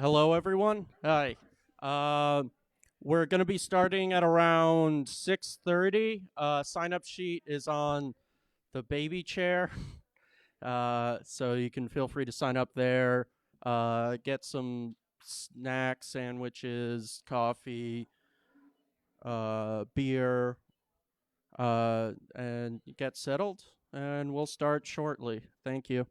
Hello, everyone. Hi. Uh, we're going to be starting at around 6:30. Sign up sheet is on the baby chair, so you can feel free to sign up there. Get some snacks, sandwiches, coffee, beer, and get settled. And we'll start shortly. Thank you.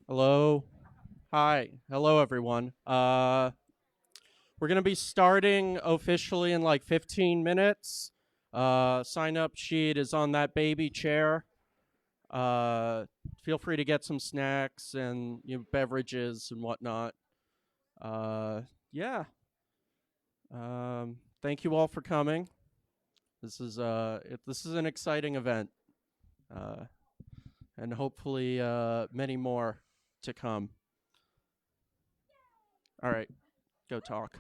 Hello. Hi. Hello, everyone. We're going to be starting officially in like 15 minutes. Sign up sheet is on that baby chair. Uh, Feel free to get some snacks and beverages and whatnot. Uh, yeah. Thank you all for coming. This is an exciting event, uh, and hopefully many more to come. All right, go talk.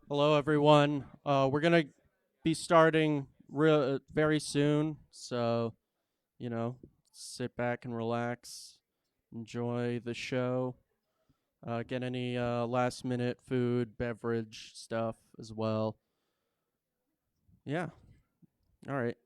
Hello, everyone. We're gonna be starting very soon, so you know, sit back and relax, enjoy the show. Get any last minute food, beverage stuff as well. Yeah. All right.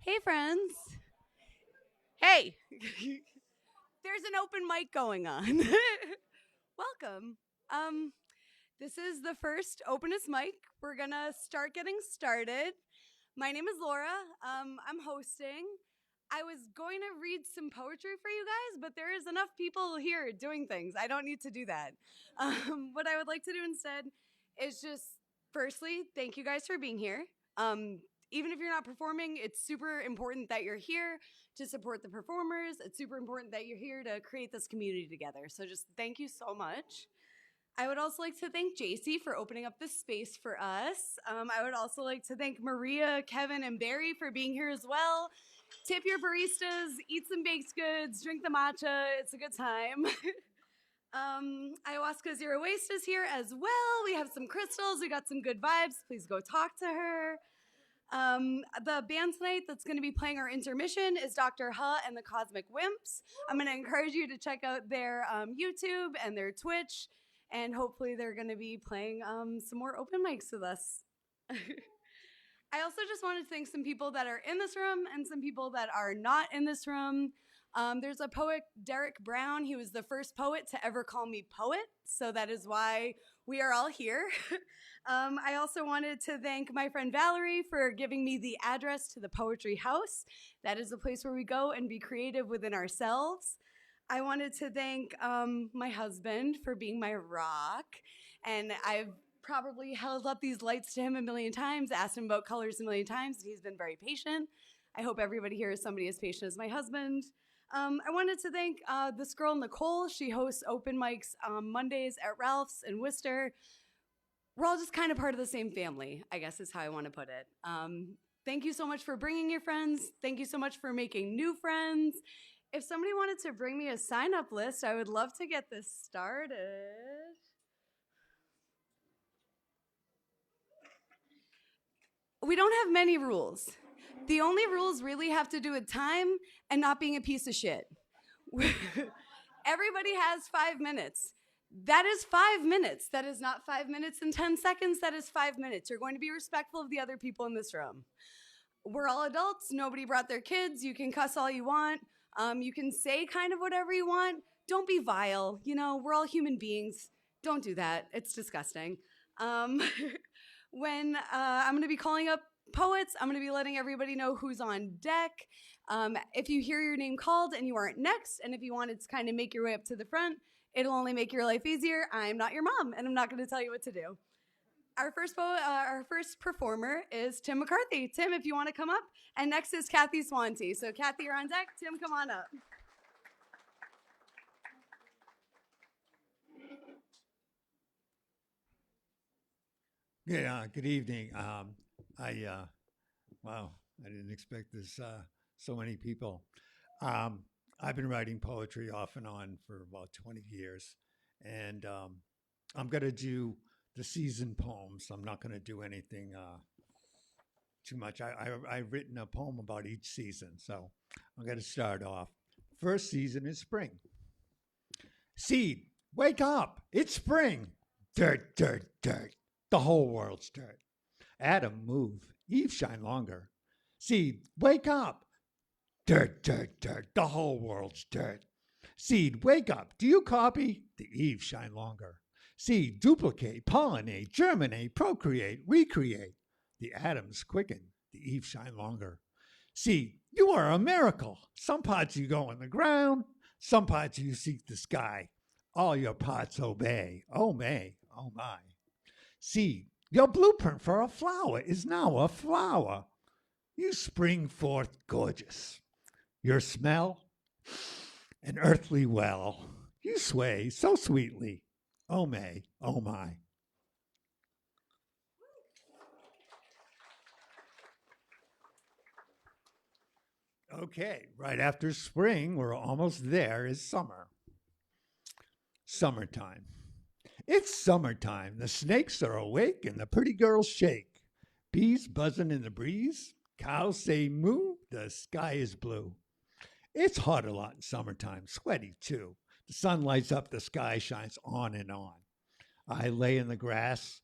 Hey, friends. Hey, there's an open mic going on. Welcome. Um, this is the first openest mic. We're gonna start getting started. My name is Laura. I'm hosting. I was going to read some poetry for you guys, but there is enough people here doing things. I don't need to do that. What I would like to do instead is just, firstly, thank you guys for being here. Even if you're not performing, it's super important that you're here to support the performers. It's super important that you're here to create this community together. So just thank you so much. I would also like to thank JC for opening up this space for us. I would also like to thank Maria, Kevin, and Barry for being here as well. Tip your baristas, eat some baked goods, drink the matcha. It's a good time. Ayahuasca Zero Waste is here as well. We have some crystals. We got some good vibes. Please go talk to her. The band tonight that's going to be playing our intermission is Dr. Ha and the Cosmic Wimps. I'm going to encourage you to check out their YouTube and their Twitch, and hopefully they're going to be playing some more open mics with us. I also just wanted to thank some people that are in this room and some people that are not in this room. There's a poet, Derek Brown. He was the first poet to ever call me poet, so that is why we are all here. I also wanted to thank my friend Valerie for giving me the address to the Poetry House. That is a place where we go and be creative within ourselves. I wanted to thank my husband for being my rock, and I've probably held up these lights to him a million times, asked him about colors a million times, and he's been very patient. I hope everybody here is somebody as patient as my husband. I wanted to thank this girl, Nicole. She hosts open mics Mondays at Ralph's in Worcester. We're all just kind of part of the same family, I guess is how I want to put it. Thank you so much for bringing your friends. Thank you so much for making new friends. If somebody wanted to bring me a sign-up list, I would love to get this started. We don't have many rules. The only rules really have to do with time and not being a piece of shit. Everybody has 5 minutes. That is 5 minutes. That is not 5 minutes and 10 seconds. That is 5 minutes. You're going to be respectful of the other people in this room. We're all adults. Nobody brought their kids. You can cuss all you want. You can say kind of whatever you want. Don't be vile. You know, we're all human beings. Don't do that. It's disgusting. When I'm going to be calling up poets, I'm going to be letting everybody know who's on deck. If you hear your name called and you aren't next, and if you wanted to kind of make your way up to the front, it'll only make your life easier. I'm not your mom, and I'm not going to tell you what to do. Our first performer is Tim McCarthy. Tim, if you want to come up. And next is Kathy Swanty. So Kathy, you're on deck. Tim, come on up. Yeah, good evening. Wow, I didn't expect this, so many people. I've been writing poetry off and on for about 20 years, and I'm going to do the season poems. I'm not going to do anything too much. I've written a poem about each season, so I'm going to start off. First season is spring. Seed, wake up, it's spring. Dirt, dirt, dirt. The whole world's dirt. Adam, move. Eve, shine longer. Seed, wake up. Dirt, dirt, dirt. The whole world's dirt. Seed, wake up. Do you copy? The Eve, shine longer. Seed, duplicate, pollinate, germinate, procreate, recreate. The atoms quicken. The Eve, shine longer. Seed, you are a miracle. Some parts you go in the ground. Some parts you seek the sky. All your parts obey. Oh, may. Oh, my. Seed, your blueprint for a flower is now a flower. You spring forth gorgeous. Your smell, an earthly well. You sway so sweetly. Oh, may, oh, my. Okay, right after spring, we're almost there, is summer. Summertime. It's summertime. The snakes are awake and the pretty girls shake. Bees buzzing in the breeze. Cows say moo. The sky is blue. It's hot a lot in summertime. Sweaty too. The sun lights up. The sky shines on and on. I lay in the grass,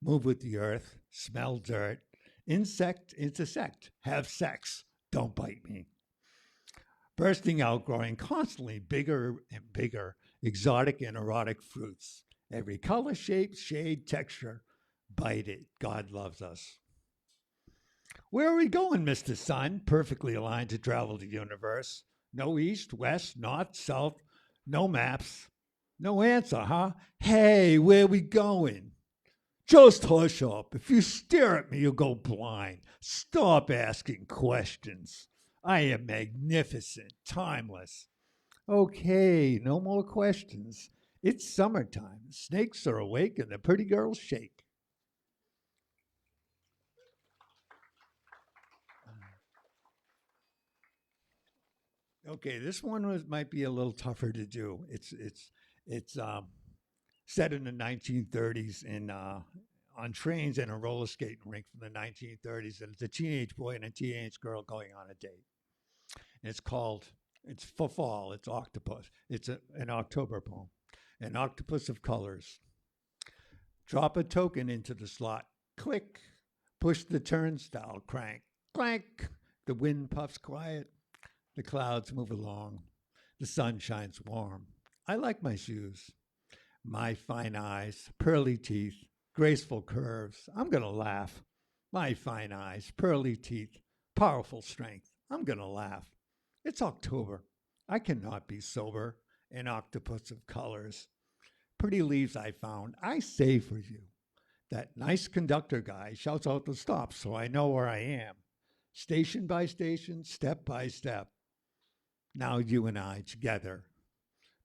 move with the earth, smell dirt. Insect, intersect. Have sex. Don't bite me. Bursting out, growing constantly bigger and bigger. Exotic and erotic fruits. Every color, shape, shade, texture, bite it. God loves us. Where are we going, Mr. Sun? Perfectly aligned to travel the universe. No east, west, north, south, no maps. No answer, huh? Hey, where we going? Just hush up. If you stare at me, you'll go blind. Stop asking questions. I am magnificent, timeless. Okay, no more questions. It's summertime. The snakes are awake and the pretty girls shake. Okay, this one might be a little tougher to do. It's set in the 1930s in on trains and a roller skating rink from the 1930s, and it's a teenage boy and a teenage girl going on a date. And it's called. It's for fall. It's octopus. It's an October poem. An octopus of colors. Drop a token into the slot. Click. Push the turnstile crank. Clank. The wind puffs quiet. The clouds move along. The sun shines warm. I like my shoes. My fine eyes, pearly teeth, graceful curves. I'm going to laugh. My fine eyes, pearly teeth, powerful strength. I'm going to laugh. It's October. I cannot be sober. An octopus of colors. Pretty leaves I found. I say for you. That nice conductor guy shouts out the stops so I know where I am. Station by station, step by step. Now you and I together.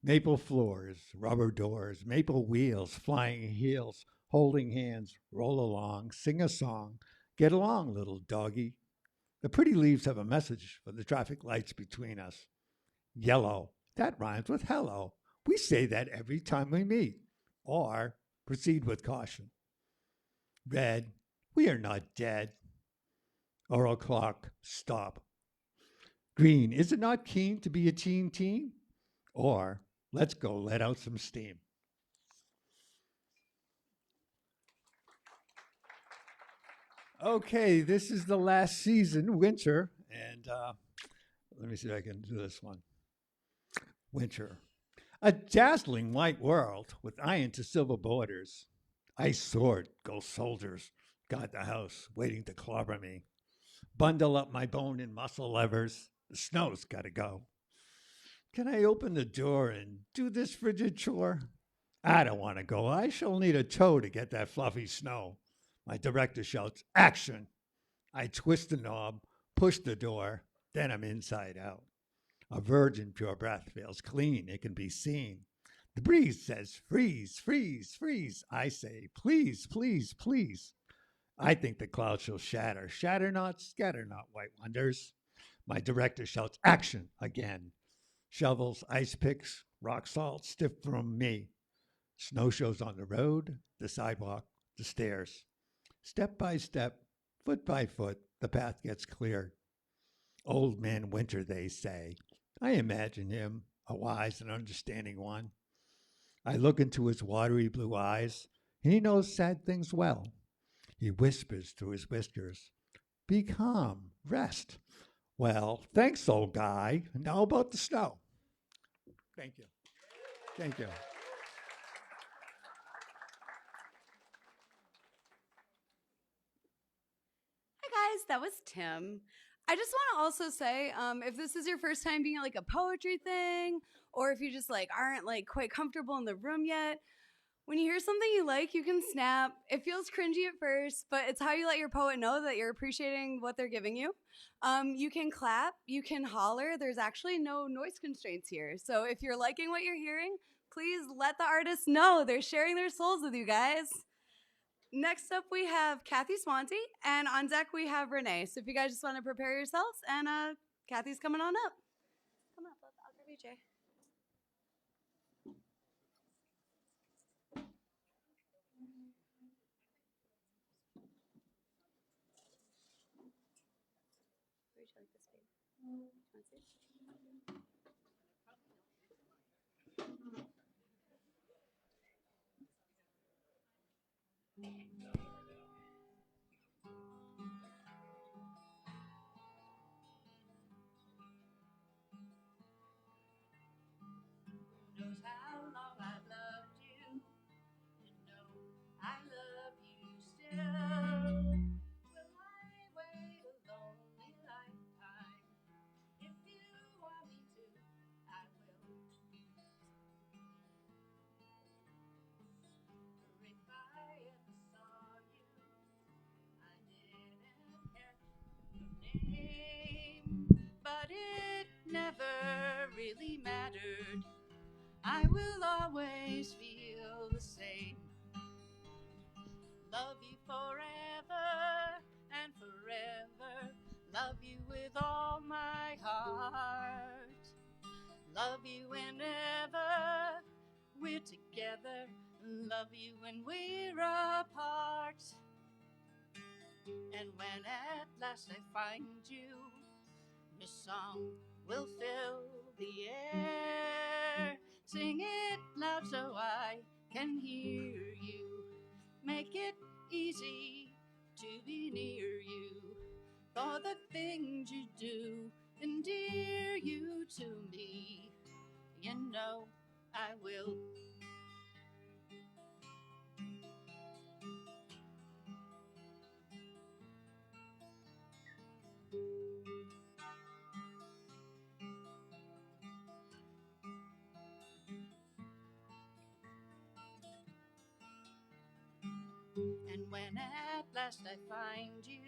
Maple floors, rubber doors, maple wheels, flying heels, holding hands, roll along, sing a song. Get along, little doggy. The pretty leaves have a message for the traffic lights between us. Yellow, that rhymes with hello. We say that every time we meet. Or proceed with caution. Red, we are not dead. Oral clock, stop. Green, is it not keen to be a teen? Or let's go let out some steam. Okay, this is the last season, winter, and let me see if I can do this one. Winter. A dazzling white world with iron to silver borders. Ice sword, ghost soldiers, guard the house, waiting to clobber me. Bundle up my bone and muscle levers. The snow's got to go. Can I open the door and do this frigid chore? I don't want to go. I shall need a toe to get that fluffy snow. My director shouts, action. I twist the knob, push the door, then I'm inside out. A virgin pure breath feels clean. It can be seen. The breeze says, freeze, freeze, freeze. I say, please, please, please. I think the clouds shall shatter. Shatter not, scatter not, white wonders. My director shouts, action again. Shovels, ice picks, rock salt, stiff from me. Snow shows on the road, the sidewalk, the stairs. Step by step, foot by foot, the path gets cleared. Old man Winter, they say. I imagine him, a wise and understanding one. I look into his watery blue eyes. He knows sad things well. He whispers through his whiskers, be calm, rest. Well, thanks, old guy. Now about the snow. Thank you. Thank you. Hi guys, that was Tim. I just want to also say, if this is your first time being at like a poetry thing, or if you just like aren't like quite comfortable in the room yet, when you hear something you like, you can snap. It feels cringy at first, but it's how you let your poet know that you're appreciating what they're giving you. You can clap, you can holler. There's actually no noise constraints here. So if you're liking what you're hearing, please let the artists know they're sharing their souls with you guys. Next up, we have Kathy Swanty, and on deck we have Renee. So if you guys just want to prepare yourselves, and Kathy's coming on up. Come up, I'll grab you, Jay. Where'd you like this, babe? You want to see? Knows how long I've loved you, and know I love you still. Will I wait a really mattered. I will always feel the same. Love you forever and forever. Love you with all my heart. Love you whenever we're together. Love you when we're apart. And when at last I find you, your song will fill the air. Sing it loud so I can hear you. Make it easy to be near you. For the things you do endear you to me. You know I will. And when at last I find you,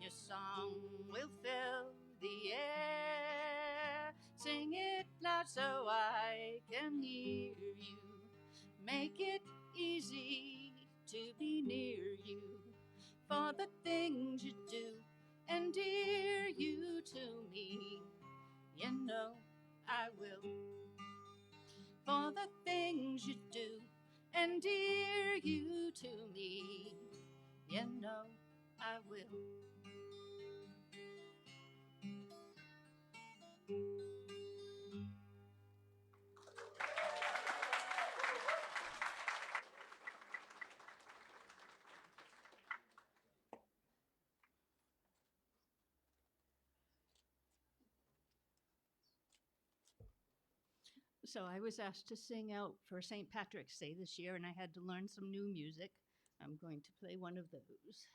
your song will fill the air. Sing it loud so I can hear you. Make it easy to be near you. For the things you do endear you to me. You know I will. For the things you do endear you to me. You know I will. So I was asked to sing out for St. Patrick's Day this year, and I had to learn some new music. I'm going to play one of those.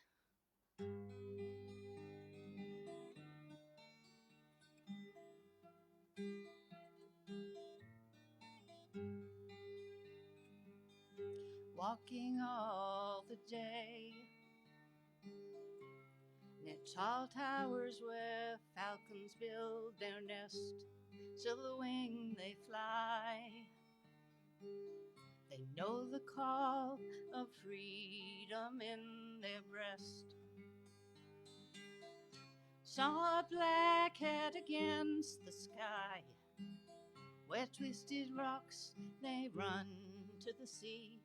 Walking all the day near tall towers where falcons build their nest, silver wing they fly. They know the call of freedom in their breast. Saw a black head against the sky, where twisted rocks they run to the sea.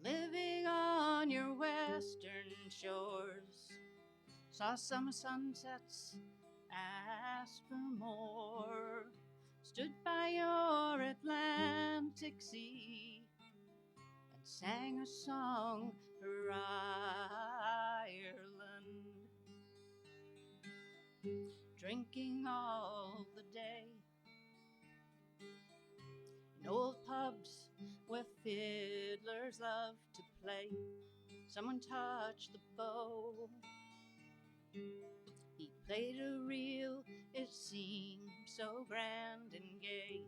Living on your western shores, saw summer sunsets, asked for more. Stood by your Atlantic Sea and sang a song for Ireland. Drinking all the day in old pubs where fiddlers love to play. Someone touched the bow. He played a reel, it seemed so grand and gay.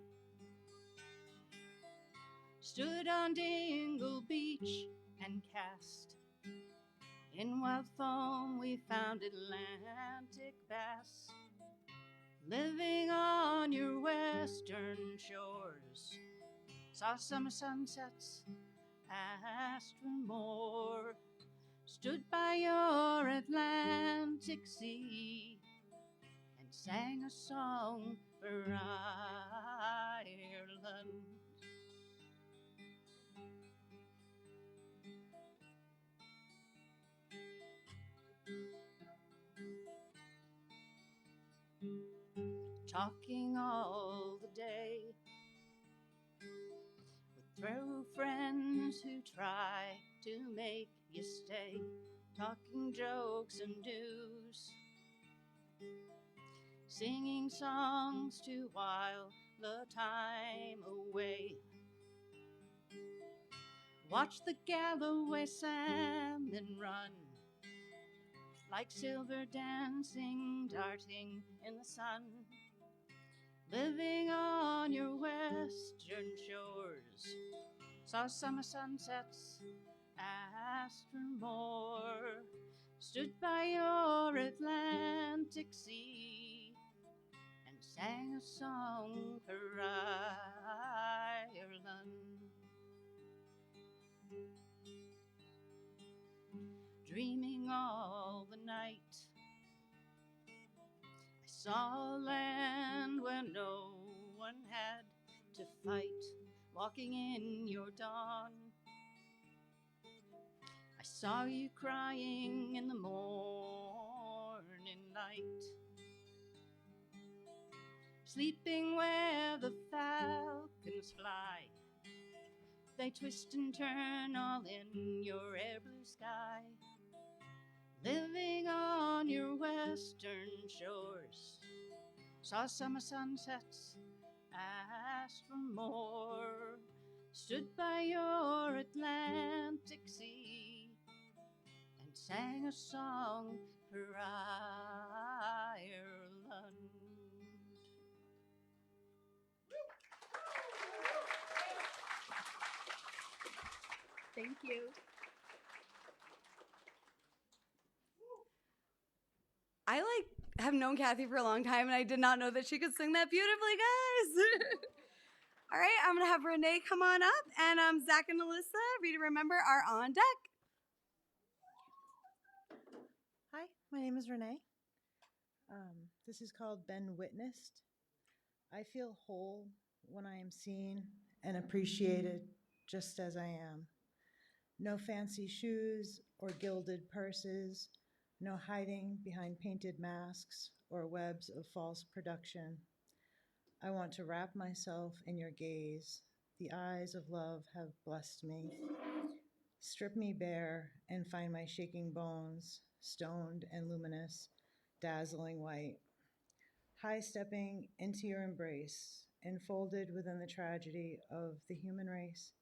Stood on Dingle Beach and cast. In wild foam we found Atlantic bass. Living on your western shores, saw summer sunsets, asked for more. Stood by your Atlantic Sea and sang a song for Ireland. Talking all the day with true friends who try to make you stay. Talking jokes and news, singing songs to while the time away. Watch the Galloway salmon run, like silver dancing, darting in the sun. Living on your western shores, saw summer sunsets, asked for more. Stood by your Atlantic Sea and sang a song for Ireland. Dreaming all the night, I saw a land where no one had to fight, walking in your dawn. I saw you crying in the morning light, sleeping where the falcons fly. They twist and turn all in your air blue sky. Living on your western shores, saw summer sunsets, asked for more. Stood by your Atlantic Sea and sang a song for Ireland. Thank you. I have known Kathy for a long time, and I did not know that she could sing that beautifully, guys. All right, I'm gonna have Renee come on up, and Zach and Alyssa, Read and Remember, are on deck. Hi, my name is Renee. This is called Been Witnessed. I feel whole when I am seen and appreciated just as I am. No fancy shoes or gilded purses, no hiding behind painted masks or webs of false production. I want to wrap myself in your gaze. The eyes of love have blessed me. Strip me bare and find my shaking bones, stoned and luminous, dazzling white. High-stepping into your embrace, enfolded within the tragedy of the human race.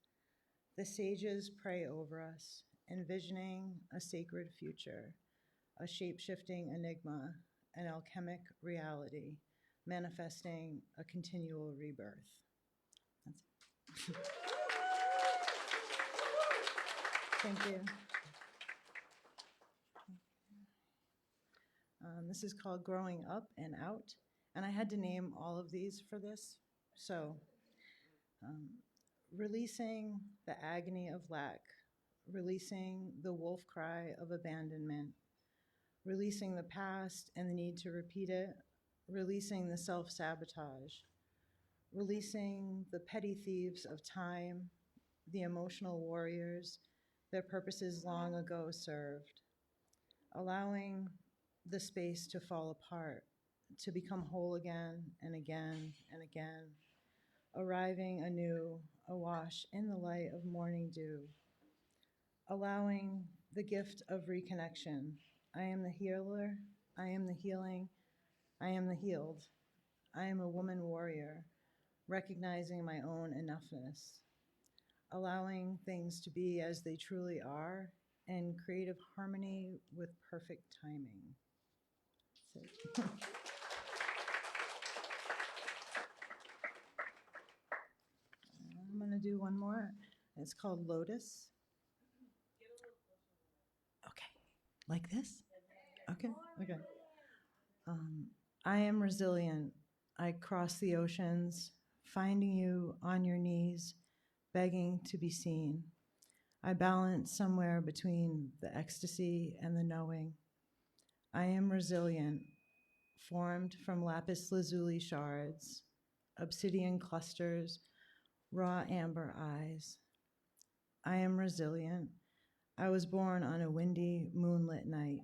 The sages pray over us, envisioning a sacred future, a shape-shifting enigma, an alchemic reality, manifesting a continual rebirth. That's it. Thank you. This is called Growing Up and Out, and I had to name all of these for this. So, releasing the agony of lack, releasing the wolf cry of abandonment, releasing the past and the need to repeat it, releasing the self-sabotage, releasing the petty thieves of time, the emotional warriors, their purposes long ago served, allowing the space to fall apart, to become whole again and again and again, arriving anew, awash in the light of morning dew, allowing the gift of reconnection. I am the healer, I am the healing, I am the healed. I am a woman warrior, recognizing my own enoughness, allowing things to be as they truly are, and creative harmony with perfect timing. That's it. I'm gonna do one more. It's called Lotus. Okay, like this? Okay, okay. I am resilient. I cross the oceans, finding you on your knees, begging to be seen. I balance somewhere between the ecstasy and the knowing. I am resilient, formed from lapis lazuli shards, obsidian clusters, raw amber eyes. I am resilient. I was born on a windy, moonlit night,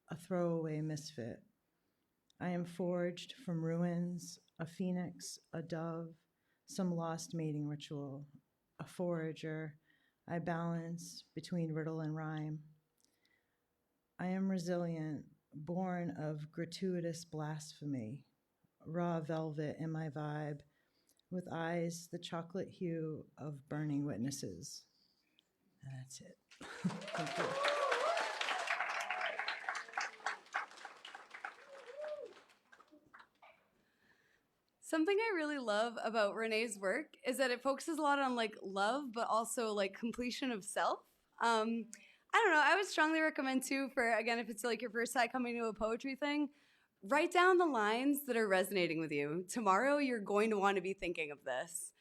a throwaway misfit. I am forged from ruins, a phoenix, a dove, some lost mating ritual, a forager. I balance between riddle and rhyme. I am resilient, born of gratuitous blasphemy, raw velvet in my vibe, with eyes the chocolate hue of burning witnesses. And that's it. Thank you. Something I really love about Renee's work is that it focuses a lot on love, but also completion of self. I don't know. I would strongly recommend too for, again, if it's your first time coming to a poetry thing, write down the lines that are resonating with you. Tomorrow, you're going to want to be thinking of this.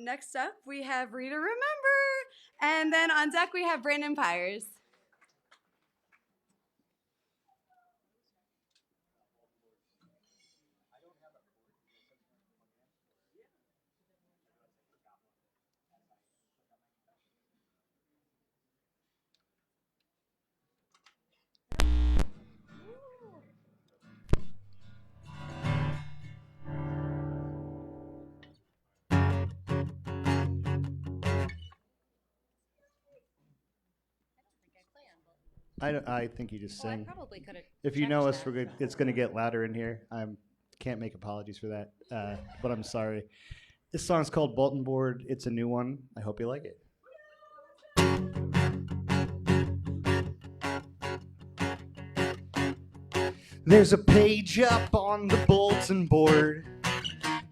Next up, we have Rita Remember. And then on deck, we have Brandon Pyers. I think you just Well, I sing. probably could have. If you know us, it's going to get louder in here. I can't make apologies for that, but I'm sorry. This song's called Bulletin Board. It's a new one. I hope you like it. There's a page up on the bulletin board,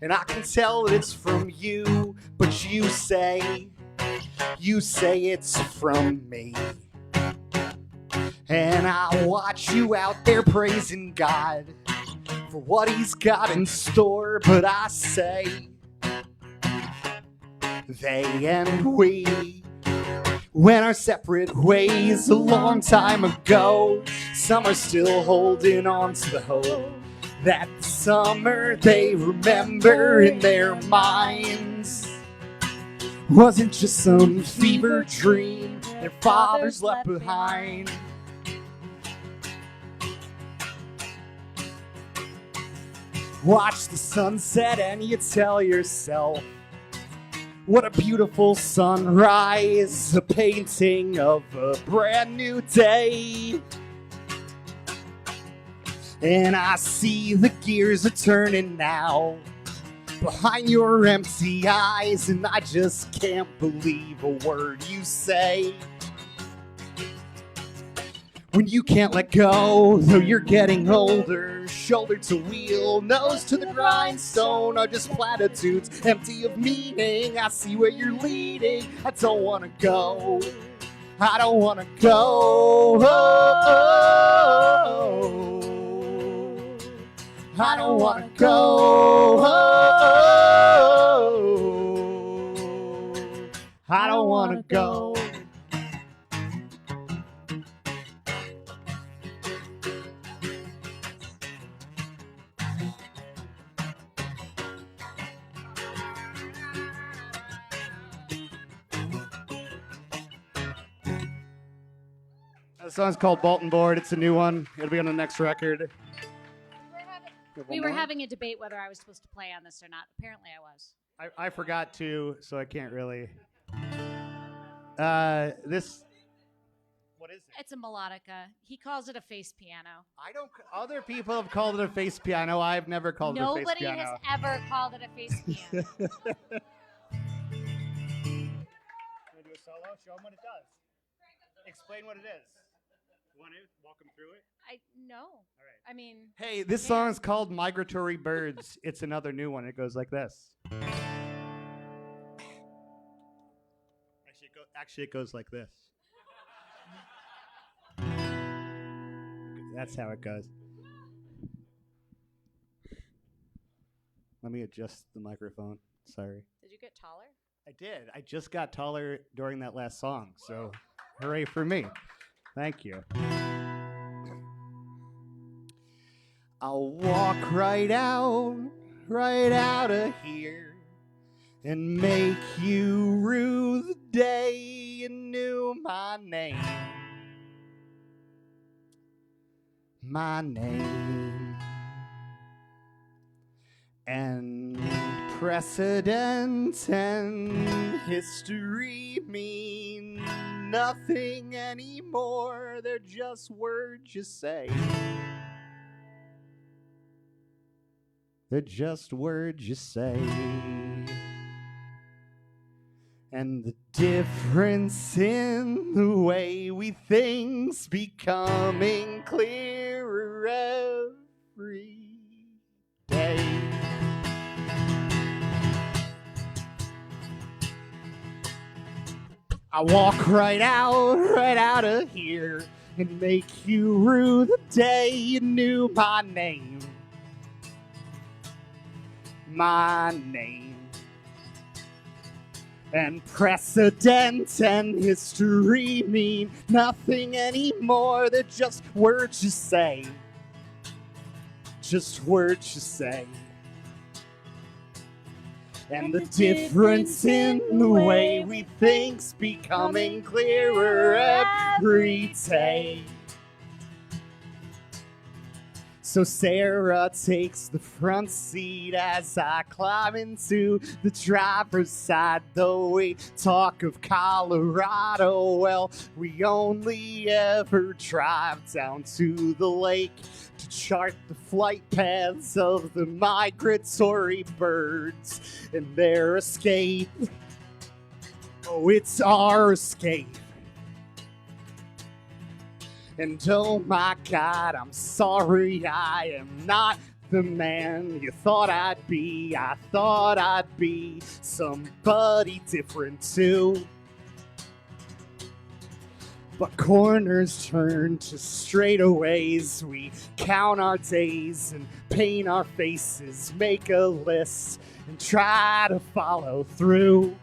and I can tell that it's from you, but you say it's from me. And I watch you out there praising God for what he's got in store, but I say they and we went our separate ways a long time ago. Some are still holding on to the hope that the summer they remember in their minds wasn't just some fever dream their fathers left behind. Watch the sunset and you tell yourself, what a beautiful sunrise, a painting of a brand new day. And I see the gears are turning now behind your empty eyes, and I just can't believe a word you say. When you can't let go, though you're getting older, shoulder to wheel, nose to the grindstone are just platitudes, empty of meaning. I see where you're leading. I don't want to go. I don't want to go. I don't want to go. I don't want to go. The song's called Bulletin Board. It's a new one. It'll be on the next record. We were having a debate whether I was supposed to play on this or not. Apparently I was. I forgot to, so I can't really. This. What is it? It's a melodica. He calls it a face piano. I don't. Other people have called it a face piano. I've never called it a face Nobody piano. has ever called it a face piano. Want to do a solo? Show them what it does. Explain what it is. You want to walk them through it? No. All right. I mean, Hey, this song is called Migratory Birds. It's another new one. It goes like this. Actually, it goes like this. That's how it goes. Let me adjust the microphone. Sorry. did you get taller? I did. I just got taller during that last song, so hooray for me. Thank you. I'll walk right out of here and make you rue the day you knew my name. My name. And precedent and history mean nothing anymore. They're just words you say. They're just words you say. And the difference in the way we think's becoming clearer every day. I walk right out of here and make you rue the day you knew my name. My name. And precedent and history mean nothing anymore. They're just words you say. Just words you say. And the difference in the way we think's becoming clearer every day. So Sarah takes the front seat as I climb into the driver's side. Though we talk of Colorado, well, we only ever drive down to the lake to chart the flight paths of the migratory birds and their escape. Oh, it's our escape. And oh my God, I'm sorry I am not the man you thought I'd be. I thought I'd be somebody different too. But corners turn to straightaways. We count our days and paint our faces, make a list and try to follow through.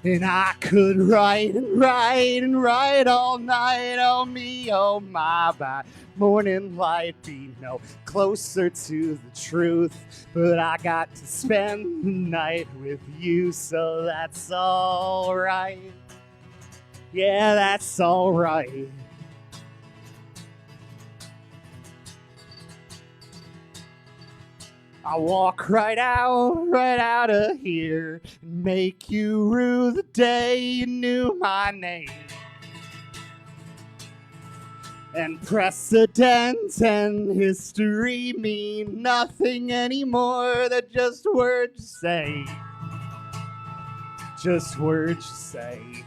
And I could write and write and write all night. Oh me, oh my, by morning light be no closer to the truth. But I got to spend the night with you, so that's all right. Yeah, that's all right. I'll walk right out of here and make you rue the day you knew my name. And precedent and history mean nothing anymore. They're just words you say. Just words you say.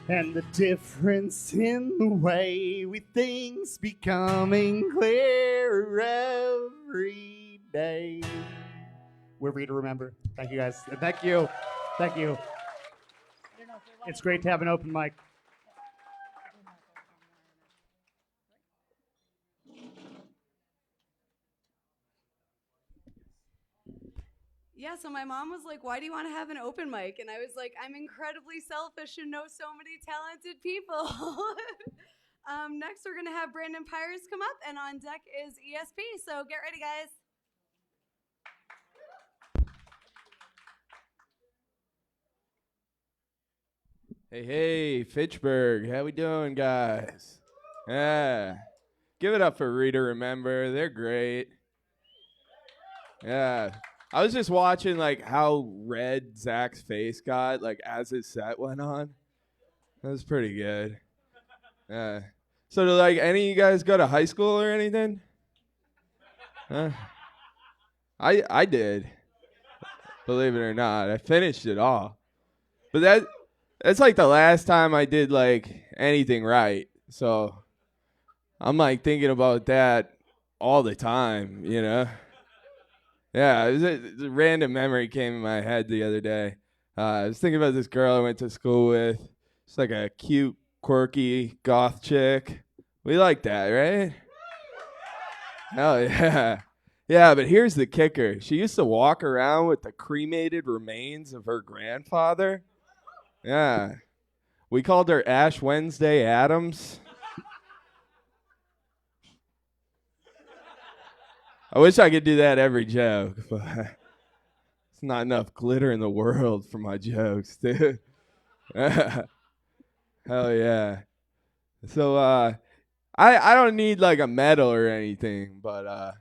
And the difference in the way we think's becoming clearer every day. We're free to remember. Thank you, guys. Thank you. Thank you. It's great to have an open mic. Yeah, so my mom was like, why do you want to have an open mic? And I was like, I'm incredibly selfish and know so many talented people. Next, we're going to have Brandon Pyres come up, and on deck is ESP. So get ready, guys. Hey, Fitchburg. How we doing, guys? Yeah. Give it up for Read to Remember. They're great. Yeah. I was just watching, like, how red Zach's face got, like, as his set went on. That was pretty good. Yeah. So, do, like, any of you guys go to high school or anything? I did. Believe it or not. I finished it all. But that's, like, the last time I did, like, anything right. So, I'm, like, thinking about that all the time, you know? Yeah, it was a random memory came in my head the other day. I was thinking about this girl I went to school with. She's like a cute, quirky, goth chick. We like that, right? Hell yeah. Yeah, but here's the kicker. She used to walk around with the cremated remains of her grandfather. Yeah. We called her Ash Wednesday Adams. I wish I could do that every joke, but it's not enough glitter in the world for my jokes, dude. Hell yeah. So I don't need like a medal or anything, but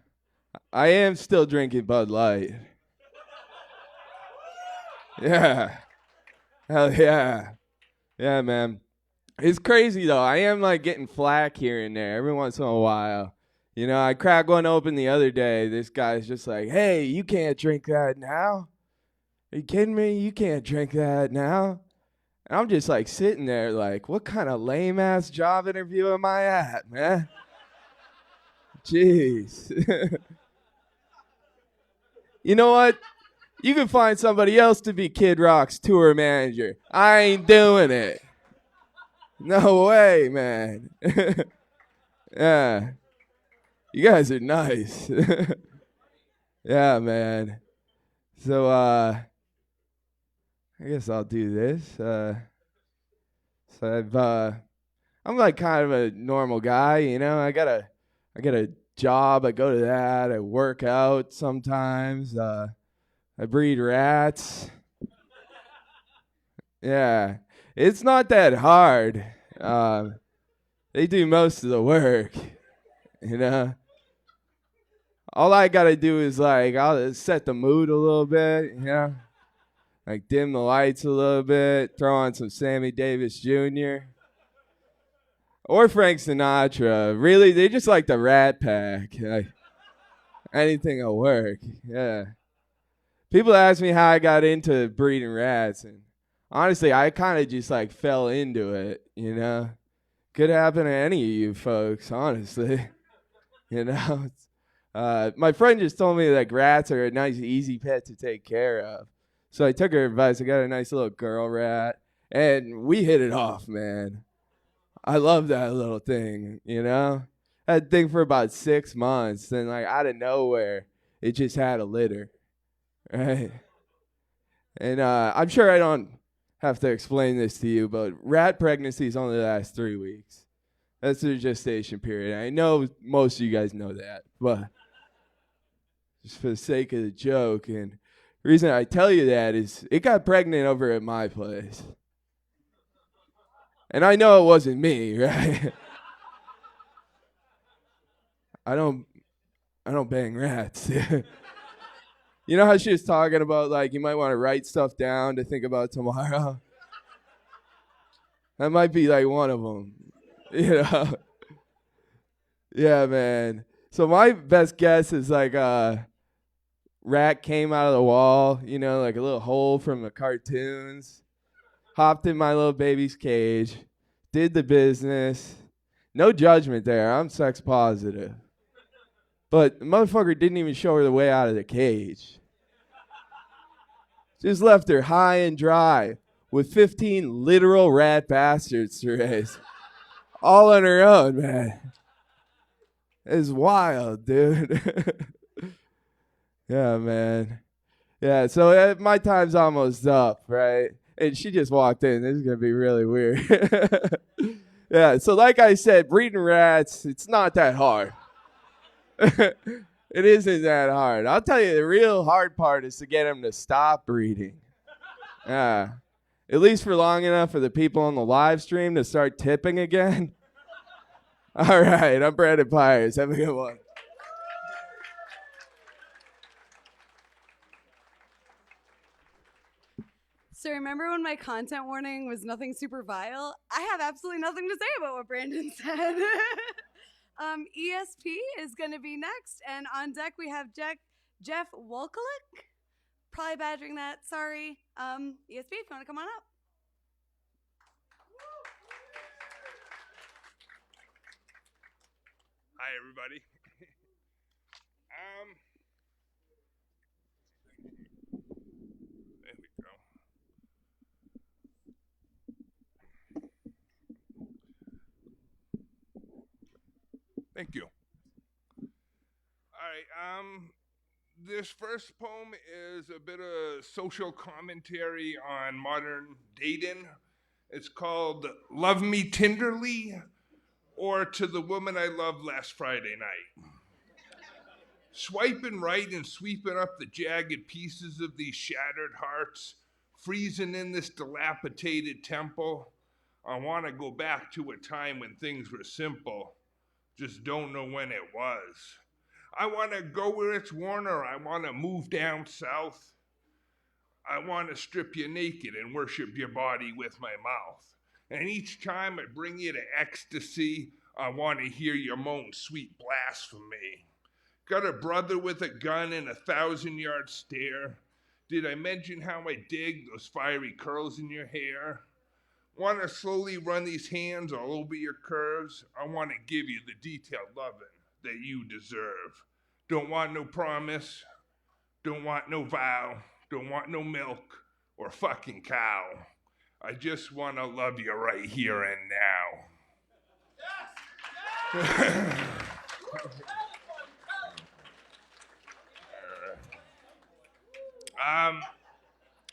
I am still drinking Bud Light. Yeah. Hell yeah. Yeah, man. It's crazy though. I am like getting flack here and there every once in a while. You know, I cracked one open the other day. This guy's just like, hey, you can't drink that now. Are you kidding me? You can't drink that now. And I'm just like sitting there like, what kind of lame-ass job interview am I at, man? Jeez. You know what? You can find somebody else to be Kid Rock's tour manager. I ain't doing it. No way, man. Yeah. You guys are nice. Yeah, man. So I guess I'll do this. I'm like kind of a normal guy, you know. I got a job. I go to that. I work out sometimes. I breed rats. Yeah, it's not that hard. They do most of the work, you know. All I gotta do is like I'll set the mood a little bit, you know, like dim the lights a little bit, throw on some Sammy Davis Jr. or Frank Sinatra. Really, they just like the Rat Pack. Like anything will work. Yeah. People ask me how I got into breeding rats, and honestly, I kind of just like fell into it. You know, could happen to any of you folks, honestly. You know. My friend just told me that rats are a nice, easy pet to take care of. So I took her advice. I got a nice little girl rat, and we hit it off, man. I love that little thing, you know? That thing for about 6 months, then like out of nowhere, it just had a litter, right? And I'm sure I don't have to explain this to you, but rat pregnancies only last 3 weeks. That's their gestation period. I know most of you guys know that, but just for the sake of the joke, and the reason I tell you that is it got pregnant over at my place. And I know it wasn't me, right? I don't bang rats. You know how she was talking about like you might want to write stuff down to think about tomorrow? That might be like one of them. You know? Yeah, man. So my best guess is like rat came out of the wall, you know, like a little hole from the cartoons. Hopped in my little baby's cage, did the business. No judgment there. I'm sex positive. But the motherfucker didn't even show her the way out of the cage. Just left her high and dry with 15 literal rat bastards to raise. All on her own, man. It's wild, dude. Yeah, man. Yeah, so my time's almost up, right? And she just walked in. This is going to be really weird. Yeah, so like I said, breeding rats, it's not that hard. It isn't that hard. I'll tell you, the real hard part is to get them to stop breeding. Yeah. At least for long enough for the people on the live stream to start tipping again. All right, I'm Brandon Pyers. Have a good one. So remember when my content warning was nothing super vile? I have absolutely nothing to say about what Brandon said. ESP is going to be next, and on deck we have Jeff Wolkolik. Probably badgering that. Sorry. ESP, if you want to come on up. Hi, everybody. There we go. Thank you. All right. This first poem is a bit of social commentary on modern dating. It's called "Love Me Tenderly," or "To the Woman I Loved Last Friday Night." Swiping right and sweeping up the jagged pieces of these shattered hearts, freezing in this dilapidated temple. I want to go back to a time when things were simple, just don't know when it was. I want to go where it's warmer. I want to move down south. I want to strip you naked and worship your body with my mouth. And each time I bring you to ecstasy, I want to hear your moan sweet blasphemy. Got a brother with a gun and a 1,000-yard stare? Did I mention how I dig those fiery curls in your hair? Want to slowly run these hands all over your curves? I want to give you the detailed loving that you deserve. Don't want no promise, don't want no vow, don't want no milk or fucking cow. I just want to love you right here and now.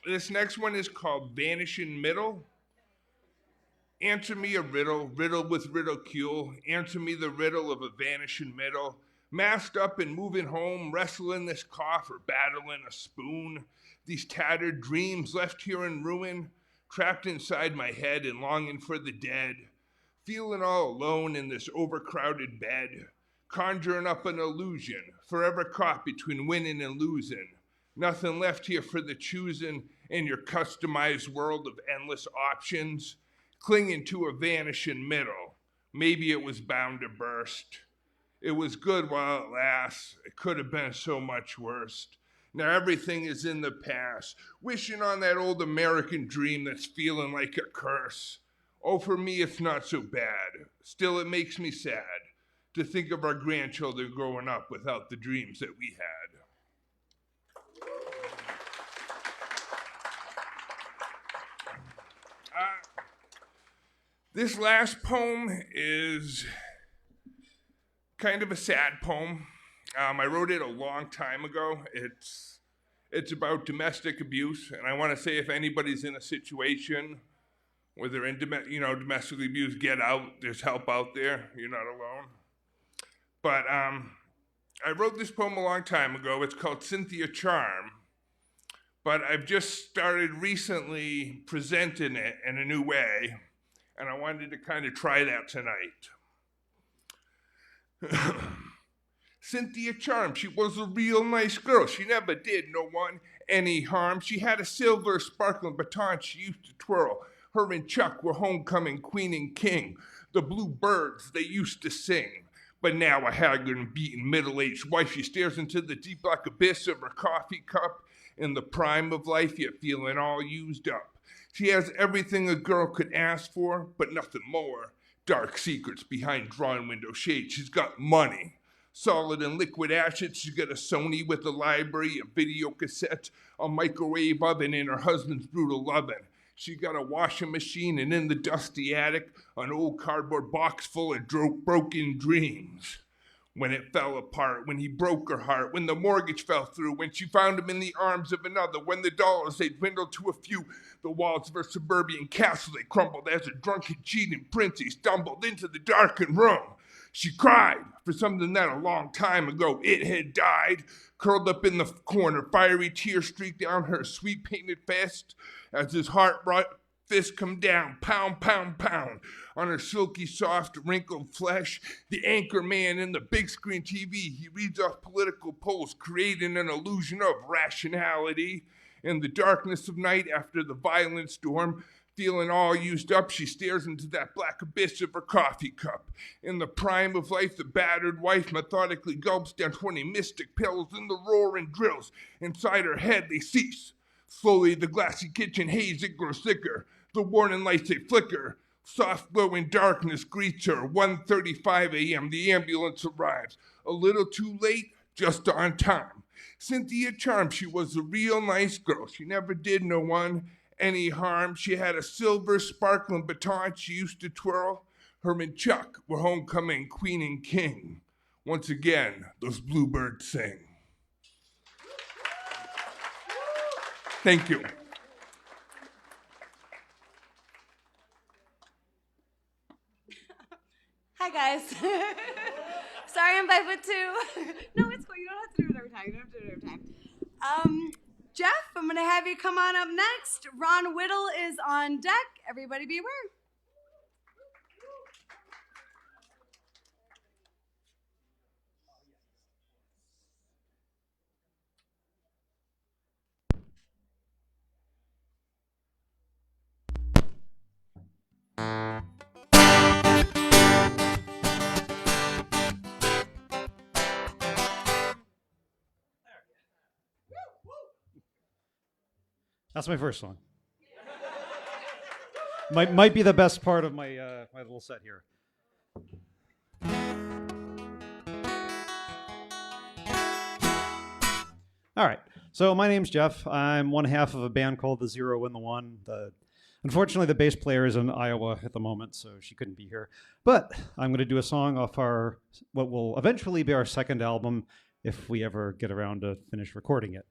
This next one is called Vanishing Middle. Answer me a riddle, riddled with ridicule. Answer me the riddle of a vanishing middle. Masked up and moving home, wrestling this cough or battling a spoon. These tattered dreams left here in ruin, trapped inside my head and longing for the dead. Feeling all alone in this overcrowded bed, conjuring up an illusion, forever caught between winning and losing. Nothing left here for the choosing in your customized world of endless options. Clinging to a vanishing middle. Maybe it was bound to burst. It was good while it lasts. It could have been so much worse. Now everything is in the past. Wishing on that old American dream that's feeling like a curse. Oh, for me, it's not so bad. Still, it makes me sad to think of our grandchildren growing up without the dreams that we had. This last poem is kind of a sad poem. I wrote it a long time ago. It's about domestic abuse, and I want to say if anybody's in a situation where they're in domestically abused, get out. There's help out there. You're not alone. But I wrote this poem a long time ago. It's called Cynthia Charm. But I've just started recently presenting it in a new way. And I wanted to kind of try that tonight. Cynthia Charm, she was a real nice girl. She never did no one any harm. She had a silver sparkling baton she used to twirl. Her and Chuck were homecoming queen and king. The blue birds they used to sing. But now a haggard and beaten middle-aged wife, she stares into the deep black abyss of her coffee cup. In the prime of life, yet feeling all used up. She has everything a girl could ask for, but nothing more. Dark secrets behind drawn window shades. She's got money. Solid and liquid assets. She's got a Sony with a library, a video cassette, a microwave oven, and her husband's brutal oven. She got a washing machine, and in the dusty attic, an old cardboard box full of broken dreams. When it fell apart, when he broke her heart, when the mortgage fell through, when she found him in the arms of another, when the dollars, they dwindled to a few, the walls of her suburban castle, they crumbled as a drunken, cheating prince, he stumbled into the darkened room. She cried for something that a long time ago it had died, curled up in the corner, fiery tears streaked down her sweet painted fist, as his heart brought fist come down, pound, pound, pound, on her silky, soft, wrinkled flesh. The anchor man in the big screen TV, he reads off political polls, creating an illusion of rationality. In the darkness of night, after the violent storm, feeling all used up, she stares into that black abyss of her coffee cup. In the prime of life, the battered wife methodically gulps down 20 mystic pills, and the roaring drills inside her head, they cease. Slowly, the glassy kitchen haze, it grows thicker. The warning lights, they flicker. Soft glowing darkness greets her. 1:35 a.m. The ambulance arrives. A little too late, just on time. Cynthia Charm, she was a real nice girl. She never did no one any harm. She had a silver sparkling baton she used to twirl. Her and Chuck were homecoming queen and king. Once again, those bluebirds sing. Thank you. Hi, guys. Sorry I'm 5'2". No, it's cool. You don't have to do it every time. Jeff, I'm going to have you come on up next. Ron Whittle is on deck. Everybody be aware. That's my first song. might be the best part of my my little set here. All right. So my name's Jeff. I'm one half of a band called The Zero and the One. Unfortunately, the bass player is in Iowa at the moment, so she couldn't be here. But I'm going to do a song off our, what will eventually be our second album, if we ever get around to finish recording it.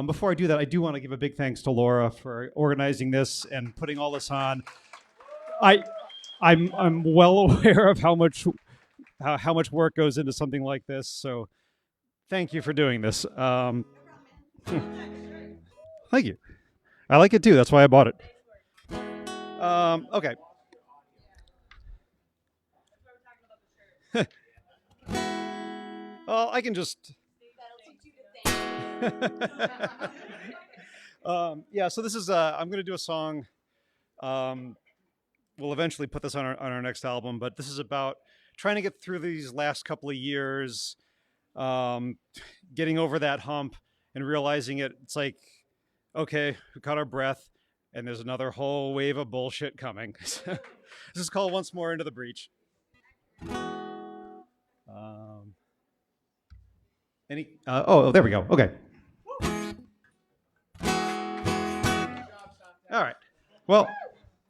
Before I do that, I do want to give a big thanks to Laura for organizing this and putting all this on. I'm well aware of how much work goes into something like this, so thank you for doing this. Thank you. I like it too. That's why I bought it. Okay. Well, I can just. Yeah. So this is. I'm going to do a song. We'll eventually put this on our next album, but this is about trying to get through these last couple of years, getting over that hump, and realizing it's like, okay, we caught our breath. And there's another whole wave of bullshit coming. This is called Once More Into the Breach. There we go. Okay. All right. Well,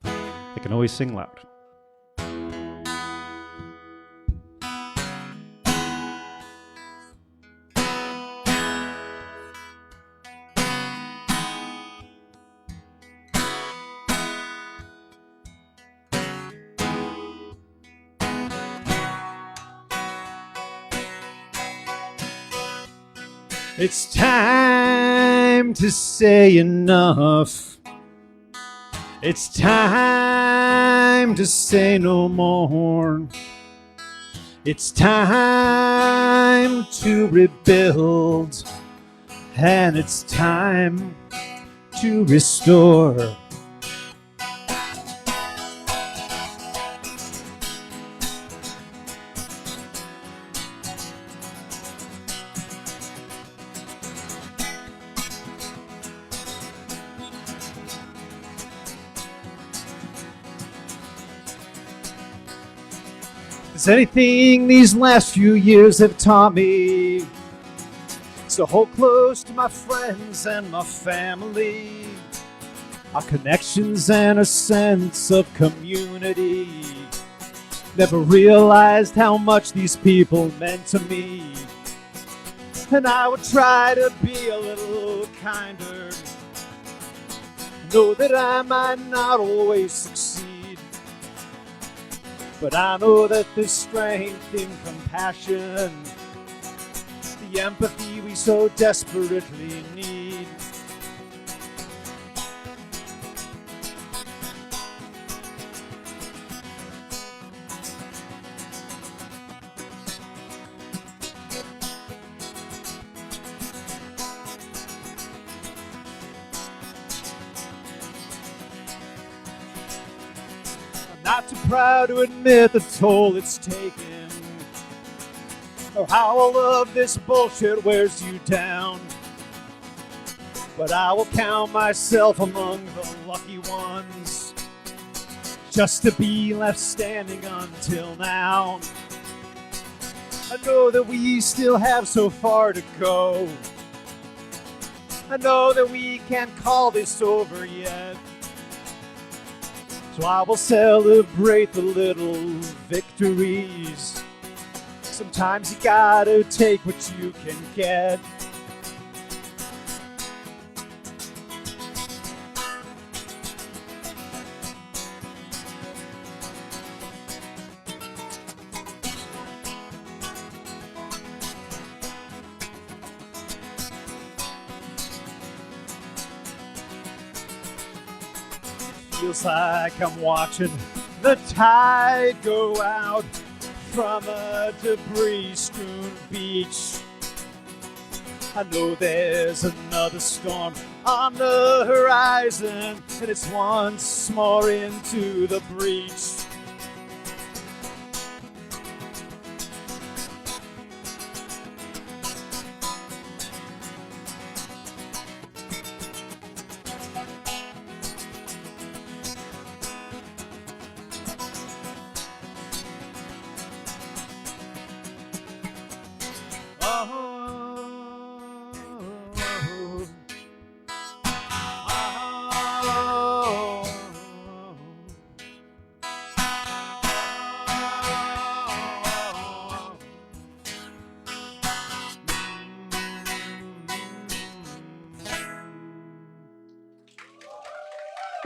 I can always sing loud. It's time to say enough. It's time to say no more. It's time to rebuild. And it's time to restore. It's anything these last few years have taught me, it's to hold close to my friends and my family, our connections and a sense of community. Never realized how much these people meant to me, and I would try to be a little kinder, know that I might not always succeed. But I know that there's strength in compassion, the empathy we so desperately need. Not too proud to admit the toll it's taken, or how all of this bullshit wears you down. But I will count myself among the lucky ones, just to be left standing until now. I know that we still have so far to go. I know that we can't call this over yet. So I will celebrate the little victories. Sometimes you gotta take what you can get. Feels like I'm watching the tide go out from a debris-strewn beach. I know there's another storm on the horizon, and it's once more into the breach.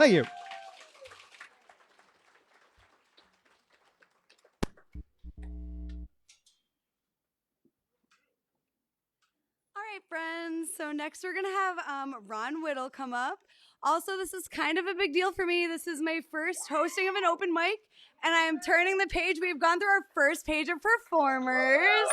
Thank you. All right, friends. So next we're gonna have Ron Whittle come up. Also, this is kind of a big deal for me. This is my first hosting of an open mic, and I am turning the page. We've gone through our first page of performers.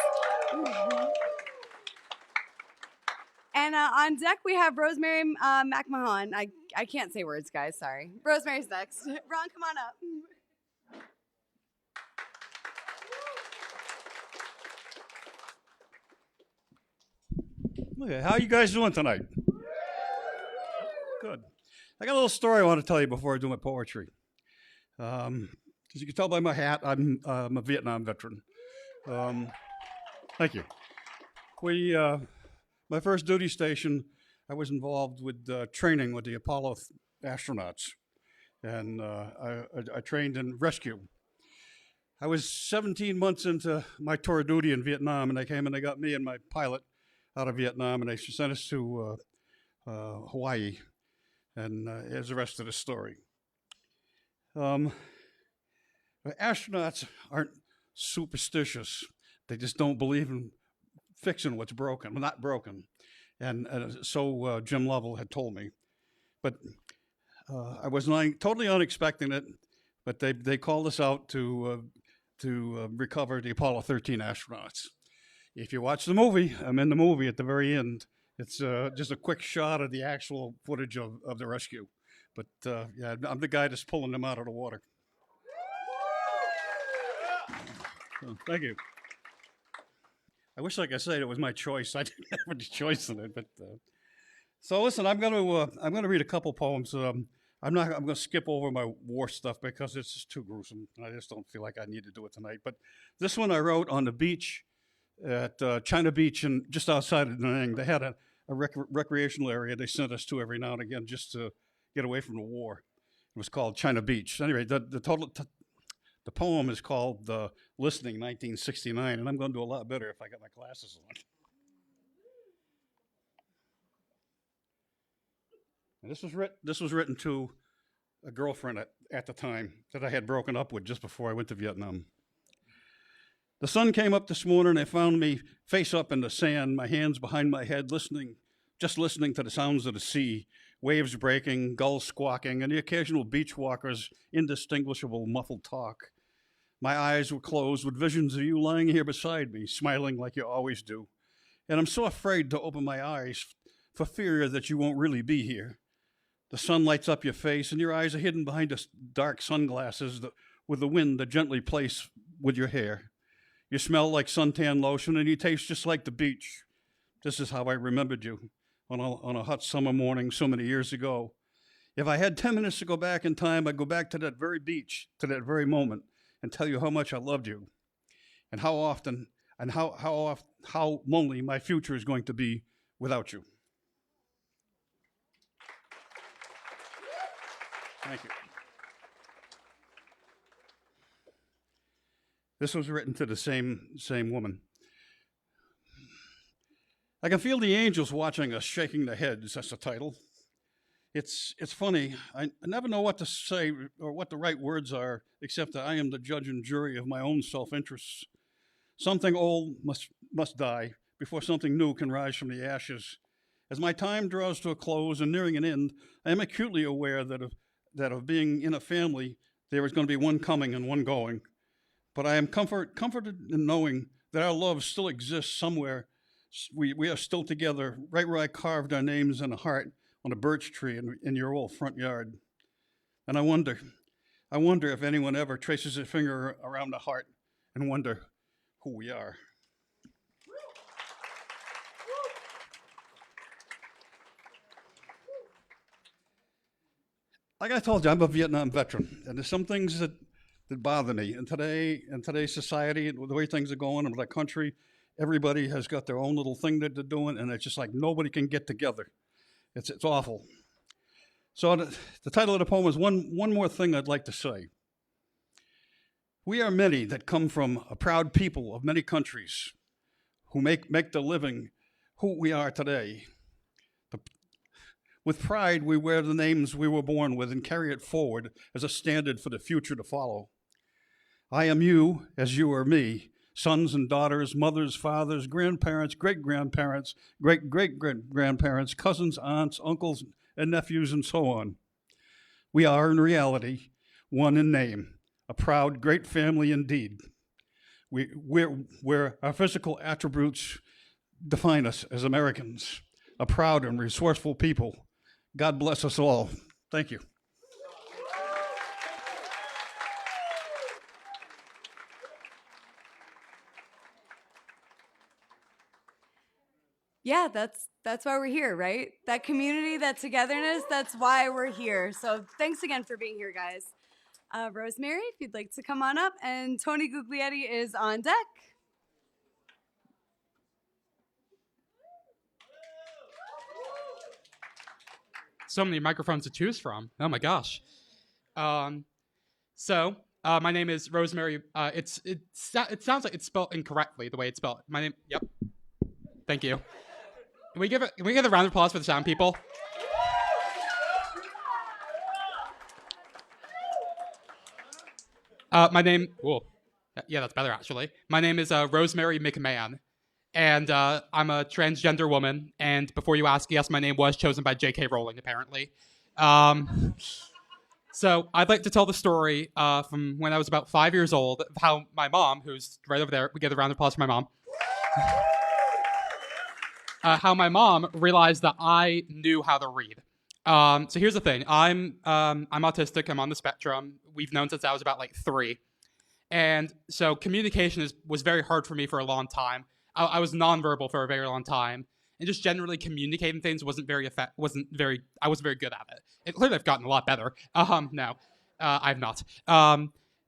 And on deck we have Rosemary McMahon. I can't say words, guys. Sorry. Rosemary's next. Ron, come on up. Okay, how you guys doing tonight? Good. I got a little story I want to tell you before I do my poetry. As you can tell by my hat, I'm a Vietnam veteran. Thank you. My first duty station, I was involved with training with the Apollo astronauts, and I trained in rescue. I was 17 months into my tour of duty in Vietnam, and they came and they got me and my pilot out of Vietnam, and they sent us to Hawaii, and here's the rest of the story. The astronauts aren't superstitious. They just don't believe in fixing what's broken, well, not broken. And so Jim Lovell had told me. But I was totally unexpecting it, but they called us out to recover the Apollo 13 astronauts. If you watch the movie, I'm in the movie at the very end. It's just a quick shot of the actual footage of the rescue. But yeah, I'm the guy that's pulling them out of the water. So, thank you. I wish, like I said, it was my choice. I didn't have any choice in it. But so listen, I'm gonna read a couple poems. I'm gonna skip over my war stuff because it's just too gruesome. I just don't feel like I need to do it tonight. But this one I wrote on the beach at China Beach, and just outside of Da Nang. They had a recreational area they sent us to every now and again just to get away from the war. It was called China Beach. Anyway, the poem is called Listening, 1969, and I'm going to do a lot better if I got my glasses on. And this was written to a girlfriend at the time that I had broken up with just before I went to Vietnam. The sun came up this morning and they found me face up in the sand, my hands behind my head, just listening to the sounds of the sea, waves breaking, gulls squawking, and the occasional beach walker's indistinguishable muffled talk. My eyes were closed with visions of you lying here beside me, smiling like you always do. And I'm so afraid to open my eyes for fear that you won't really be here. The sun lights up your face and your eyes are hidden behind the dark sunglasses with the wind that gently plays with your hair. You smell like suntan lotion and you taste just like the beach. This is how I remembered you on a hot summer morning so many years ago. If I had 10 minutes to go back in time, I'd go back to that very beach, to that very moment, and tell you how much I loved you and how often and how lonely my future is going to be without you. Thank you. This was written to the same woman. I can feel the angels watching us, shaking their heads. That's the title. It's funny. I never know what to say or what the right words are, except that I am the judge and jury of my own self-interests. Something old must die before something new can rise from the ashes. As my time draws to a close and nearing an end, I am acutely aware that of being in a family, there is going to be one coming and one going. But I am comforted in knowing that our love still exists somewhere. We are still together, right where I carved our names in a heart on a birch tree in your old front yard. And I wonder if anyone ever traces a finger around the heart and wonder who we are. Like I told you, I'm a Vietnam veteran, and there's some things that bother me. And in today's society, the way things are going in the country, everybody has got their own little thing that they're doing, and it's just like nobody can get together. It's awful. So the title of the poem is One More Thing I'd Like to Say. We are many that come from a proud people of many countries who make the living who we are today. With pride, we wear the names we were born with and carry it forward as a standard for the future to follow. I am you as you are me, sons and daughters, mothers, fathers, grandparents, great-grandparents, great-great-grandparents, cousins, aunts, uncles, and nephews, and so on. We are, in reality, one in name, a proud, great family indeed. Where our physical attributes define us as Americans, a proud and resourceful people. God bless us all. Thank you. Yeah, that's why we're here, right? That community, that togetherness, that's why we're here. So thanks again for being here, guys. Rosemary, if you'd like to come on up, and Tony Guglietti is on deck. So many microphones to choose from. Oh my gosh. My name is Rosemary. It sounds like it's spelled incorrectly the way it's spelled. My name. Yep. Thank you. Can we give a round of applause for the sound people? My name. Whoa. Yeah, that's better actually. My name is Rosemary McMahon. And I'm a transgender woman. And before you ask, yes, my name was chosen by J.K. Rowling, apparently. So I'd like to tell the story from when I was about 5 years old, of how my mom, who's right over there, we get a round of applause for my mom, how my mom realized that I knew how to read. So here's the thing. I'm autistic. I'm on the spectrum. We've known since I was about like 3. And so communication was very hard for me for a long time. I was nonverbal for a very long time, and just generally communicating things I wasn't very good at it. Clearly I've gotten a lot better. No, I've not.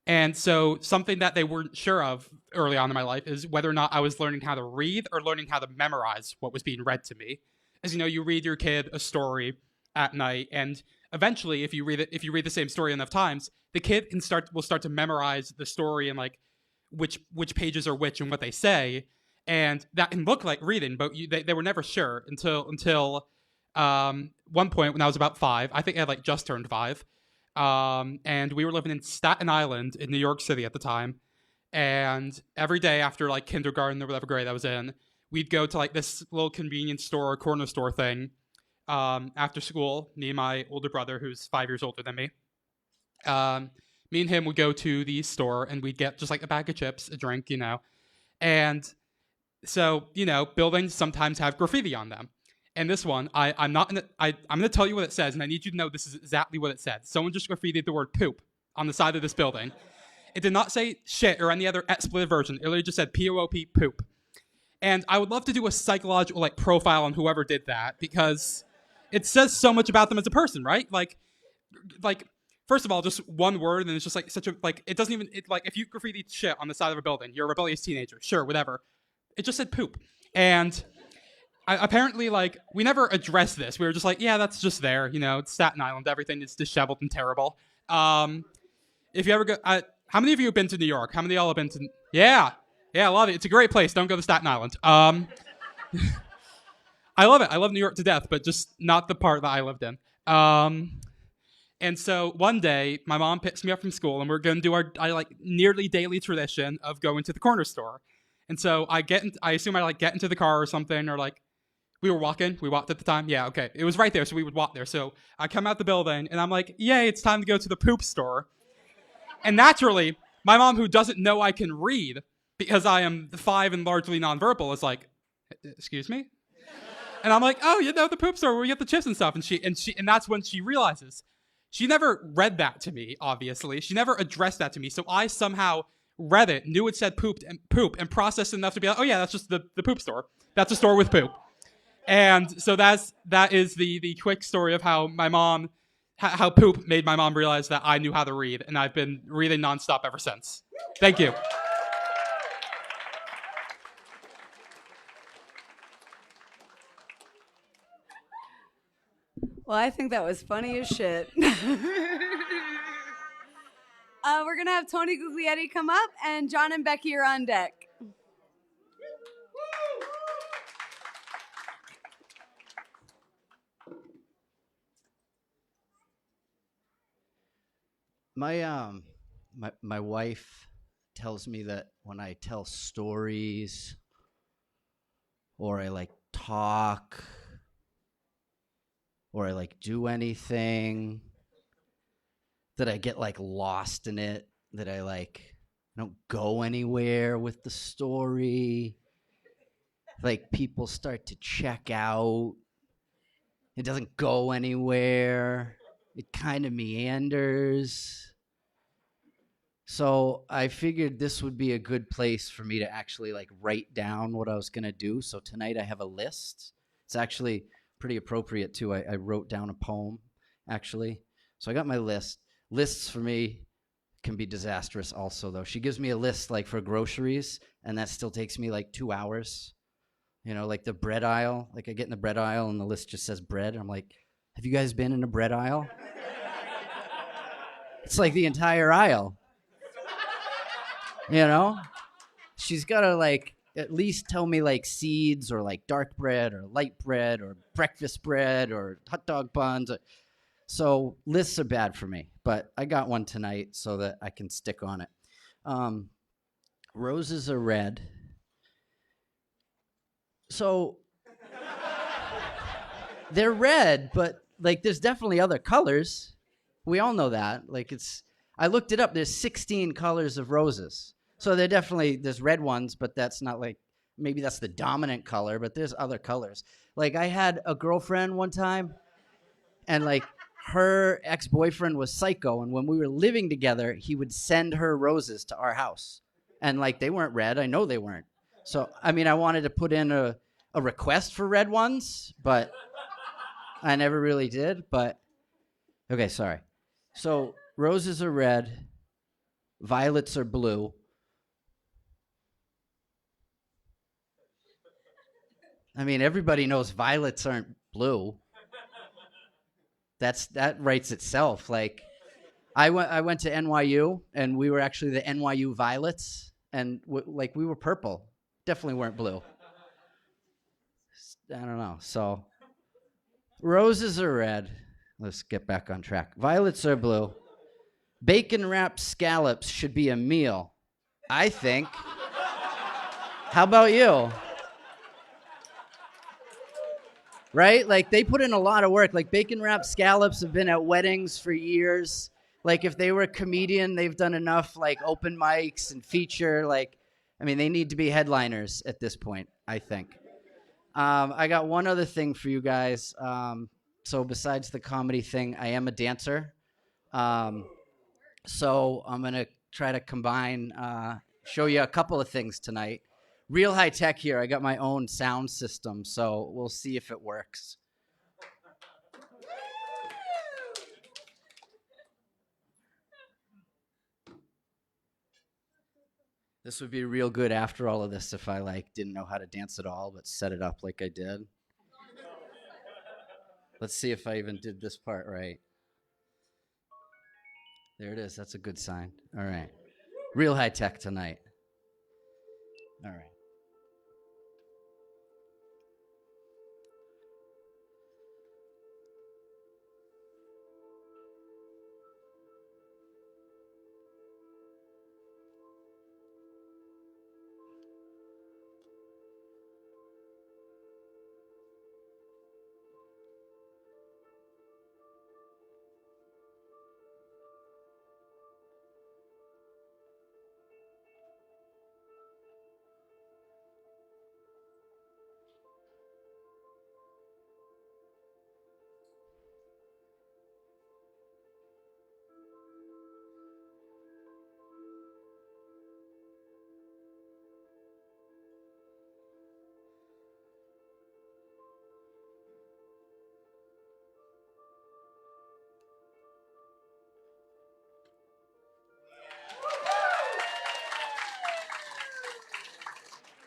And so something that they weren't sure of early on in my life is whether or not I was learning how to read or learning how to memorize what was being read to me. As you know, you read your kid a story at night, and eventually, if you read the same story enough times, the kid will start to memorize the story and like which pages are which and what they say. And that can look like reading, but they were never sure until one point when I was about 5. I think I had like just turned 5. And we were living in Staten Island in New York City at the time. And every day after like kindergarten or whatever grade I was in, we'd go to like this little convenience store or corner store thing after school. Me and my older brother, who's 5 years older than me. Me and him would go to the store and we'd get just like a bag of chips, a drink, And so, buildings sometimes have graffiti on them. And this one, I'm going to tell you what it says, and I need you to know this is exactly what it said. Someone just graffitied the word poop on the side of this building. It did not say shit or any other expletive version. It literally just said P-O-O-P, poop. And I would love to do a psychological profile on whoever did that, because it says so much about them as a person, right? Like first of all, just one word, and it's just like such a, it doesn't even, if you graffiti shit on the side of a building, you're a rebellious teenager, sure, whatever. It just said poop. And apparently, we never addressed this. We were just like, yeah, that's just there. It's Staten Island. Everything is disheveled and terrible. If you ever go, how many of you have been to New York? How many of y'all have been to, yeah, I love it. It's a great place. Don't go to Staten Island. I love it. I love New York to death, but just not the part that I lived in. And so one day, my mom picks me up from school, and we're going to do our nearly daily tradition of going to the corner store. And so I assume I get into the car or something, or we walked at the time. Yeah, okay. It was right there, so we would walk there. So I come out the building, and I'm like, yay, it's time to go to the poop store. And naturally, my mom, who doesn't know I can read, because I am 5 and largely nonverbal, is like, excuse me? And I'm like, oh, the poop store where we get the chips and stuff. And that's when she realizes. She never read that to me, obviously. She never addressed that to me. So I somehow read it, knew it said poop, and processed enough to be like, oh yeah, that's just the poop store. That's a store with poop. And so that is the quick story of how my mom, how poop made my mom realize that I knew how to read, and I've been reading nonstop ever since. Thank you. Well, I think that was funny as shit. We're going to have Tony Guglietti come up, and John and Becky are on deck. My wife tells me that when I tell stories or I like talk or I like do anything, that I get like lost in it, that I don't go anywhere with the story. Like people start to check out. It doesn't go anywhere. It kind of meanders. So I figured this would be a good place for me to actually like write down what I was going to do. So tonight I have a list. It's actually pretty appropriate too. I wrote down a poem actually. So I got my list. Lists for me can be disastrous also though. She gives me a list like for groceries and that still takes me like 2 hours. You know, like the bread aisle. Like I get in the bread aisle and the list just says bread. I'm like, have you guys been in a bread aisle? It's like the entire aisle. You know? She's got to like at least tell me like seeds or like dark bread or light bread or breakfast bread or hot dog buns. So lists are bad for me, but I got one tonight so that I can stick on it. Roses are red. So they're red, but like there's definitely other colors. We all know that. Like I looked it up. There's 16 colors of roses. So there's red ones, but that's not like, maybe that's the dominant color, but there's other colors. Like I had a girlfriend one time and like her ex-boyfriend was psycho. And when we were living together, he would send her roses to our house. And like, they weren't red. I know they weren't. So, I mean, I wanted to put in a request for red ones, but I never really did. But, okay, sorry. So, roses are red. Violets are blue. I mean, everybody knows violets aren't blue. That writes itself. Like, I went to NYU, and we were actually the NYU Violets, and we were purple. Definitely weren't blue. I don't know. So, roses are red. Let's get back on track. Violets are blue. Bacon-wrapped scallops should be a meal, I think. How about you? Right? Like, they put in a lot of work. Like, bacon-wrapped scallops have been at weddings for years. Like, if they were a comedian, they've done enough, like, open mics and feature. Like, I mean, they need to be headliners at this point, I think. I got one other thing for you guys. So besides the comedy thing, I am a dancer. So I'm going to try to combine, show you a couple of things tonight. Real high tech here. I got my own sound system, so we'll see if it works. This would be real good after all of this if I like didn't know how to dance at all, but set it up like I did. Let's see if I even did this part right. There it is. That's a good sign. All right. Real high tech tonight. All right.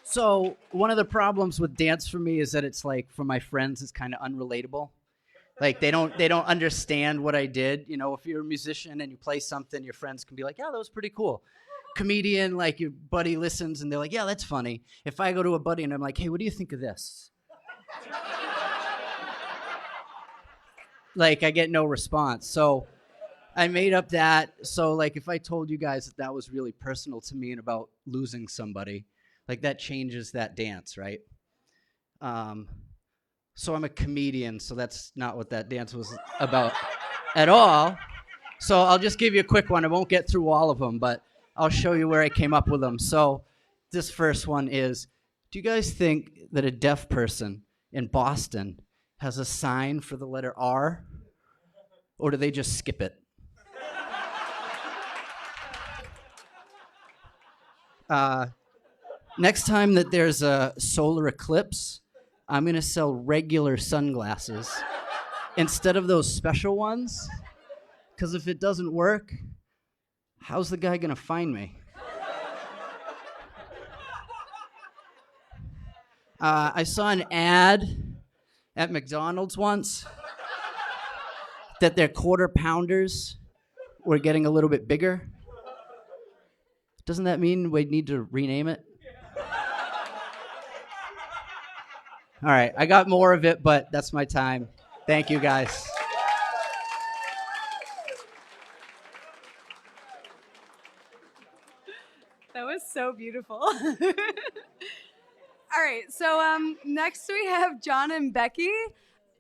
So one of the problems with dance for me is that it's like, for my friends, it's kind of unrelatable. Like they don't understand what I did. You know, if you're a musician and you play something, your friends can be like, yeah, that was pretty cool. Comedian, like your buddy listens and they're like, yeah, that's funny. If I go to a buddy and I'm like, hey, what do you think of this? Like I get no response. So I made up that. So, like, if I told you guys that that was really personal to me and about losing somebody, like, that changes that dance, right? So I'm a comedian, so that's not what that dance was about at all. So I'll just give you a quick one. I won't get through all of them, but I'll show you where I came up with them. So this first one is, do you guys think that a deaf person in Boston has a sign for the letter R? Or do they just skip it? Next time that there's a solar eclipse, I'm going to sell regular sunglasses instead of those special ones. Because if it doesn't work, how's the guy going to find me? I saw an ad at McDonald's once that their quarter pounders were getting a little bit bigger. Doesn't that mean we need to rename it? All right, I got more of it, but that's my time. Thank you, guys. That was so beautiful. All right, so next we have John and Becky.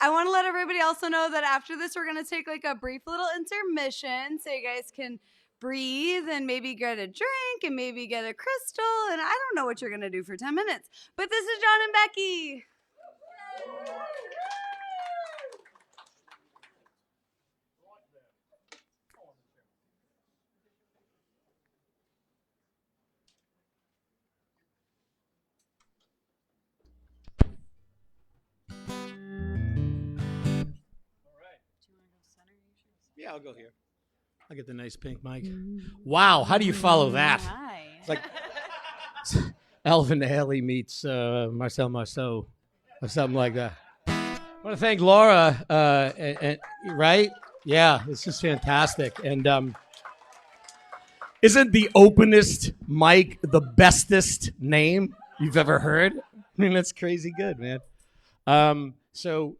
I want to let everybody also know that after this, we're going to take like a brief little intermission so you guys can breathe and maybe get a drink and maybe get a crystal. And I don't know what you're going to do for 10 minutes. But this is John and Becky. Yeah, I'll go here. I'll get the nice pink mic. Wow, how do you follow that? Hi. It's like Alvin Ailey meets Marcel Marceau or something like that. I want to thank Laura, and right? Yeah, this is fantastic. And isn't the openest mic the bestest name you've ever heard? I mean, that's crazy good, man. So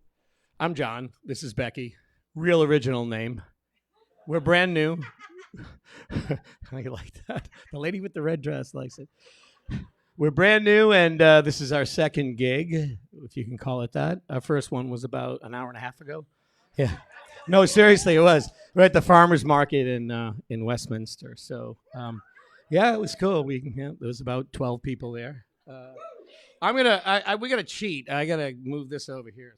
I'm John. This is Becky. Real original name. We're brand new. I like that. The lady with the red dress likes it. We're brand new, and this is our second gig, if you can call it that. Our first one was about an hour and a half ago. Yeah. No, seriously, it was. We're at the farmer's market in Westminster. So, yeah, it was cool. There was about 12 people there. We gotta cheat. I gotta move this over here.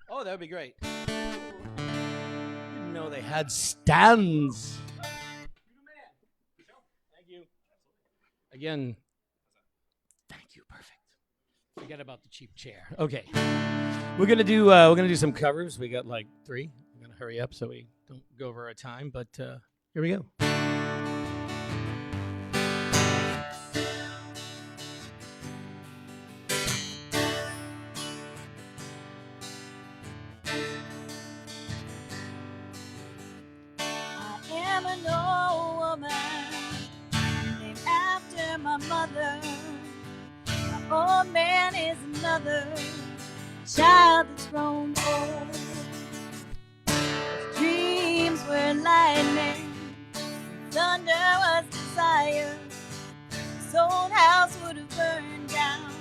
Oh, that would be great. Didn't know they had stands. Thank you. Again, thank you. Perfect. Forget about the cheap chair. Okay, we're gonna do some covers. We got like 3. I'm gonna hurry up so we don't go over our time. But here we go. Mother, my old man is another child that's grown old. His dreams were lightning, thunder was desire. His old house would have burned down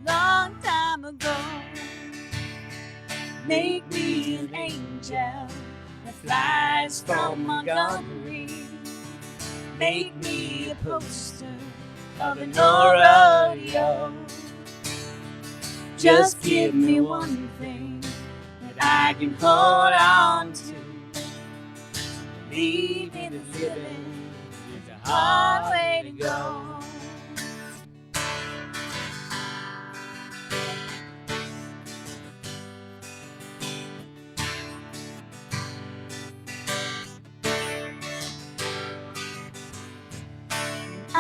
a long time ago. Make me an angel that flies from Montgomery. Make me a poster of an rodeo. Just give me one thing that I can hold on to. Believe in the living is a hard way to go.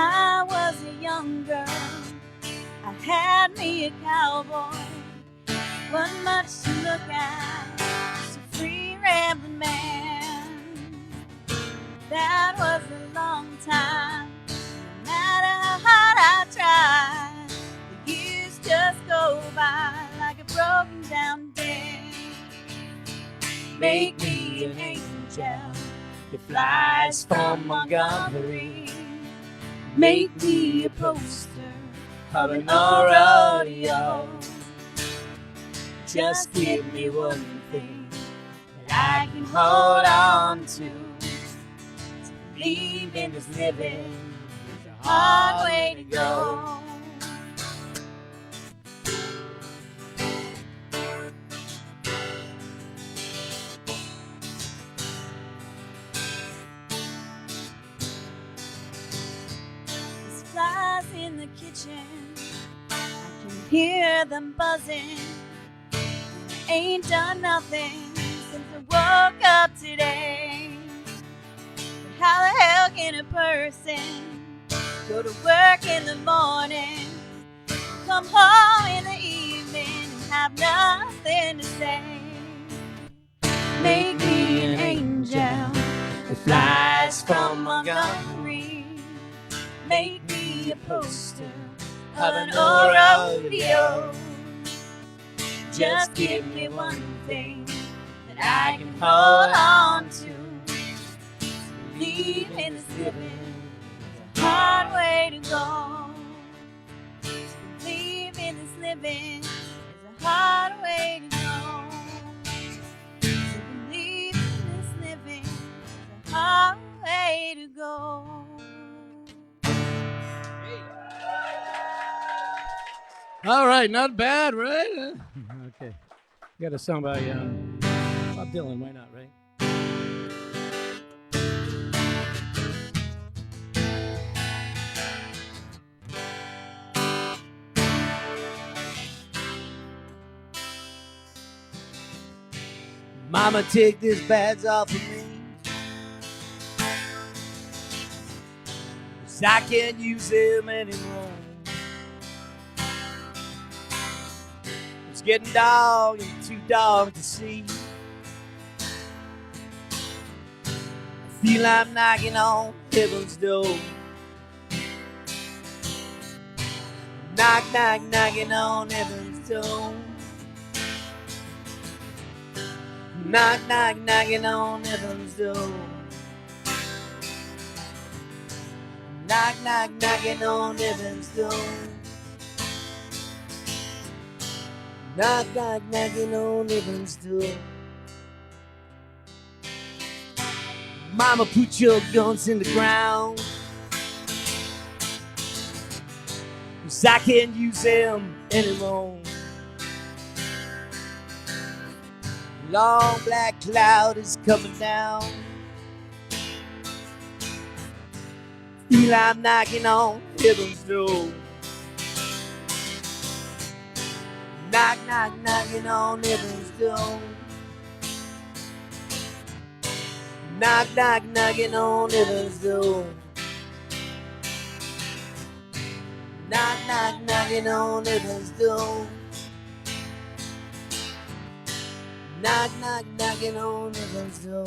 I was a young girl, I had me a cowboy. Wasn't much to look at, just a free rambling man. That was a long time, no matter how hard I tried. The years just go by like a Make me an angel that flies from Montgomery. Make me a poster of an rodeo. Just give me one thing that I can hold on to. Believe in this living is a hard way to go. There's flies in the kitchen, I can hear them buzzing. I ain't done nothing since I woke up today. But how the hell can a person go to work in the morning, come home in the evening, and have nothing to say? Make me an angel that flies from Montgomery. Make me a poster of an old rodeo. Just give me one thing that I can hold on to. Believe in this living is a hard way to go. Believe in this living is a hard way to go. Believe in this living is a hard way to go. All right, not bad, right? Okay. Got a song by Bob Dylan, why not, right? Mama, take these bags off of me, 'cause I can't use them anymore. It's getting dark and too dark to see. I feel I'm knocking on heaven's door. Knock, knock, knocking on heaven's door. Knock, knock, knocking on heaven's door. Knock, knock, knocking on heaven's door. Knock, knock, knocking on heaven's door. Mama, put your guns in the ground, 'cause I can't use them anymore. Long black cloud is coming down. Feel I'm knocking on heaven's door. Knock, knock, knocking on heaven's door. Knock, knock, knocking on heaven's door. Knock, knock, knocking on heaven's door. Knock, knock, knocking on heaven's door.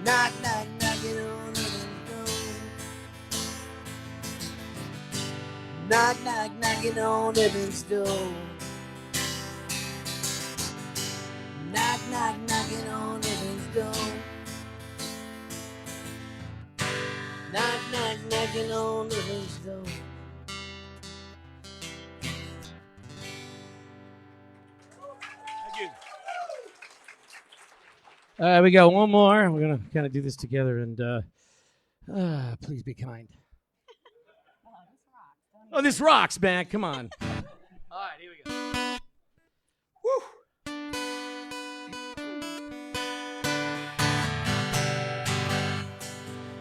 Knock, knock, knocking on heaven's door. Knock, knock, knocking on heaven's door. Knock, knock, knocking on heaven's door. Knock, knock, knocking on heaven's door. We got one more. We're going to kind of do this together, and please be kind. Oh, this rocks, man. Come on. All right, here we go.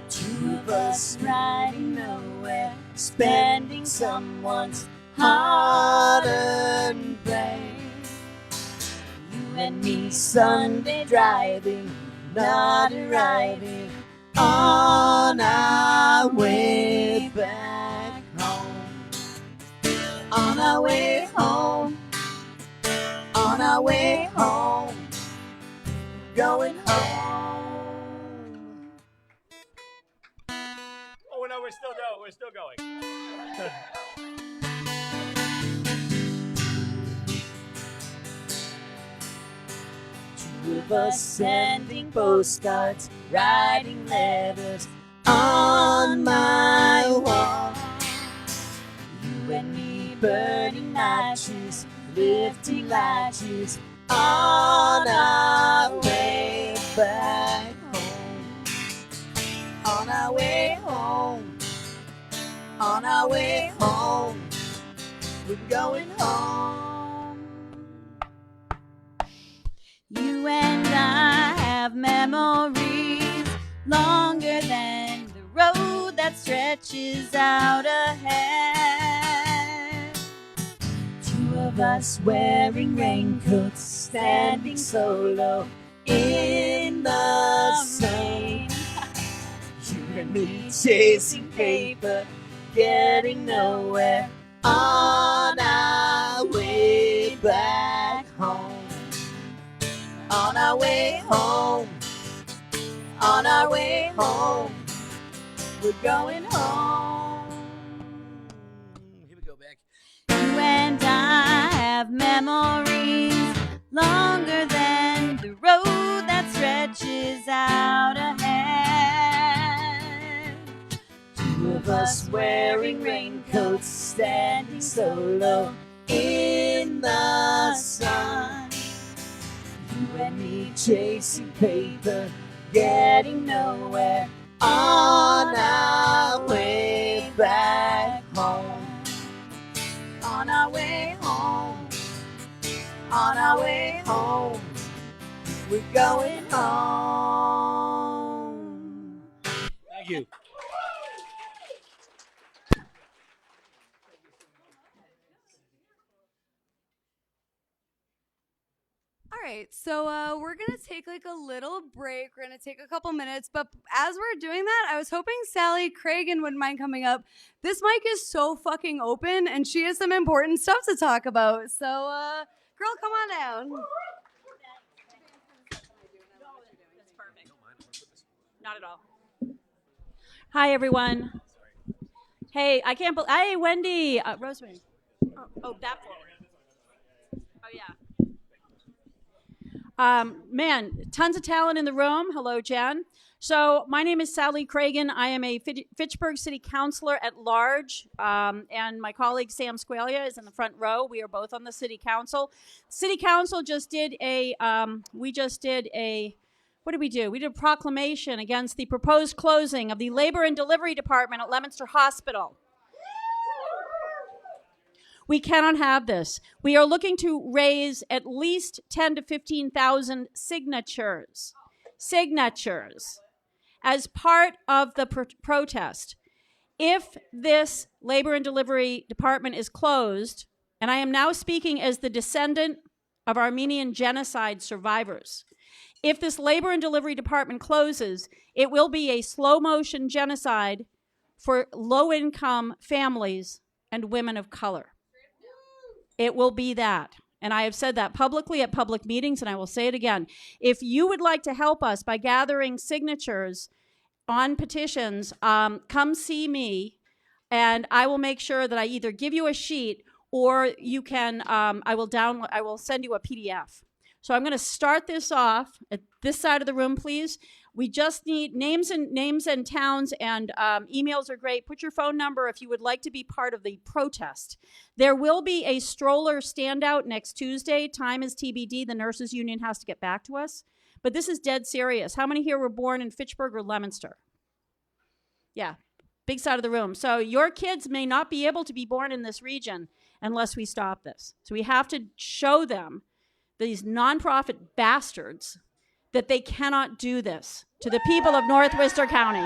Two of us riding nowhere, spending someone's hard-earned brain. You and me Sunday driving, not arriving on On our way back home. On our way home. On our way home. Going home. Oh no, we're still going. Two of us sending postcards, writing letters on my wall. You and me burning matches, lifting latches on our way back home. On our way home. On our way home. We're going home. You and I have memories longer than the road that stretches out ahead. Two of us wearing raincoats, standing solo in the sun. You and me chasing paper, getting nowhere on our way back home. On our way home. On our way home. We're going home. Here we go back. You and I have memories longer than the road that stretches out ahead. Two of us wearing raincoats, standing solo in the sun. You and me chasing paper, getting nowhere on our way back home. On our way home. On our way home. We're going home. Thank you. All right, so we're gonna take like a little break. We're gonna take a couple minutes, but as we're doing that, I was hoping Sally Cragen wouldn't mind coming up. This mic is so fucking open, and she has some important stuff to talk about. So, girl, come on down. Not at all. Hi, everyone. Hey, I can't believe. Hey, Wendy. Rosemary. Oh, that forward. Oh, yeah. Man, tons of talent in the room. Hello, Jen. So my name is Sally Cragen. I am a Fitchburg City Councilor at large, and my colleague Sam Squalia is in the front row. We are both on the City Council. City Council just did what did we do? We did a proclamation against the proposed closing of the Labor and Delivery Department at Leominster Hospital. We cannot have this. We are looking to raise at least 10 to 15,000 signatures as part of the protest. If this Labor and Delivery Department is closed, and I am now speaking as the descendant of Armenian genocide survivors, if this Labor and Delivery Department closes, it will be a slow-motion genocide for low-income families and women of color. It will be that. And I have said that publicly at public meetings, and I will say it again. If you would like to help us by gathering signatures on petitions, come see me, and I will make sure that I either give you a sheet or you can, I will send you a PDF. So I'm going to start this off at this side of the room, please. We just need names and towns, and emails are great. Put your phone number if you would like to be part of the protest. There will be a stroller standout next Tuesday. Time is TBD. The nurses union has to get back to us. But this is dead serious. How many here were born in Fitchburg or Leominster? Yeah, big side of the room. So your kids may not be able to be born in this region unless we stop this. So we have to show them, these nonprofit bastards, that they cannot do this to the people of North Worcester County.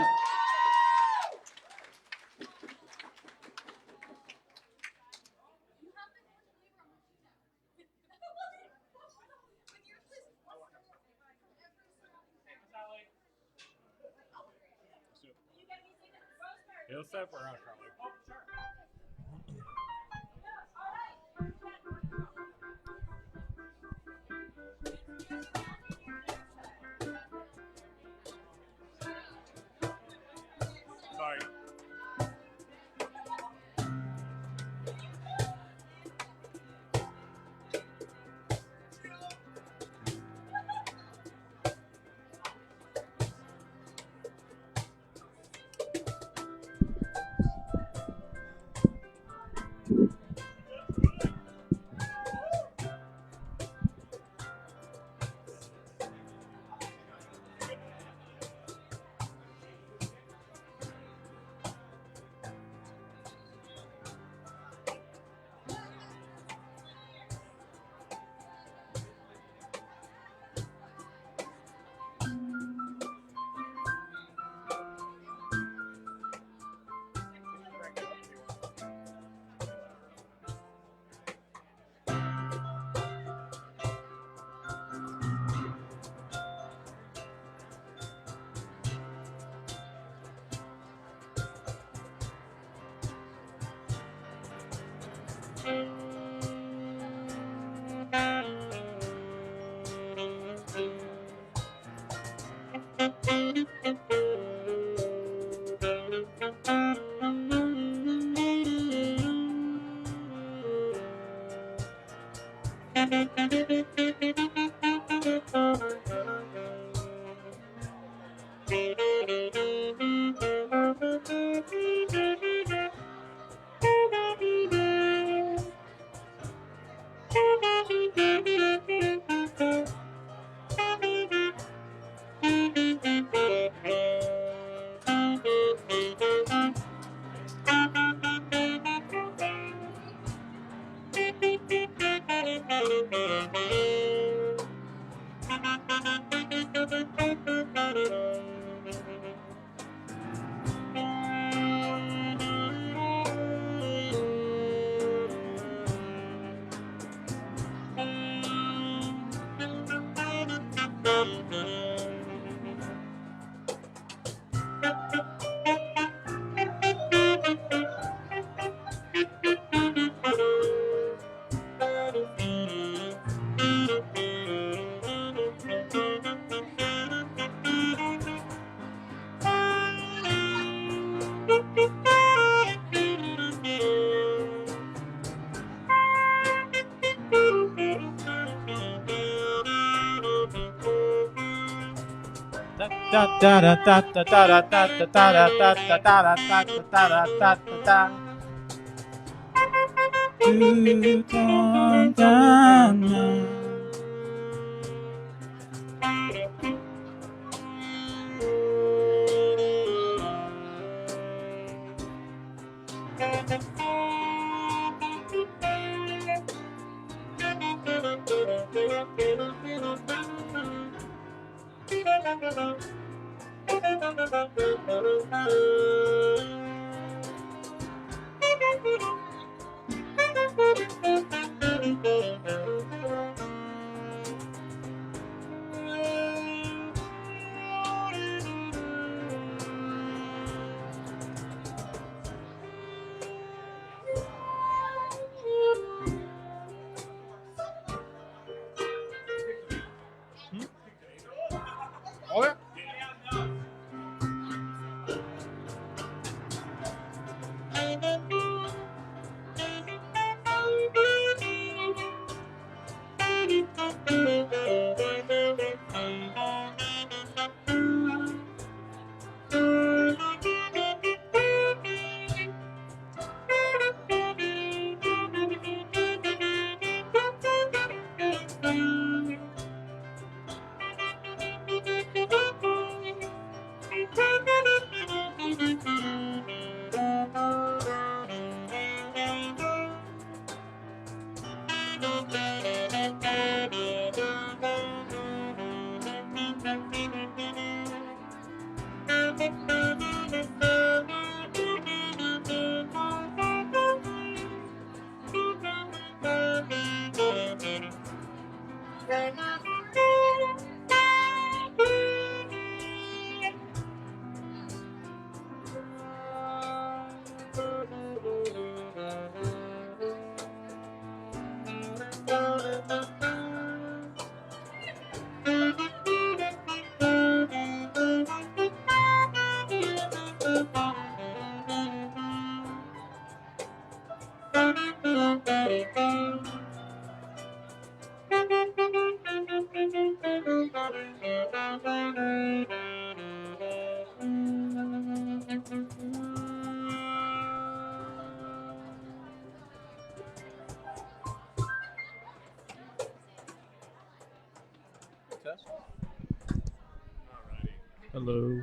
He'll step around, Carly. Sorry. Da da da da da da da da da da da da da da da da da. Do da da da. Hello.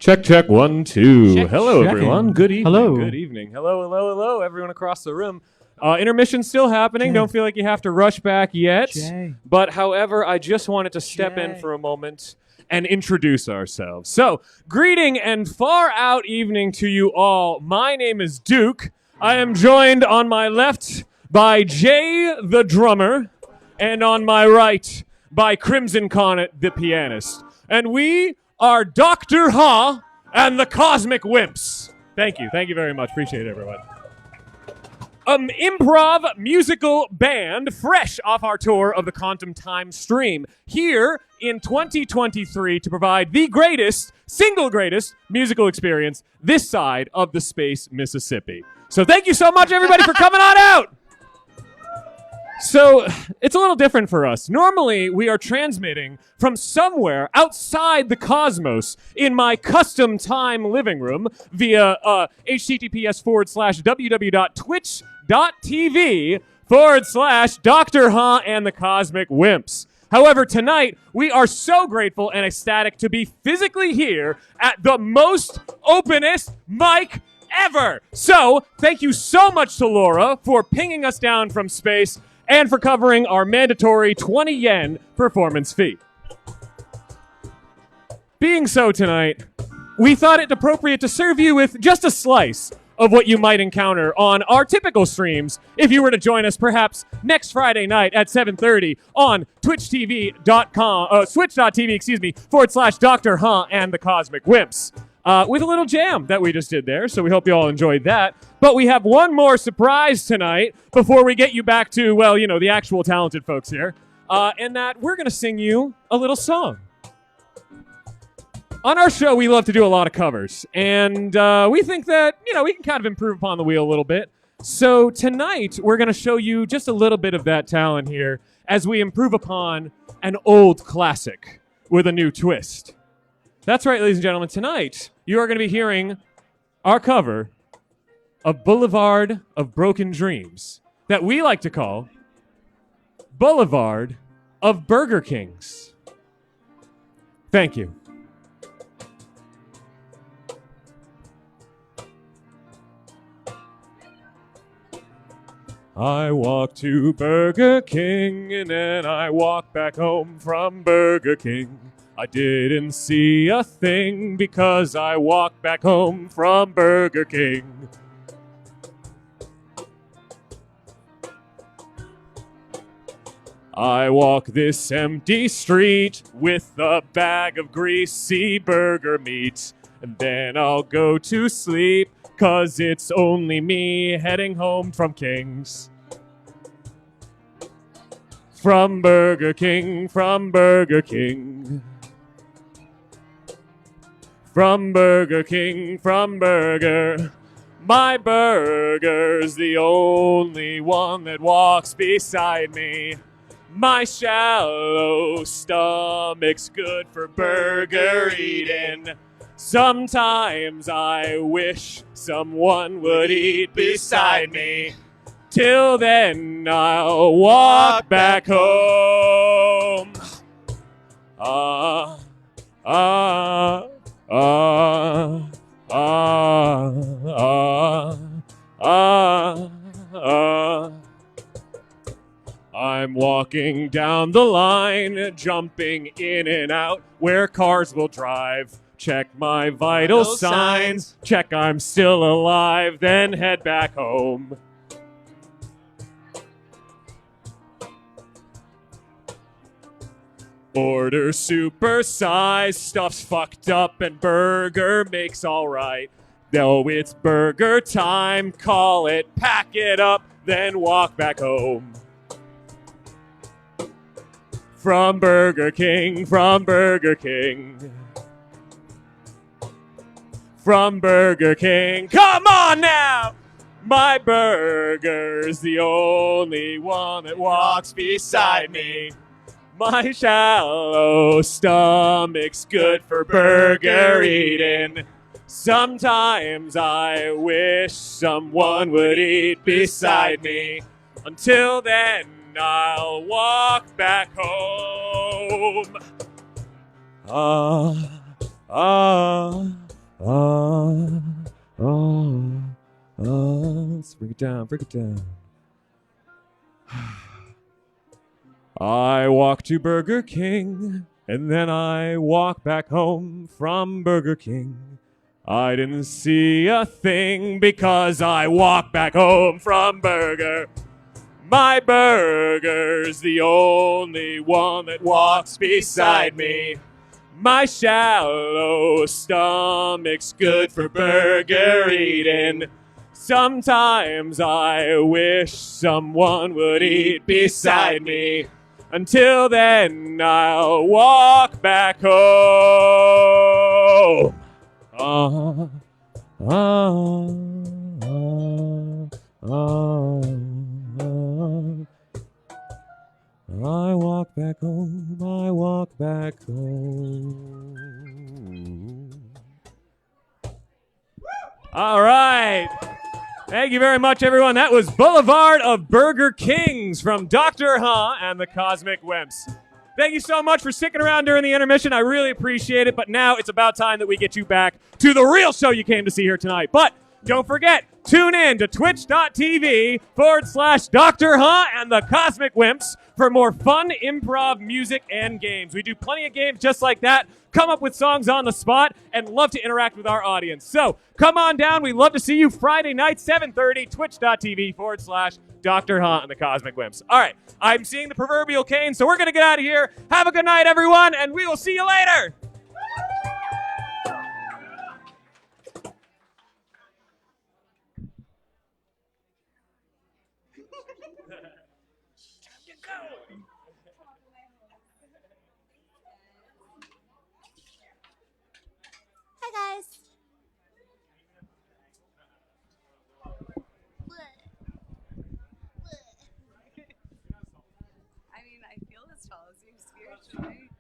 Check, check, 1, 2. Check, Hello, checking. everyone. Good evening. Hello. Good evening. Hello, hello, hello, everyone across the room. Intermission's still happening. Don't feel like you have to rush back yet. Jay. But, however, I just wanted to step in for a moment and introduce ourselves. So, greeting and far out evening to you all. My name is Duke. I am joined on my left by Jay the drummer, and on my right by Crimson Connet the pianist. And we are Dr. Ha and the Cosmic Wimps. Thank you. Thank you very much. Appreciate it, everyone. Improv musical band fresh off our tour of the Quantum Time Stream here in 2023 to provide the greatest, single greatest musical experience this side of the space Mississippi. So thank you so much, everybody, for coming on out. So it's a little different for us. Normally, we are transmitting from somewhere outside the cosmos in my custom time living room via https:/www.twitch.tv/Dr. Ha and the Cosmic Wimps. However, tonight, we are so grateful and ecstatic to be physically here at the most openest mic ever. So, thank you so much to Laura for pinging us down from space and for covering our mandatory 20 yen performance fee. Being so tonight, we thought it appropriate to serve you with just a slice of what you might encounter on our typical streams if you were to join us perhaps next Friday night at 7:30 on twitch.tv/Dr. Ha and the Cosmic Wimps. With a little jam that we just did there, so we hope you all enjoyed that. But we have one more surprise tonight before we get you back to, well, you know, the actual talented folks here, and that we're going to sing you a little song. On our show, we love to do a lot of covers, and we think that, you know, we can kind of improve upon the wheel a little bit. So tonight, we're going to show you just a little bit of that talent here as we improve upon an old classic with a new twist. That's right, ladies and gentlemen. Tonight, you are going to be hearing our cover of Boulevard of Broken Dreams that we like to call Boulevard of Burger Kings. Thank you. I walk to Burger King and then I walk back home from Burger King. I didn't see a thing because I walked back home from Burger King. I walk this empty street with a bag of greasy burger meat, and then I'll go to sleep 'cause it's only me heading home from King's. From Burger King, from Burger King. From Burger King, from Burger. My burger's the only one that walks beside me. My shallow stomach's good for burger eating. Sometimes I wish someone would eat beside me. Till then, I'll walk back home. I'm walking down the line, jumping in and out where cars will drive. Check my vital signs, check I'm still alive, then head back home. Order supersize, stuff's fucked up and burger makes alright. Though it's burger time, call it, pack it up, then walk back home. From Burger King, from Burger King. From Burger King, come on now! My burger's the only one that walks beside me. My shallow stomach's good for burger eating. Sometimes I wish someone would eat beside me. Until then, I'll walk back home. Let's break it down, break it down. I walk to Burger King, and then I walk back home from Burger King. I didn't see a thing because I walked back home from Burger. My burger's the only one that walks beside me. My shallow stomach's good for burger eating. Sometimes I wish someone would eat beside me. Until then, I'll walk back home. I walk back home, I walk back home. All right. Thank you very much, everyone. That was Boulevard of Burger Kings from Dr. Huh and the Cosmic Wimps. Thank you so much for sticking around during the intermission. I really appreciate it. But now it's about time that we get you back to the real show you came to see here tonight. But don't forget, tune in to twitch.tv/Dr. Huh and the Cosmic Wimps for more fun improv music and games. We do plenty of games just like that, come up with songs on the spot, and love to interact with our audience. So come on down. We'd love to see you Friday night, 7:30, twitch.tv/Dr. Huh and the Cosmic Wimps. All right, I'm seeing the proverbial cane, so we're going to get out of here. Have a good night, everyone, and we will see you later. Hi, guys. I mean, I feel as tall as you spiritually.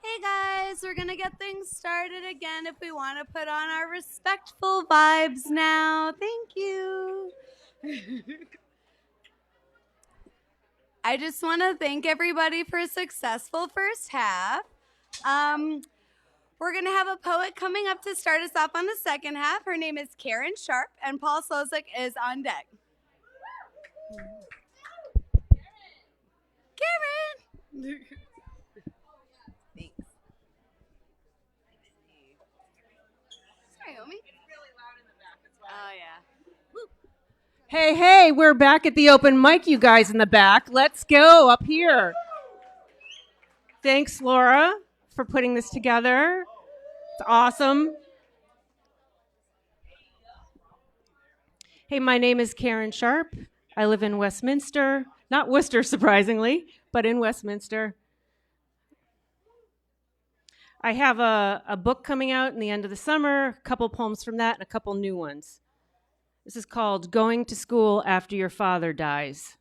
Hey, guys. We're going to get things started again if we want to put on our respectful vibes now. Thank you. I just want to thank everybody for a successful first half. We're going to have a poet coming up to start us off on the second half. Her name is Karen Sharp, and Paul Slozak is on deck. Karen! Thanks. Sorry, homie. It's really loud in the back. That's why. Oh, yeah. Hey, hey, we're back at the open mic, you guys in the back. Let's go up here. Thanks, Laura, for putting this together. It's awesome. Hey, my name is Karen Sharp. I live in Westminster. Not Worcester, surprisingly, but in Westminster. I have a book coming out in the end of the summer, a couple poems from that, and a couple new ones. This is called Going to School After Your Father Dies.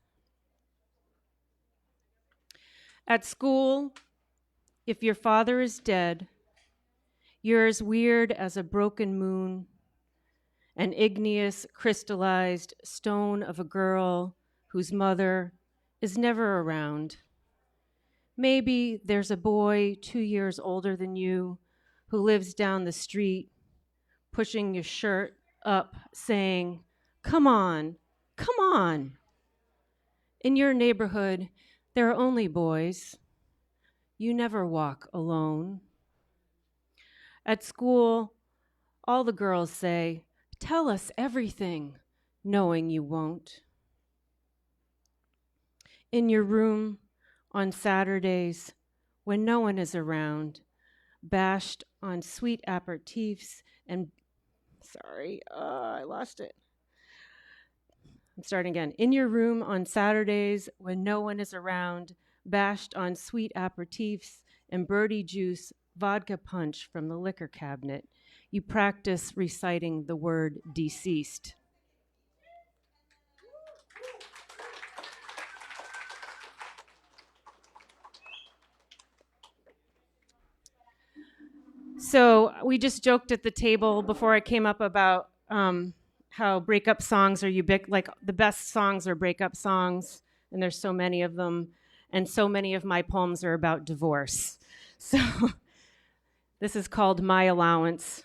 At school, if your father is dead, you're as weird as a broken moon, an igneous, crystallized stone of a girl whose mother is never around. Maybe there's a boy 2 years older than you who lives down the street, pushing your shirt up, saying, "Come on, come on." In your neighborhood, there are only boys. You never walk alone. At school, all the girls say, "Tell us everything," knowing you won't. In your room on Saturdays, when no one is around, bashed on sweet aperitifs and I lost it. I'm starting again. In your room on Saturdays when no one is around, bashed on sweet aperitifs and birdie juice, vodka punch from the liquor cabinet, you practice reciting the word deceased. So we just joked at the table before I came up about how breakup songs are like the best songs are breakup songs, and there's so many of them, and so many of my poems are about divorce. So this is called My Allowance.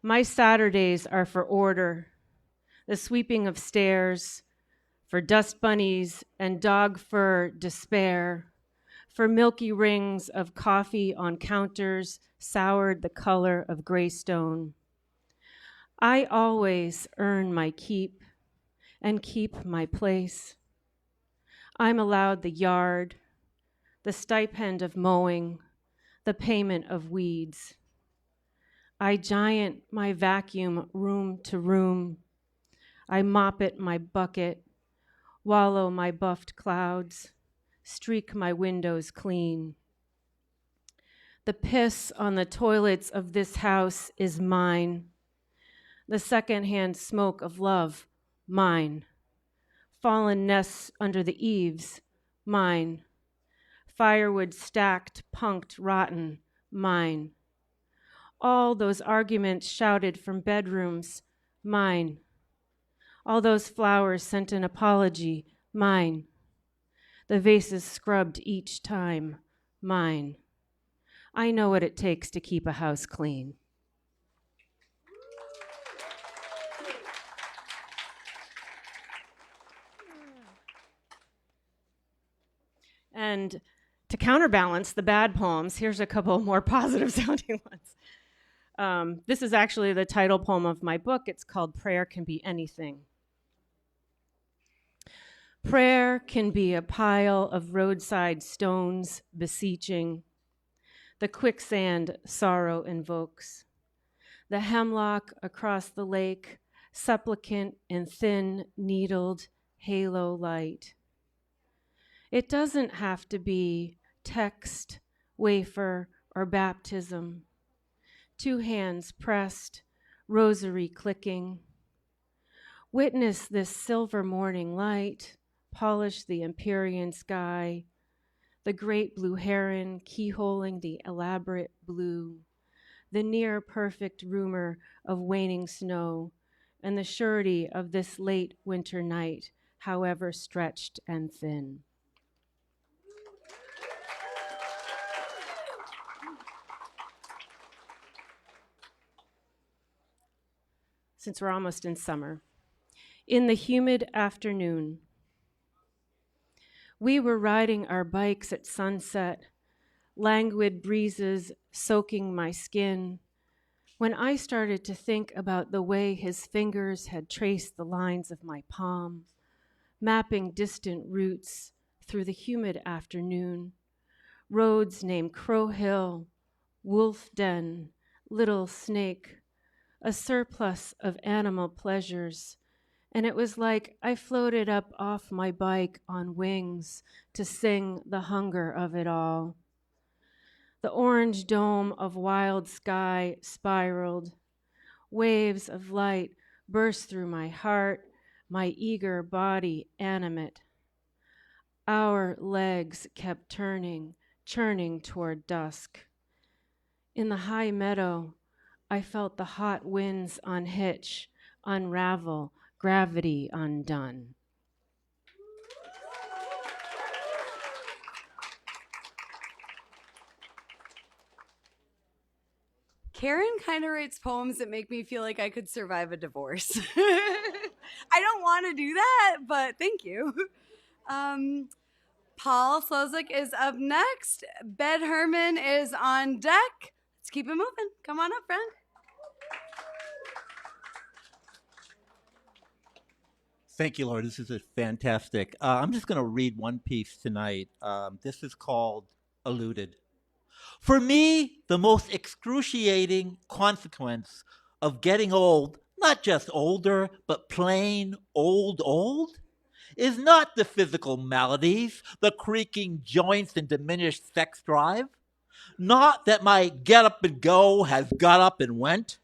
My Saturdays are for order, the sweeping of stairs, for dust bunnies and dog fur despair, for milky rings of coffee on counters soured the color of gray stone. I always earn my keep and keep my place. I'm allowed the yard, the stipend of mowing, the payment of weeds. I giant my vacuum room to room. I mop it my bucket, wallow my buffed clouds, streak my windows clean. The piss on the toilets of this house is mine. The secondhand smoke of love, mine. Fallen nests under the eaves, mine. Firewood stacked, punked, rotten, mine. All those arguments shouted from bedrooms, mine. All those flowers sent an apology, mine. The vases scrubbed each time, mine. I know what it takes to keep a house clean. And to counterbalance the bad poems, here's a couple more positive sounding ones. This is actually the title poem of my book. It's called Prayer Can Be Anything. Prayer can be a pile of roadside stones beseeching. The quicksand sorrow invokes. The hemlock across the lake, supplicant in thin, needled halo light. It doesn't have to be text, wafer, or baptism. Two hands pressed, rosary clicking. Witness this silver morning light, polish the Empyrean sky, the great blue heron keyholing the elaborate blue, the near perfect rumor of waning snow, and the surety of this late winter night, however stretched and thin. Since we're almost in summer. In the humid afternoon, we were riding our bikes at sunset, languid breezes soaking my skin, when I started to think about the way his fingers had traced the lines of my palm, mapping distant routes through the humid afternoon, roads named Crow Hill, Wolf Den, Little Snake, a surplus of animal pleasures, and it was like I floated up off my bike on wings to sing the hunger of it all. The orange dome of wild sky spiraled. Waves of light burst through my heart, my eager body animate. Our legs kept turning, churning toward dusk. In the high meadow, I felt the hot winds unhitch, unravel, gravity undone. Karen kind of writes poems that make me feel like I could survive a divorce. I don't want to do that, but thank you. Paul Slozik is up next. Ben Herman is on deck. Let's keep it moving. Come on up, friend. Thank you, Laura. This is fantastic. I'm just going to read one piece tonight. This is called Alluded. For me, the most excruciating consequence of getting old, not just older, but plain old, is not the physical maladies, the creaking joints and diminished sex drive. Not that my get up and go has got up and went,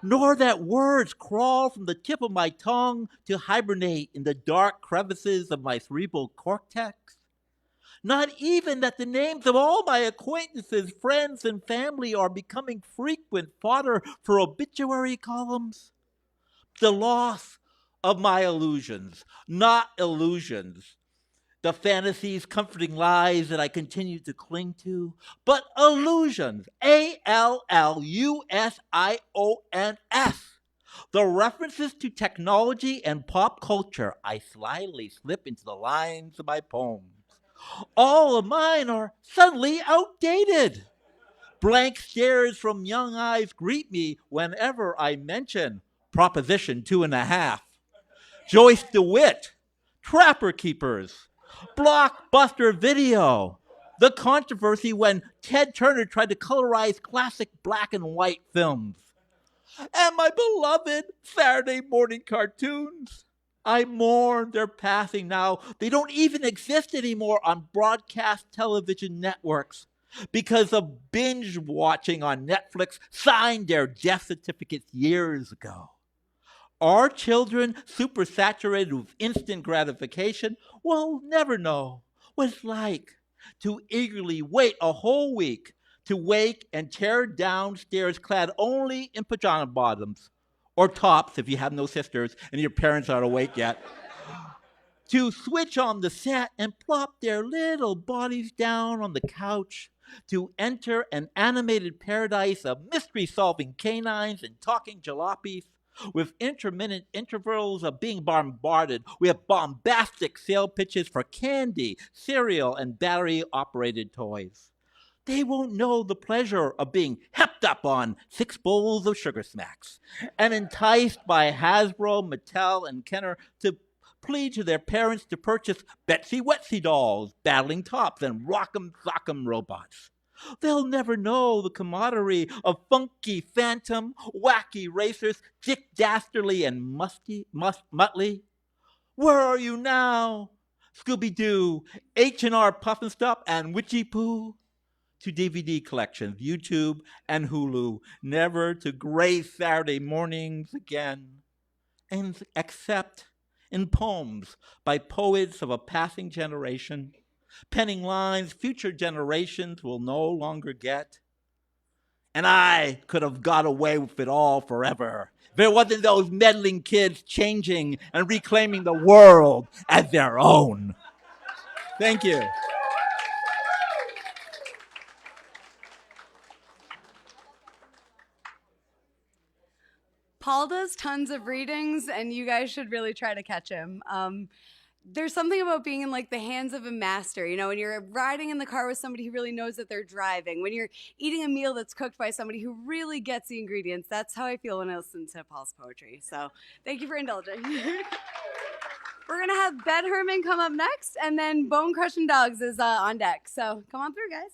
nor that words crawl from the tip of my tongue to hibernate in the dark crevices of my cerebral cortex. Not even that the names of all my acquaintances, friends, and family are becoming frequent fodder for obituary columns. The loss of my illusions, not illusions, the fantasies, comforting lies that I continue to cling to, but illusions, ALLUSIONS. The references to technology and pop culture I slyly slip into the lines of my poems. All of mine are suddenly outdated. Blank stares from young eyes greet me whenever I mention Proposition 2.5. Joyce DeWitt, Trapper Keepers, Blockbuster Video, the controversy when Ted Turner tried to colorize classic black and white films, and my beloved Saturday morning cartoons. I mourn their passing now. They don't even exist anymore on broadcast television networks because of binge watching on Netflix signed their death certificates years ago. Our children, super saturated with instant gratification, will never know what it's like to eagerly wait a whole week to wake and tear downstairs clad only in pajama bottoms, or tops if you have no sisters and your parents aren't awake yet, to switch on the set and plop their little bodies down on the couch, to enter an animated paradise of mystery-solving canines and talking jalopies, with intermittent intervals of being bombarded with bombastic sale pitches for candy, cereal, and battery-operated toys. They won't know the pleasure of being hepped up on 6 bowls of Sugar Smacks and enticed by Hasbro, Mattel, and Kenner to plead to their parents to purchase Betsy Wetsy dolls, battling tops, and Rock'em Sock'em robots. They'll never know the camaraderie of Funky Phantom, Wacky Racers, Dick Dastardly, and Muttley. Where are you now? Scooby-Doo, H&R Puffin-Stop, and Witchy Poo. To DVD collections, YouTube, and Hulu, never to grace Saturday mornings again, and except in poems by poets of a passing generation, penning lines future generations will no longer get. And I could have got away with it all forever if it wasn't those meddling kids changing and reclaiming the world as their own. Thank you. Paul does tons of readings, and you guys should really try to catch him. There's something about being in like the hands of a master, you know, when you're riding in the car with somebody who really knows that they're driving, when you're eating a meal that's cooked by somebody who really gets the ingredients. That's how I feel when I listen to Paul's poetry. So thank you for indulging. We're going to have Ben Herman come up next, and then Bone Crushing Dogs is on deck. So come on through, guys.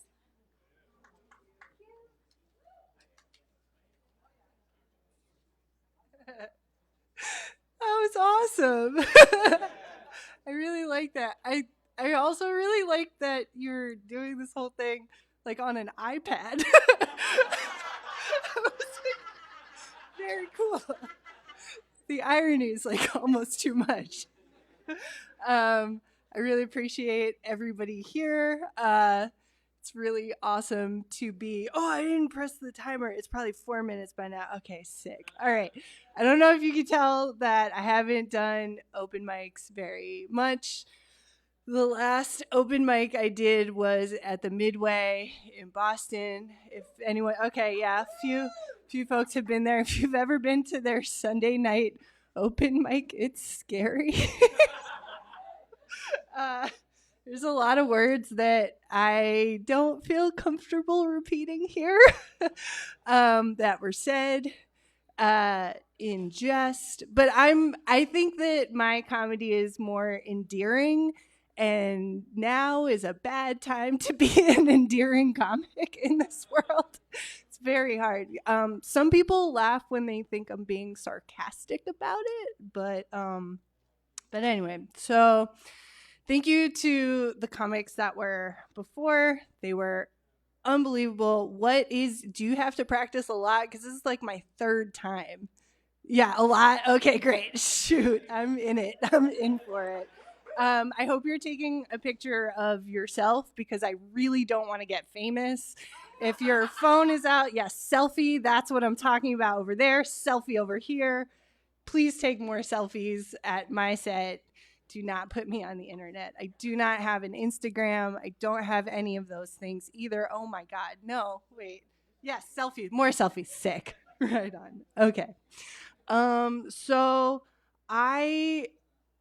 That was awesome. I really like that. I also really like that you're doing this whole thing like on an iPad. Very cool. The irony is like almost too much. I really appreciate everybody here. It's really awesome to be. Oh, I didn't press the timer. It's probably 4 minutes by now. Okay, sick. All right. I don't know if you can tell that I haven't done open mics very much. The last open mic I did was at the Midway in Boston. If anyone, okay, yeah, a few folks have been there. If you've ever been to their Sunday night open mic, it's scary. There's a lot of words that I don't feel comfortable repeating here that were said in jest. But I think that my comedy is more endearing, and now is a bad time to be an endearing comic in this world. It's very hard. Some people laugh when they think I'm being sarcastic about it, but anyway, so thank you to the comics that were before. They were unbelievable. Do you have to practice a lot? Because this is like my 3rd time. Yeah, a lot. Okay, great. Shoot, I'm in it. I'm in for it. I hope you're taking a picture of yourself because I really don't want to get famous. If your phone is out, yes, selfie. That's what I'm talking about over there. Selfie over here. Please take more selfies at my set. do not put me on the internet. I do not have an Instagram. I don't have any of those things either. Oh my God. No, wait. Yes, selfies. More selfies. Sick. Right on. Okay. So I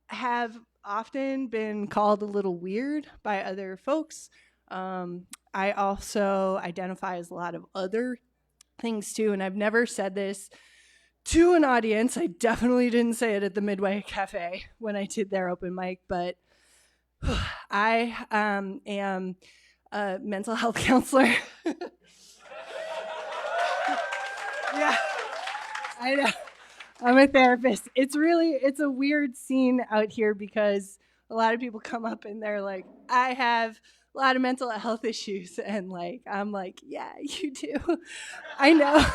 have often been called a little weird by other folks. I also identify as a lot of other things too, and I've never said this to an audience. I definitely didn't say it at the Midway Cafe when I did their open mic, but I am a mental health counselor. Yeah, I know. I'm a therapist. It's a weird scene out here because a lot of people come up and they're like, I have a lot of mental health issues. And like, I'm like, yeah, you do. I know.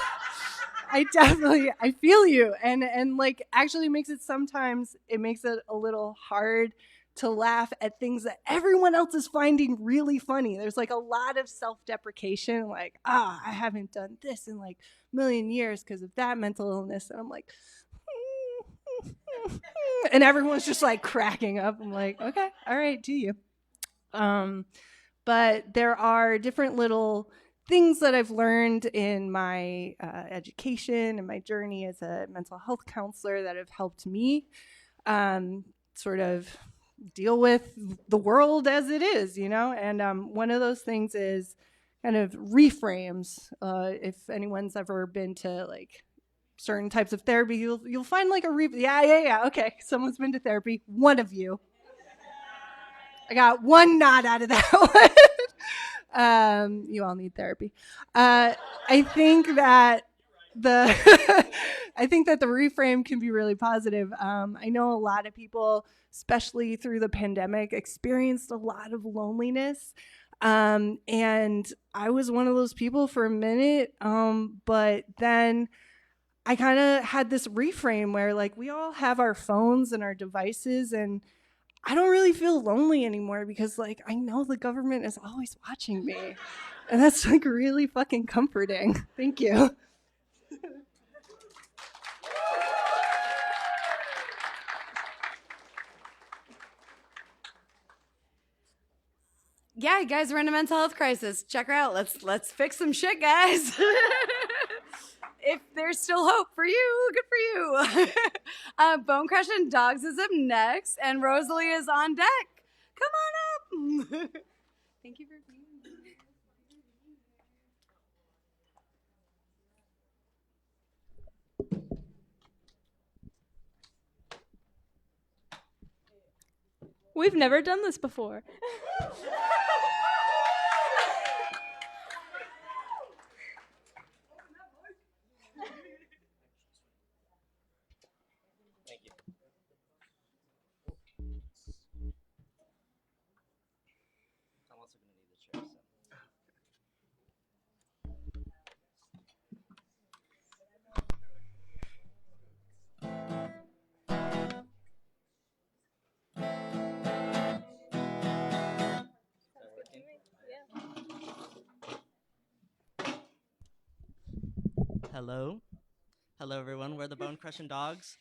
I feel you. And like, actually makes it a little hard to laugh at things that everyone else is finding really funny. There's like a lot of self-deprecation, like, I haven't done this in like a million years because of that mental illness. And I'm like, and everyone's just like cracking up. I'm like, okay, all right, do you? But there are different little things that I've learned in my education and my journey as a mental health counselor that have helped me sort of deal with the world as it is, you know? And one of those things is kind of reframes. If anyone's ever been to like certain types of therapy, you'll find like yeah, okay, someone's been to therapy. One of you. I got one nod out of that one. You all need therapy. I think that the reframe can be really positive. I know a lot of people, especially through the pandemic, experienced a lot of loneliness. And I was one of those people for a minute. But then I kind of had this reframe where like we all have our phones and our devices, and I don't really feel lonely anymore because like I know the government is always watching me. And that's like really fucking comforting. Thank you. Yeah, you guys are in a mental health crisis. Check her out. Let's fix some shit, guys. If there's still hope for you, good for you. Bone Crushing Dogs is up next, and Rosalie is on deck. Come on up. Thank you for being here. We've never done this before. Thank you. I'm also going to need the chair. Hello. Hello, everyone. We're the Bone Crushing Dogs.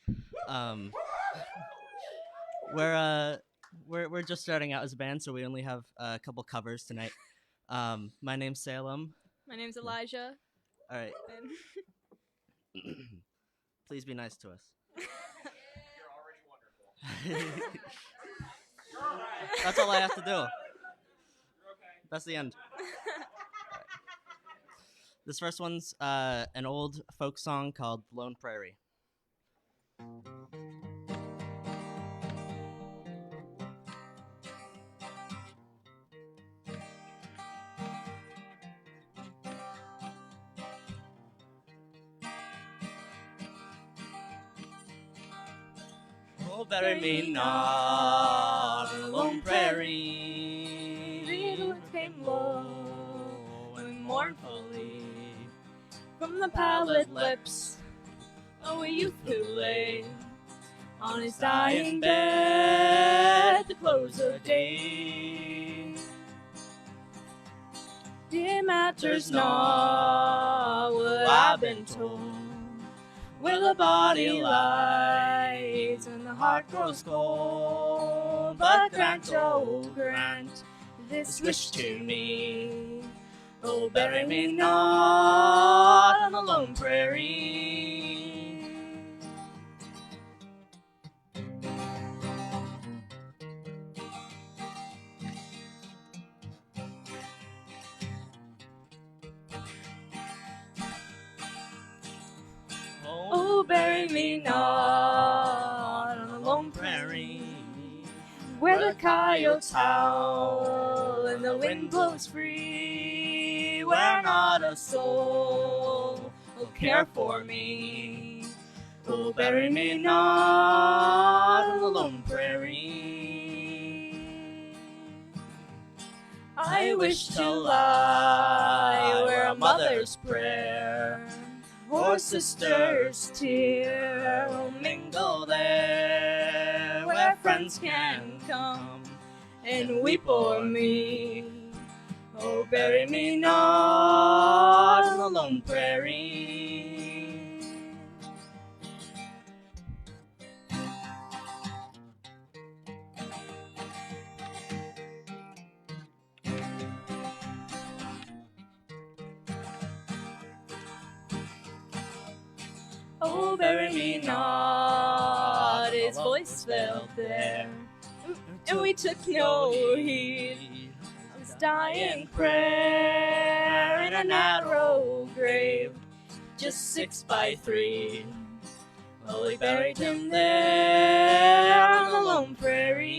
We're just starting out as a band, so we only have a couple covers tonight. My name's Salem. My name's Elijah. All right. Please be nice to us. You're already wonderful. That's all I have to do. That's the end. This first one's an old folk song called Lone Prairie. Oh, bury me not in the lone prairie. Riddle came low and mournfully from the pallid lips of a youth who lay on his dying bed at the close of day. It matters not what I've been told, where the body lies and the heart grows cold. But grant, oh grant, this wish to me. Oh, bury me not on the lone prairie. Oh, bury me not on the lone prairie, where the coyotes howl and the wind blows free, where not a soul will care for me. Oh, bury me not on the lone prairie. I wish to lie where a mother's prayer or sister's tear will mingle there, where friends can come and weep o'er me. Oh, bury me not on the lone prairie. Oh, bury me not, his voice fell there, and we took no heed of his dying prayer in a narrow grave, just 6 by 3. Well, we buried him there on the lone prairie.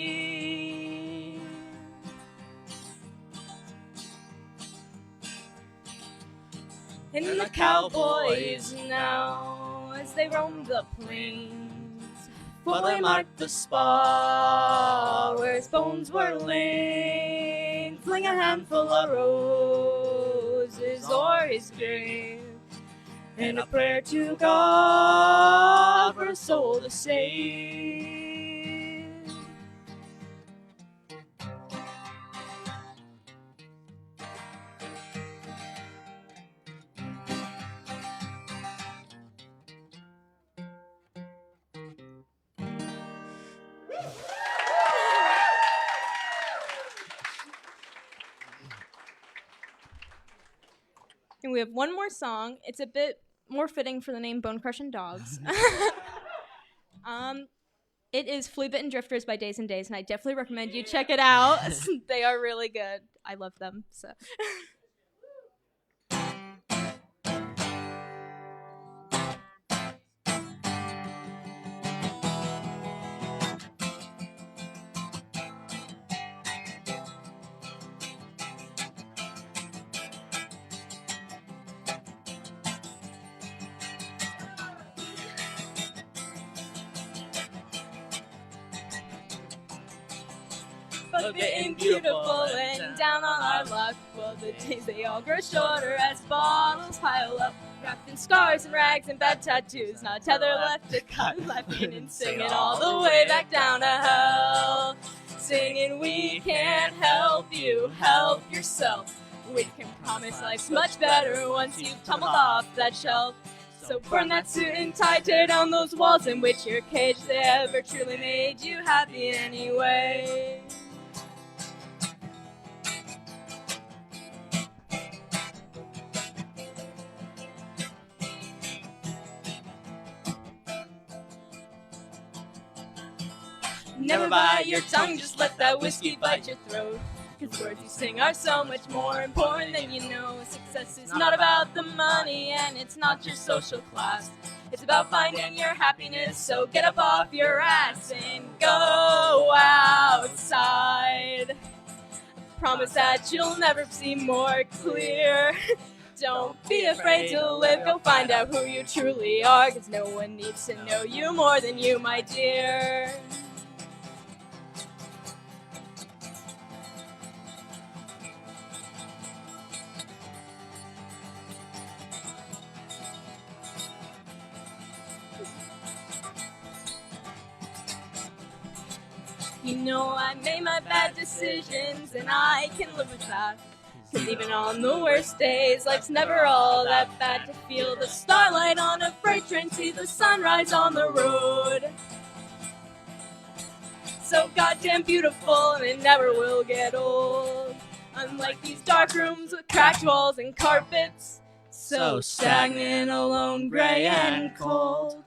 And the cowboys now, as they roam the plains, fully marked the spot where his bones were lain. Fling a handful of roses o'er his grave, and a prayer to God for a soul to save. And we have one more song. It's a bit more fitting for the name Bone Crushing Dogs. It is Flea Bitten Drifters by Days and Days, and I definitely recommend you check it out. They are really good. I love them. So. But being beautiful and down on our luck, well, the days they all grow shorter as bottles pile up, wrapped in scars and rags and bad tattoos, not a tether left to cut, laughing and singing all the way back down to hell. Singing, we can't help you, help yourself. We can promise life's much better once you've tumbled off that shelf. So burn that suit and tie, tear down those walls in which you're caged. They ever truly made you happy anyway. Never bite your tongue, just let that whiskey bite your throat. Cause words you sing are so much more important than you know. Success is not about the money and it's not your social class. It's about finding your happiness, so get up off your ass and go outside. Promise that you'll never see more clear. Don't be afraid to live, go find out who you truly are. Cause no one needs to know you more than you, my dear. You know I made my bad decisions and I can live with that. Cause even on the worst days, life's never all that bad. To feel the starlight on a freight train, see the sunrise on the road. so goddamn beautiful, and it never will get old. Unlike these dark rooms with cracked walls and carpets, so stagnant, alone, gray, and cold.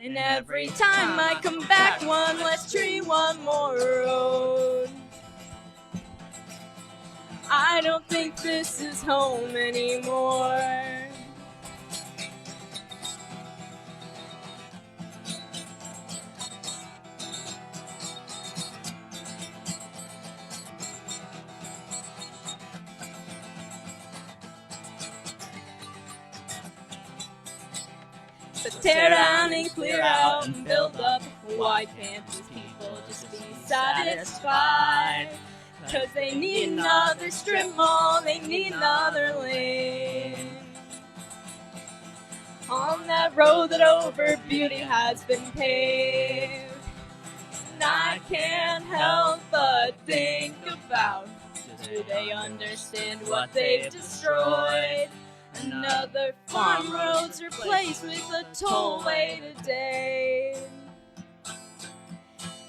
And every time I come back, one less tree, one more road. I don't think this is home anymore. So tear down and clear out and build up. Why can't these people just be satisfied? 'Cause they need another strip mall, they need another lane. On that road that over beauty has been paved, and I can't help but think about, do they understand what they've destroyed? Another farm roads replaced with a tollway today.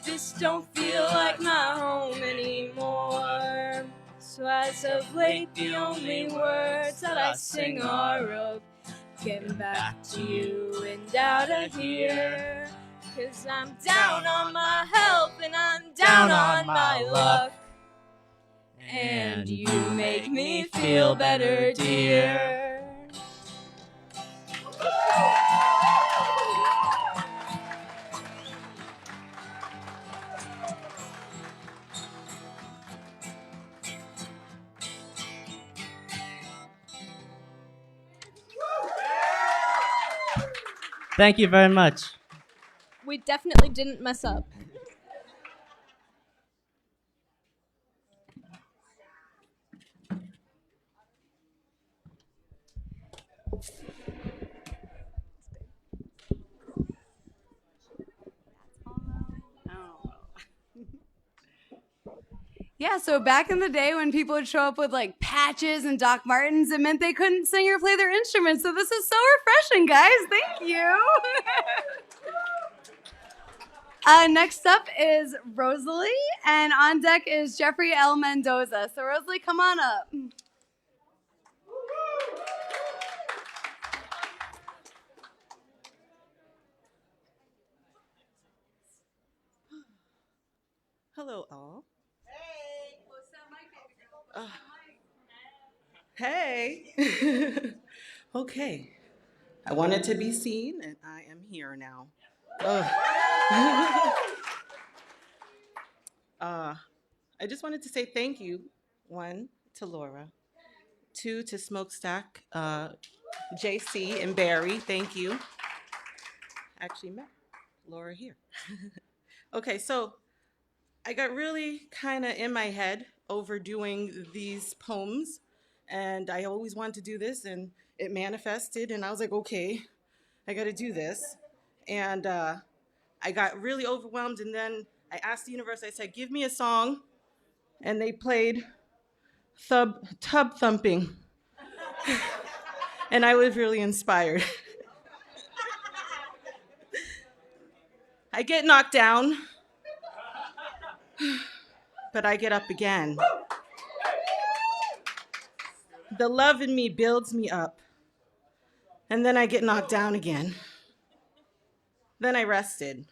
This don't feel like my home anymore. So as of late, the only words that I sing are of getting back to you and out of here. 'Cause I'm down on my health and I'm down on my luck. And you make me feel better, dear. Thank you very much. We definitely didn't mess up. Yeah, so back in the day when people would show up with like patches and Doc Martens, it meant they couldn't sing or play their instruments. So this is so refreshing, guys. Thank you. Next up is Rosalie, and on deck is Jeffrey L. Mendoza. So Rosalie, come on up. Hello, all. Hey. Okay. I wanted to be seen, and I am here now. I just wanted to say thank you, 1, to Laura, 2, to Smokestack, JC, and Barry. Thank you. Actually met Laura here. Okay, so I got really kind of in my head overdoing these poems, and I always wanted to do this, and it manifested, and I was like, okay, I got to do this. And I got really overwhelmed, and then I asked the universe, I said, give me a song, and they played Tub Thumping, and I was really inspired. I get knocked down, but I get up again. The love in me builds me up, and then I get knocked down again. Then I rested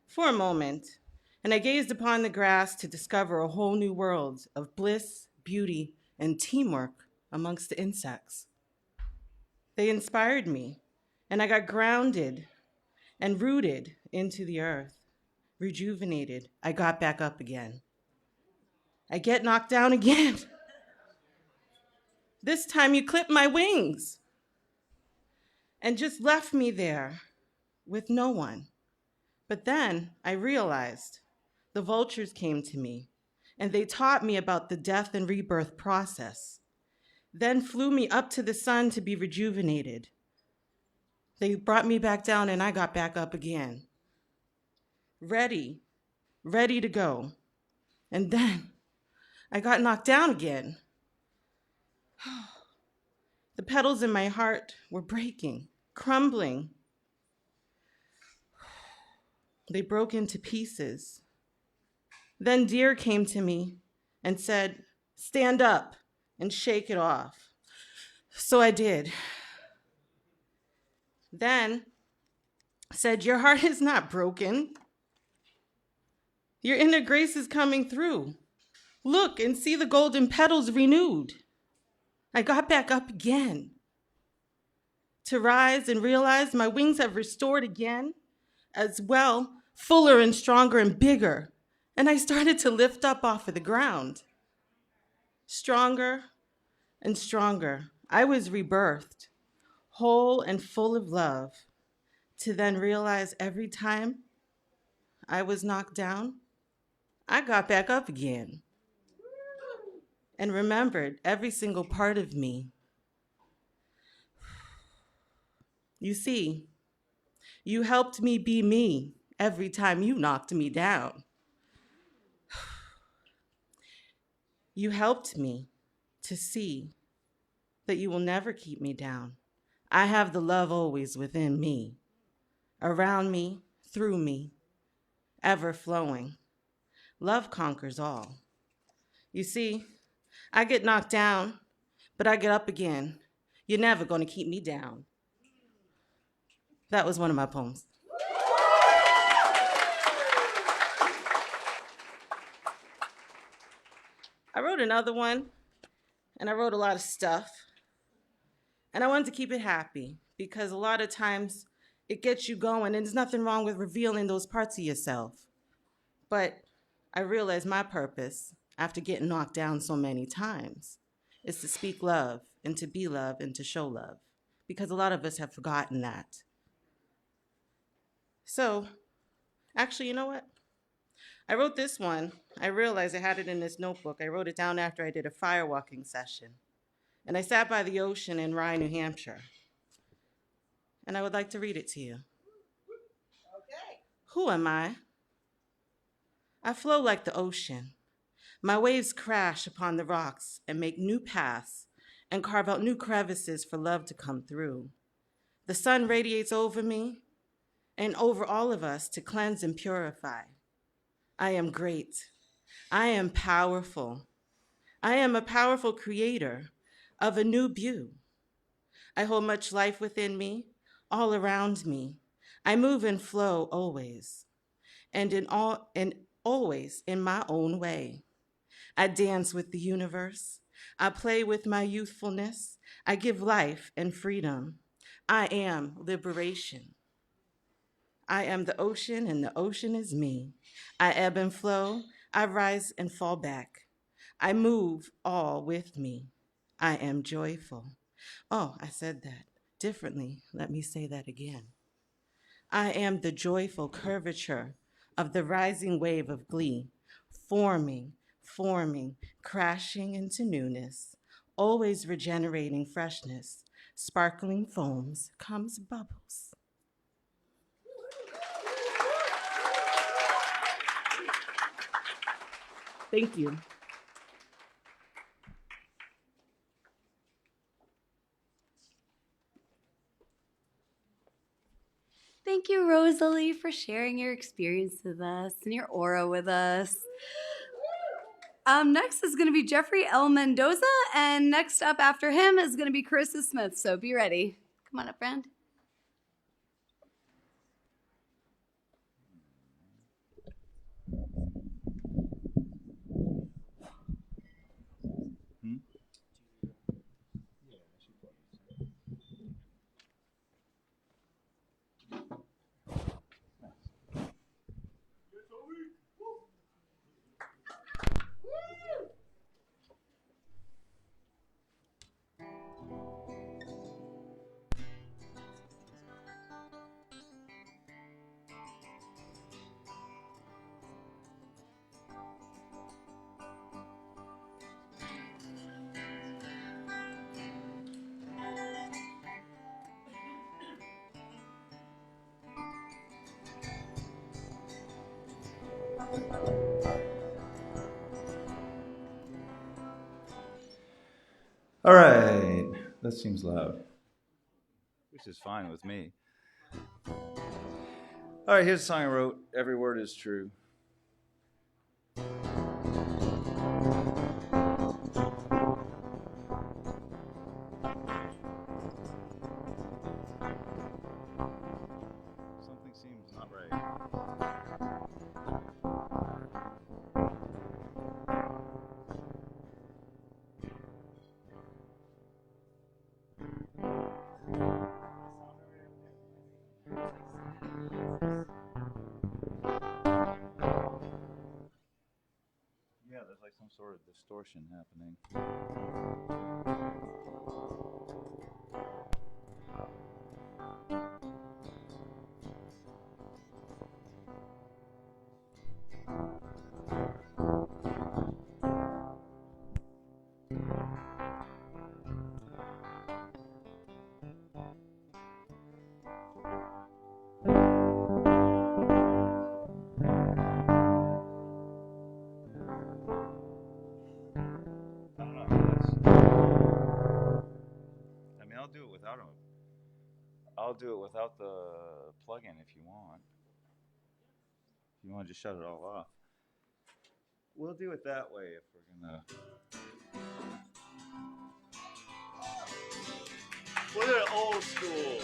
for a moment, and I gazed upon the grass to discover a whole new world of bliss, beauty, and teamwork amongst the insects. They inspired me, and I got grounded and rooted into the earth. Rejuvenated, I got back up again. I get knocked down again. This time you clipped my wings and just left me there with no one. But then I realized the vultures came to me and they taught me about the death and rebirth process, then flew me up to the sun to be rejuvenated. They brought me back down and I got back up again. Ready to go. And then I got knocked down again. The petals in my heart were breaking, crumbling. They broke into pieces. Then Dear came to me and said, "Stand up and shake it off." So I did. Then said, "Your heart is not broken. Your inner grace is coming through. Look and see the golden petals renewed." I got back up again to rise and realize my wings have restored again, as well, fuller and stronger and bigger. And I started to lift up off of the ground. Stronger and stronger. I was rebirthed, whole and full of love, to then realize every time I was knocked down, I got back up again and remembered every single part of me. You see, you helped me be me every time you knocked me down. You helped me to see that you will never keep me down. I have the love always within me, around me, through me, ever flowing. Love conquers all. You see, I get knocked down, but I get up again. You're never going to keep me down. That was one of my poems. I wrote another one, and I wrote a lot of stuff. And I wanted to keep it happy, because a lot of times it gets you going, and there's nothing wrong with revealing those parts of yourself. But I realized my purpose, after getting knocked down so many times, is to speak love, and to be love, and to show love. Because a lot of us have forgotten that. So, actually, you know what? I wrote this one. I realized I had it in this notebook. I wrote it down after I did a firewalking session. And I sat by the ocean in Rye, New Hampshire. And I would like to read it to you. Okay. Who am I? I flow like the ocean. My waves crash upon the rocks and make new paths and carve out new crevices for love to come through. The sun radiates over me and over all of us to cleanse and purify. I am great. I am powerful. I am a powerful creator of a new view. I hold much life within me, all around me. I move and flow always, and always in my own way. I dance with the universe. I play with my youthfulness. I give life and freedom. I am liberation. I am the ocean, and the ocean is me. I ebb and flow. I rise and fall back. I move all with me. I am joyful. Oh, I said that differently. Let me say that again. I am the joyful curvature of the rising wave of glee, forming, crashing into newness, always regenerating freshness, sparkling foams, comes bubbles. Thank you. Thank you, Rosalie, for sharing your experience with us and your aura with us. Next is going to be Jeffrey L. Mendoza, and next up after him is going to be Carissa Smith, so be ready. Come on up, friend. All right, that seems loud, which is fine with me. All right, here's a song I wrote, Every Word Is True. seems not right. Yeah, there's like some sort of distortion happening. I don't know. I mean, I'll do it without them. I'll do it without the plug-in if you want. If you want to just shut it all off. We'll do it that way if we're gonna. We'll do it old school.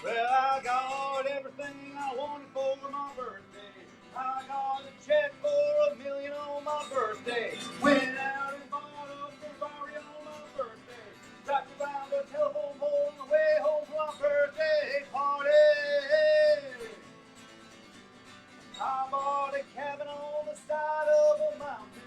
Well, I got everything I wanted for my birthday. I got a check for $1 million on my birthday. Went out and bought a Ferrari on my birthday. Dropped around the telephone pole on the way home from my birthday party. I bought a cabin on the side of a mountain.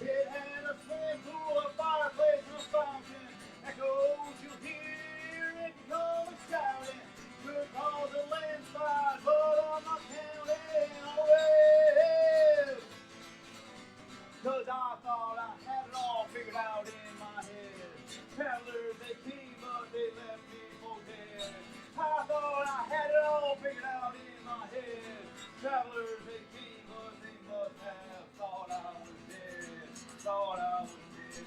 It had a swimming pool, a fireplace, and a fountain. Echoes you hear it come shouting. Could cause a landslide, but I'm not counting away. 'Cause I thought I had it all figured out in my head. Travelers, they came, but they left me for dead. I thought I had it all figured out in my head. Travelers, they came, but they must have thought I was dead. Thought I was dead.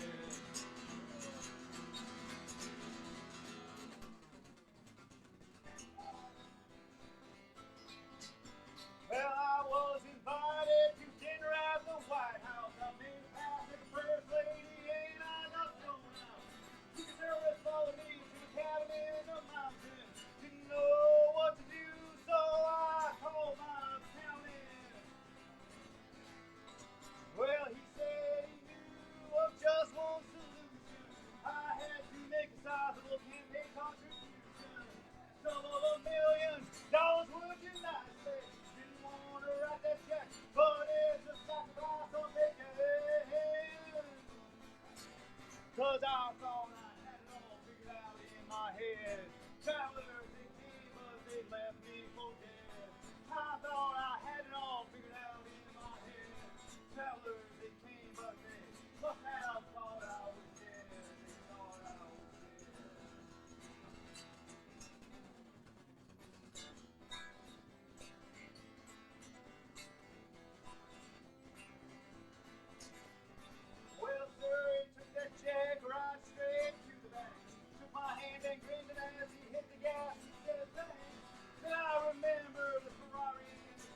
Well, I was invited to dinner at the White House. I made a pass at the First Lady and I got thrown out. Secret Service followed me to the cabin in the mountains. Didn't know what to do, so I called my accountant. Well, he said he knew of just one solution. I had to make a sizable campaign contribution. Some of $1 million would you not say? Didn't want to write that check, but it's a sacrifice I'm making. 'Cause I thought I had it all figured out in my head. Travelers, they came, but they left me for dead. I thought I had it all figured out in my head. Travelers, they came, but they must have thought I was dead. They thought I was dead. Well, sir, he took that check right straight to the bank. Shook my hand and grinned, and as he hit the gas, he said thanks. Then I remember the Ferrari and the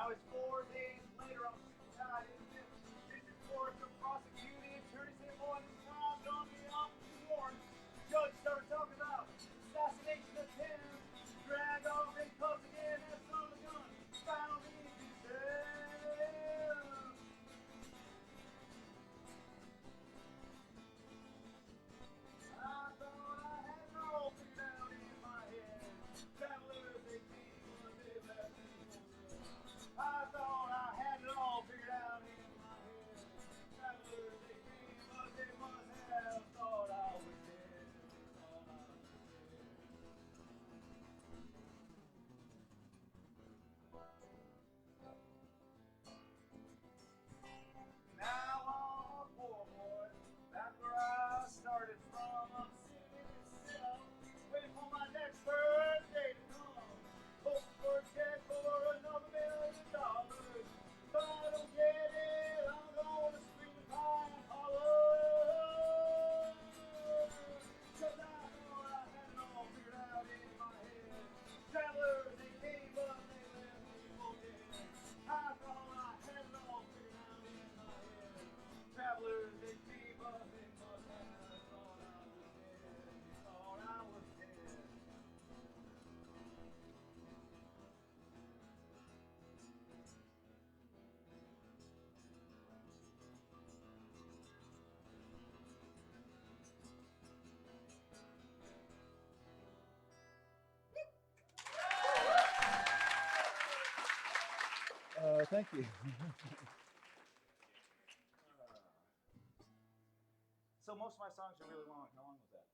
Now it's 4 days later, I'm super tired in this. This is for some prosecuting attorney said, boy, this crime's on me off the warrant. Judge started talking about assassination attempt. Drag on big puffs again, that's on the gun. Found me in jail. I thought I had it all figured out in my head. Travelers, they came, but they left me for dead. I thought I had it all figured out in my head. Travelers, they came, but they must have thought I was dead. Thought I was dead. Now I'm a poor boy, back where I started from. I'm sitting in sit up, waiting for my next birthday to come. Hoping for a check for another $1 million. But I don't get it, I'm gonna scream and cry and holler. 'Cause I thought I had it all figured out in my head. Travelers, they came but they left me for dead. I thought I had it all figured out in my head. Travelers, they came but they must have thought I was dead. Thought I was dead. Thank you. So most of my songs are really long. How long was that?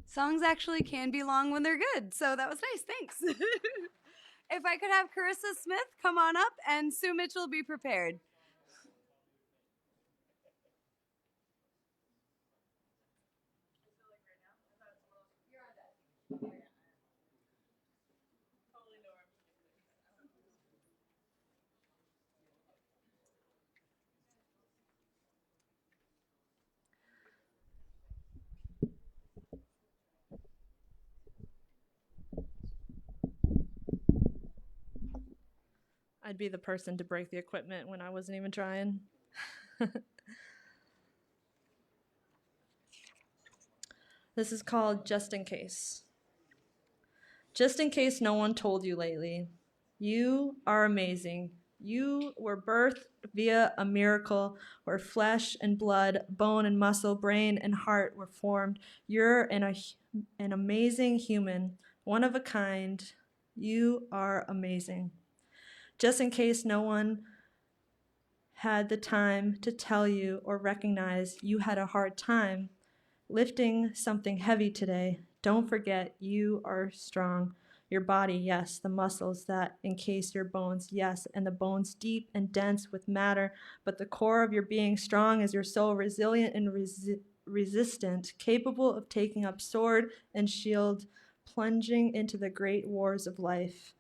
Songs actually can be long when they're good, so that was nice. Thanks. If I could have Carissa Smith come on up and Sue Mitchell be prepared. I'd be the person to break the equipment when I wasn't even trying. This is called Just in Case. Just in case no one told you lately, you are amazing. You were birthed via a miracle where flesh and blood, bone and muscle, brain and heart were formed. You're an amazing human, one of a kind. You are amazing. Just in case no one had the time to tell you or recognize you had a hard time lifting something heavy today, don't forget you are strong. Your body, yes, the muscles that encase your bones, yes, and the bones deep and dense with matter, but the core of your being strong is your soul, resilient and resistant, capable of taking up sword and shield, plunging into the great wars of life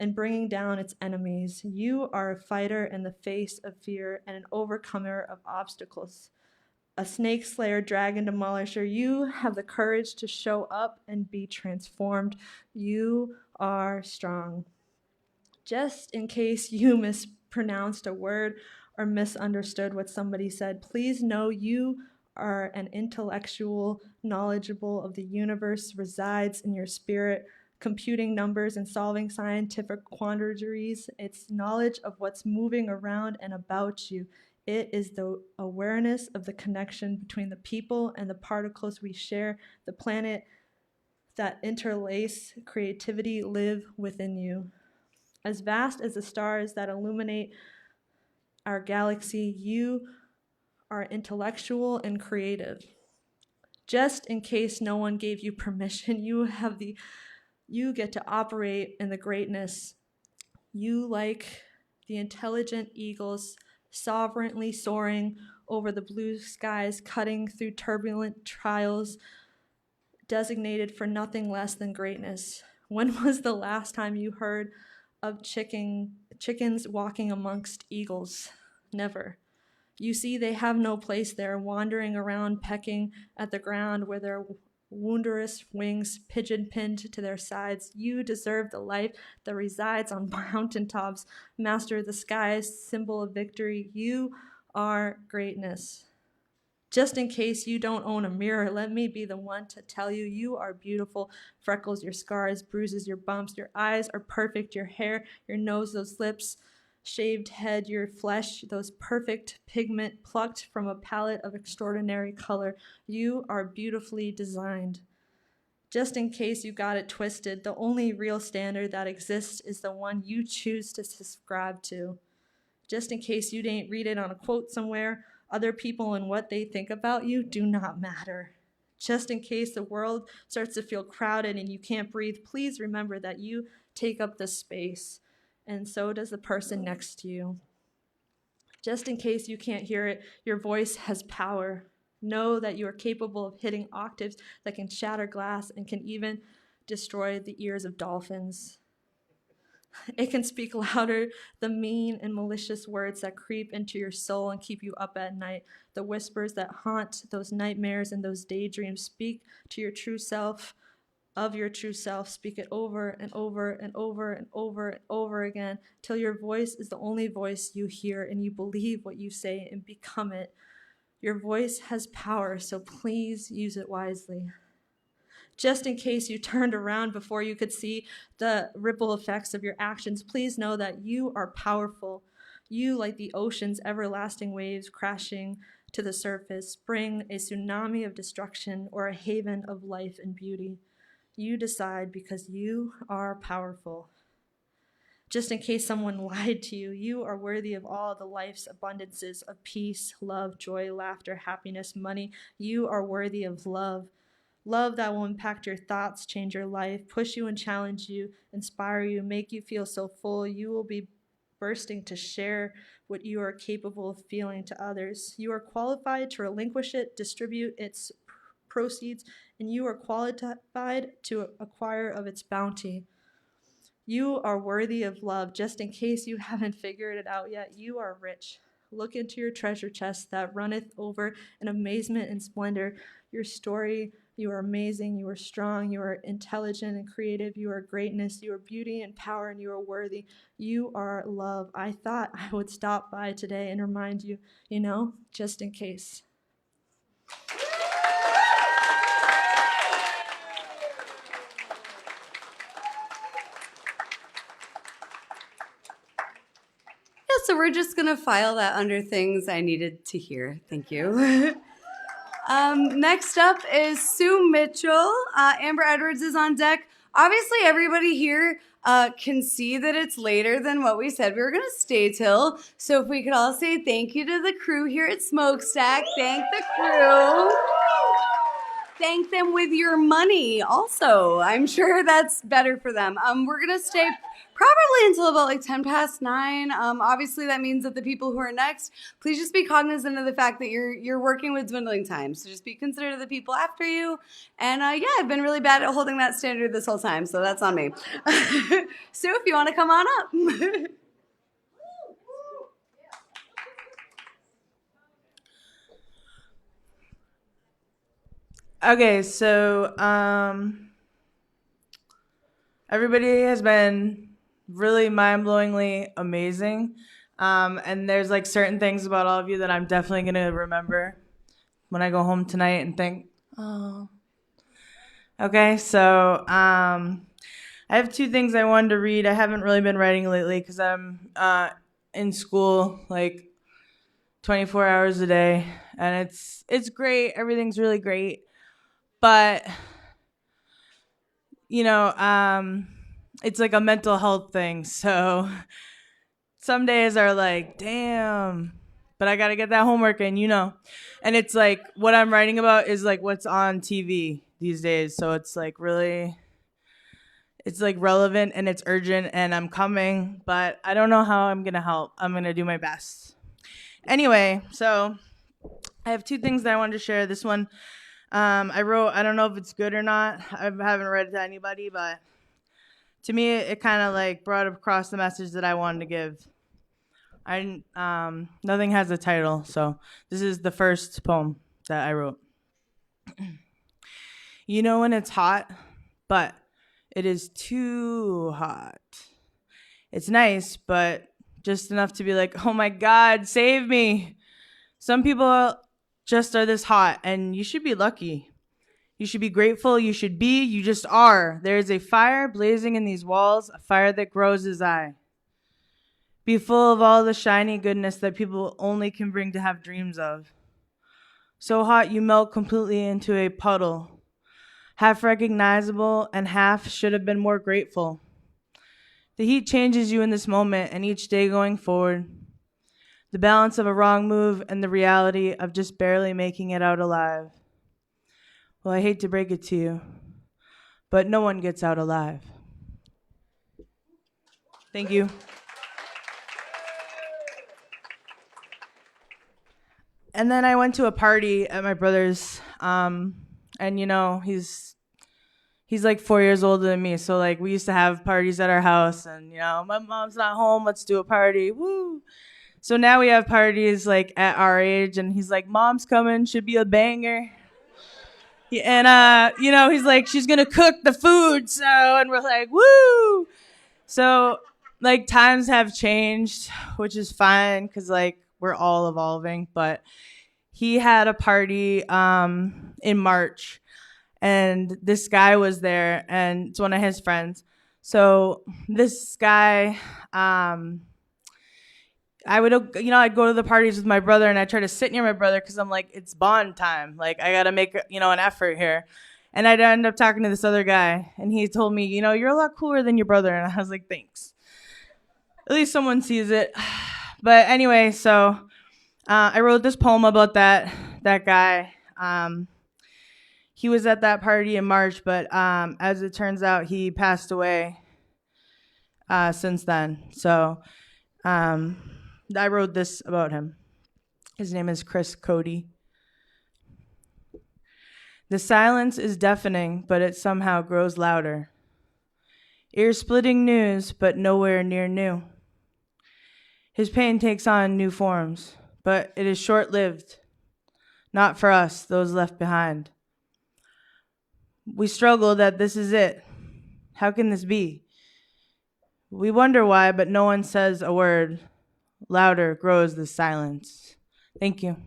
and bringing down its enemies. You are a fighter in the face of fear and an overcomer of obstacles. A snake slayer, dragon demolisher. You have the courage to show up and be transformed. You are strong. Just in case you mispronounced a word or misunderstood what somebody said, please know you are an intellectual, knowledgeable of the universe, resides in your spirit, computing numbers and solving scientific quandaries. It's knowledge of what's moving around and about you. It is the awareness of the connection between the people and the particles we share, the planet that interlace creativity live within you. As vast as the stars that illuminate our galaxy, you are intellectual and creative. Just in case no one gave you permission, you get to operate in the greatness. You, like the intelligent eagles, sovereignly soaring over the blue skies, cutting through turbulent trials, designated for nothing less than greatness. When was the last time you heard of chickens walking amongst eagles? Never. You see, they have no place there, wandering around, pecking at the ground where their wondrous wings pigeon-pinned to their sides. You deserve the life that resides on mountaintops, master of the skies, symbol of victory. You are greatness. Just in case you don't own a mirror, let me be the one to tell you you are beautiful. Freckles, your scars, bruises, your bumps, your eyes are perfect, your hair, your nose, those lips, shaved head, your flesh, those perfect pigment plucked from a palette of extraordinary color. You are beautifully designed. Just in case you got it twisted, the only real standard that exists is the one you choose to subscribe to. Just in case you didn't read it on a quote somewhere, other people and what they think about you do not matter. Just in case the world starts to feel crowded and you can't breathe, please remember that you take up the space, and so does the person next to you. Just in case you can't hear it, your voice has power. Know that you are capable of hitting octaves that can shatter glass and can even destroy the ears of dolphins. It can speak louder the mean and malicious words that creep into your soul and keep you up at night. The whispers that haunt those nightmares and those daydreams. Speak to your true self, of your true self. Speak it over and over and over and over and over again till your voice is the only voice you hear and you believe what you say and become it. Your voice has power, so please use it wisely. Just in case you turned around before you could see the ripple effects of your actions, please know that you are powerful. You, like the ocean's everlasting waves crashing to the surface, bring a tsunami of destruction or a haven of life and beauty. You decide because you are powerful. Just in case someone lied to you, you are worthy of all the life's abundances of peace, love, joy, laughter, happiness, money. You are worthy of love. Love that will impact your thoughts, change your life, push you and challenge you, inspire you, make you feel so full. You will be bursting to share what you are capable of feeling to others. You are qualified to relinquish it, distribute its proceeds, and you are qualified to acquire of its bounty. You are worthy of love. Just in case you haven't figured it out yet, you are rich. Look into your treasure chest that runneth over in amazement and splendor. Your story, you are amazing, you are strong, you are intelligent and creative, you are greatness, you are beauty and power, and you are worthy. You are love. I thought I would stop by today and remind you, just in case. So we're just gonna file that under things I needed to hear. Thank you. Next up is Sue Mitchell. Amber Edwards is on deck. Obviously, everybody here can see that it's later than what we said we were gonna stay till. So if we could all say thank you to the crew here at Smokestack. Thank the crew. Thank them with your money also. I'm sure that's better for them. We're gonna stay probably until about 10:09. Obviously that means that the people who are next, please just be cognizant of the fact that you're working with dwindling time. So just be considerate of the people after you. And I've been really bad at holding that standard this whole time, so that's on me. Sue, if you wanna come on up. Okay, so everybody has been really mind-blowingly amazing, and there's like certain things about all of you that I'm definitely gonna remember when I go home tonight and think, oh. Okay, so I have two things I wanted to read. I haven't really been writing lately because I'm in school like 24 hours a day, and it's great. Everything's really great. But, it's like a mental health thing. So some days are like, damn, but I got to get that homework in, And it's like what I'm writing about is like what's on TV these days. So it's like really, it's like relevant and it's urgent and I'm coming, but I don't know how I'm going to help. I'm going to do my best. Anyway, so I have two things that I wanted to share. This one, I wrote, I don't know if it's good or not. I haven't read it to anybody, but to me, it kind of like brought across the message that I wanted to give. Nothing has a title, so this is the first poem that I wrote. You know when it's hot, but it is too hot. It's nice, but just enough to be like, oh my God, save me. Some people just are this hot, and you should be lucky. You should be grateful. You just are. There is a fire blazing in these walls, a fire that grows as I. Be full of all the shiny goodness that people only can bring to have dreams of. So hot you melt completely into a puddle, half recognizable and half should have been more grateful. The heat changes you in this moment and each day going forward. The balance of a wrong move and the reality of just barely making it out alive. Well, I hate to break it to you, but no one gets out alive. Thank you. And then I went to a party at my brother's, and you know, he's like 4 years older than me, so like we used to have parties at our house, and you know, my mom's not home, let's do a party, woo! So now we have parties like at our age, and he's like, mom's coming, should be a banger. And you know, he's like, she's gonna cook the food, so, and we're like, woo! So like times have changed, which is fine, because like we're all evolving, but he had a party in March, and this guy was there, and it's one of his friends. So this guy, I'd go to the parties with my brother, and I try to sit near my brother because I'm like, it's bond time. Like, I got to make, an effort here. And I'd end up talking to this other guy, and he told me, you're a lot cooler than your brother. And I was like, thanks. At least someone sees it. But anyway, so I wrote this poem about that guy. He was at that party in March, but as it turns out, he passed away since then. So I wrote this about him. His name is Chris Cody. The silence is deafening, but it somehow grows louder. Ear-splitting news, but nowhere near new. His pain takes on new forms, but it is short-lived. Not for us, those left behind. We struggle that this is it. How can this be? We wonder why, but no one says a word. Louder grows the silence. Thank you.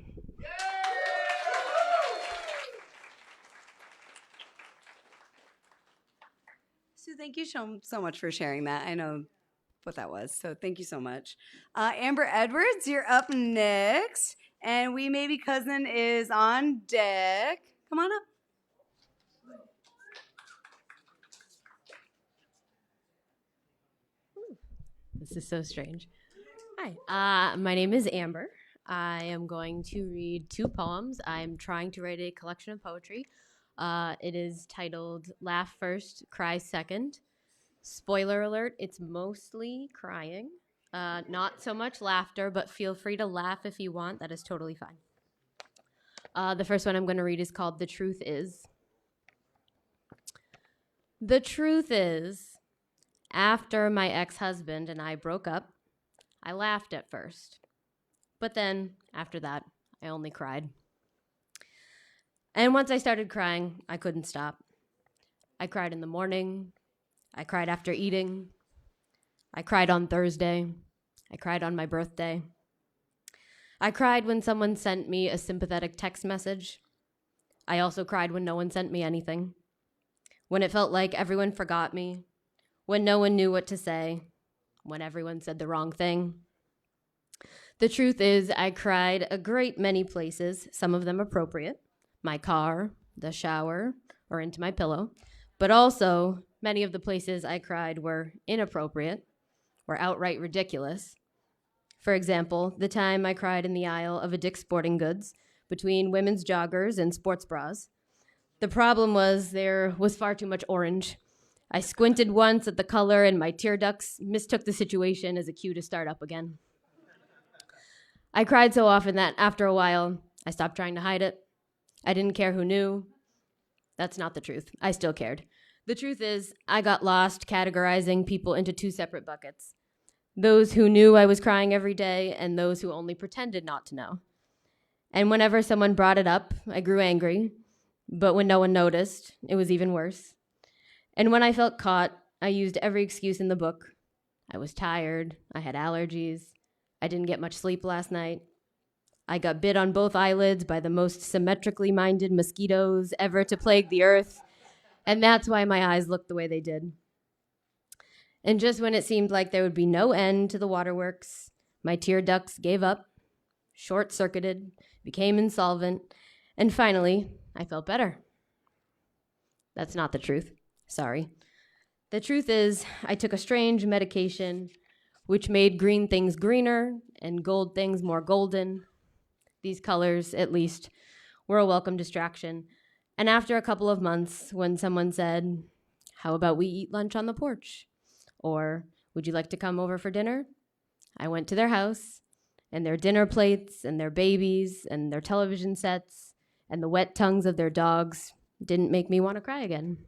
So thank you so much for sharing that. I know what that was, so thank you so much. Amber Edwards, you're up next. And We Maybe Cousin is on deck. Come on up. This is so strange. Hi, my name is Amber. I am going to read two poems. I'm trying to write a collection of poetry. It is titled Laugh First, Cry Second. Spoiler alert, it's mostly crying. Not so much laughter, but feel free to laugh if you want. That is totally fine. The first one I'm going to read is called The Truth Is. The truth is, after my ex-husband and I broke up, I laughed at first. But then, after that, I only cried. And once I started crying, I couldn't stop. I cried in the morning. I cried after eating. I cried on Thursday. I cried on my birthday. I cried when someone sent me a sympathetic text message. I also cried when no one sent me anything. When it felt like everyone forgot me. When no one knew what to say. When everyone said the wrong thing. The truth is, I cried a great many places, some of them appropriate. My car, the shower, or into my pillow. But also, many of the places I cried were inappropriate or outright ridiculous. For example, the time I cried in the aisle of a Dick's Sporting Goods between women's joggers and sports bras. The problem was there was far too much orange. I squinted once at the color and my tear ducts mistook the situation as a cue to start up again. I cried so often that after a while, I stopped trying to hide it. I didn't care who knew. That's not the truth. I still cared. The truth is, I got lost categorizing people into two separate buckets. those who knew I was crying every day, and those who only pretended not to know. And whenever someone brought it up, I grew angry. But when no one noticed, it was even worse. And when I felt caught, I used every excuse in the book. I was tired. I had allergies. I didn't get much sleep last night. I got bit on both eyelids by the most symmetrically minded mosquitoes ever to plague the earth. And that's why my eyes looked the way they did. And just when it seemed like there would be no end to the waterworks, my tear ducts gave up, short-circuited, became insolvent, and finally, I felt better. That's not the truth. Sorry. The truth is, I took a strange medication which made green things greener and gold things more golden. These colors, at least, were a welcome distraction. And after a couple of months, when someone said, "How about we eat lunch on the porch?" Or, "Would you like to come over for dinner?" I went to their house, and their dinner plates, and their babies, and their television sets, and the wet tongues of their dogs didn't make me want to cry again.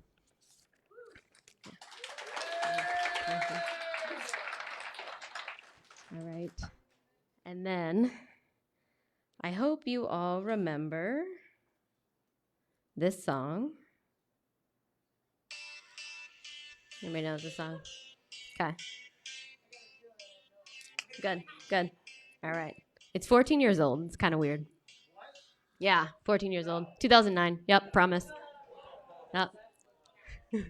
All right. And then, I hope you all remember this song. Anybody knows this song? Okay. Good. All right. It's 14 years old. It's kind of weird. Yeah, 14 years old. 2009. Yep, promise. Yep.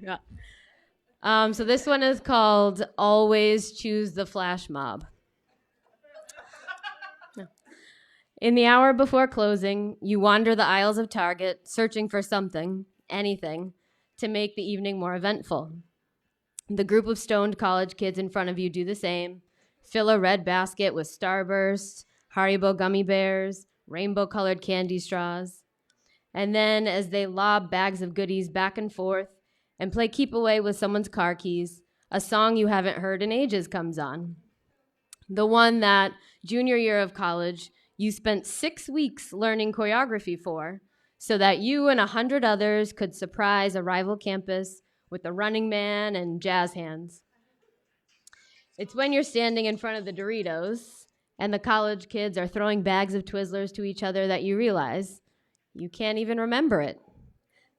Yeah. So this one is called Always Choose the Flash Mob. In the hour before closing, you wander the aisles of Target, searching for something, anything, to make the evening more eventful. The group of stoned college kids in front of you do the same. Fill a red basket with Starburst, Haribo gummy bears, rainbow-colored candy straws. And then, as they lob bags of goodies back and forth and play keep away with someone's car keys, a song you haven't heard in ages comes on. The one that, junior year of college, you spent 6 weeks learning choreography for, so that you and 100 others could surprise a rival campus with a Running Man and jazz hands. It's when you're standing in front of the Doritos and the college kids are throwing bags of Twizzlers to each other that you realize you can't even remember it.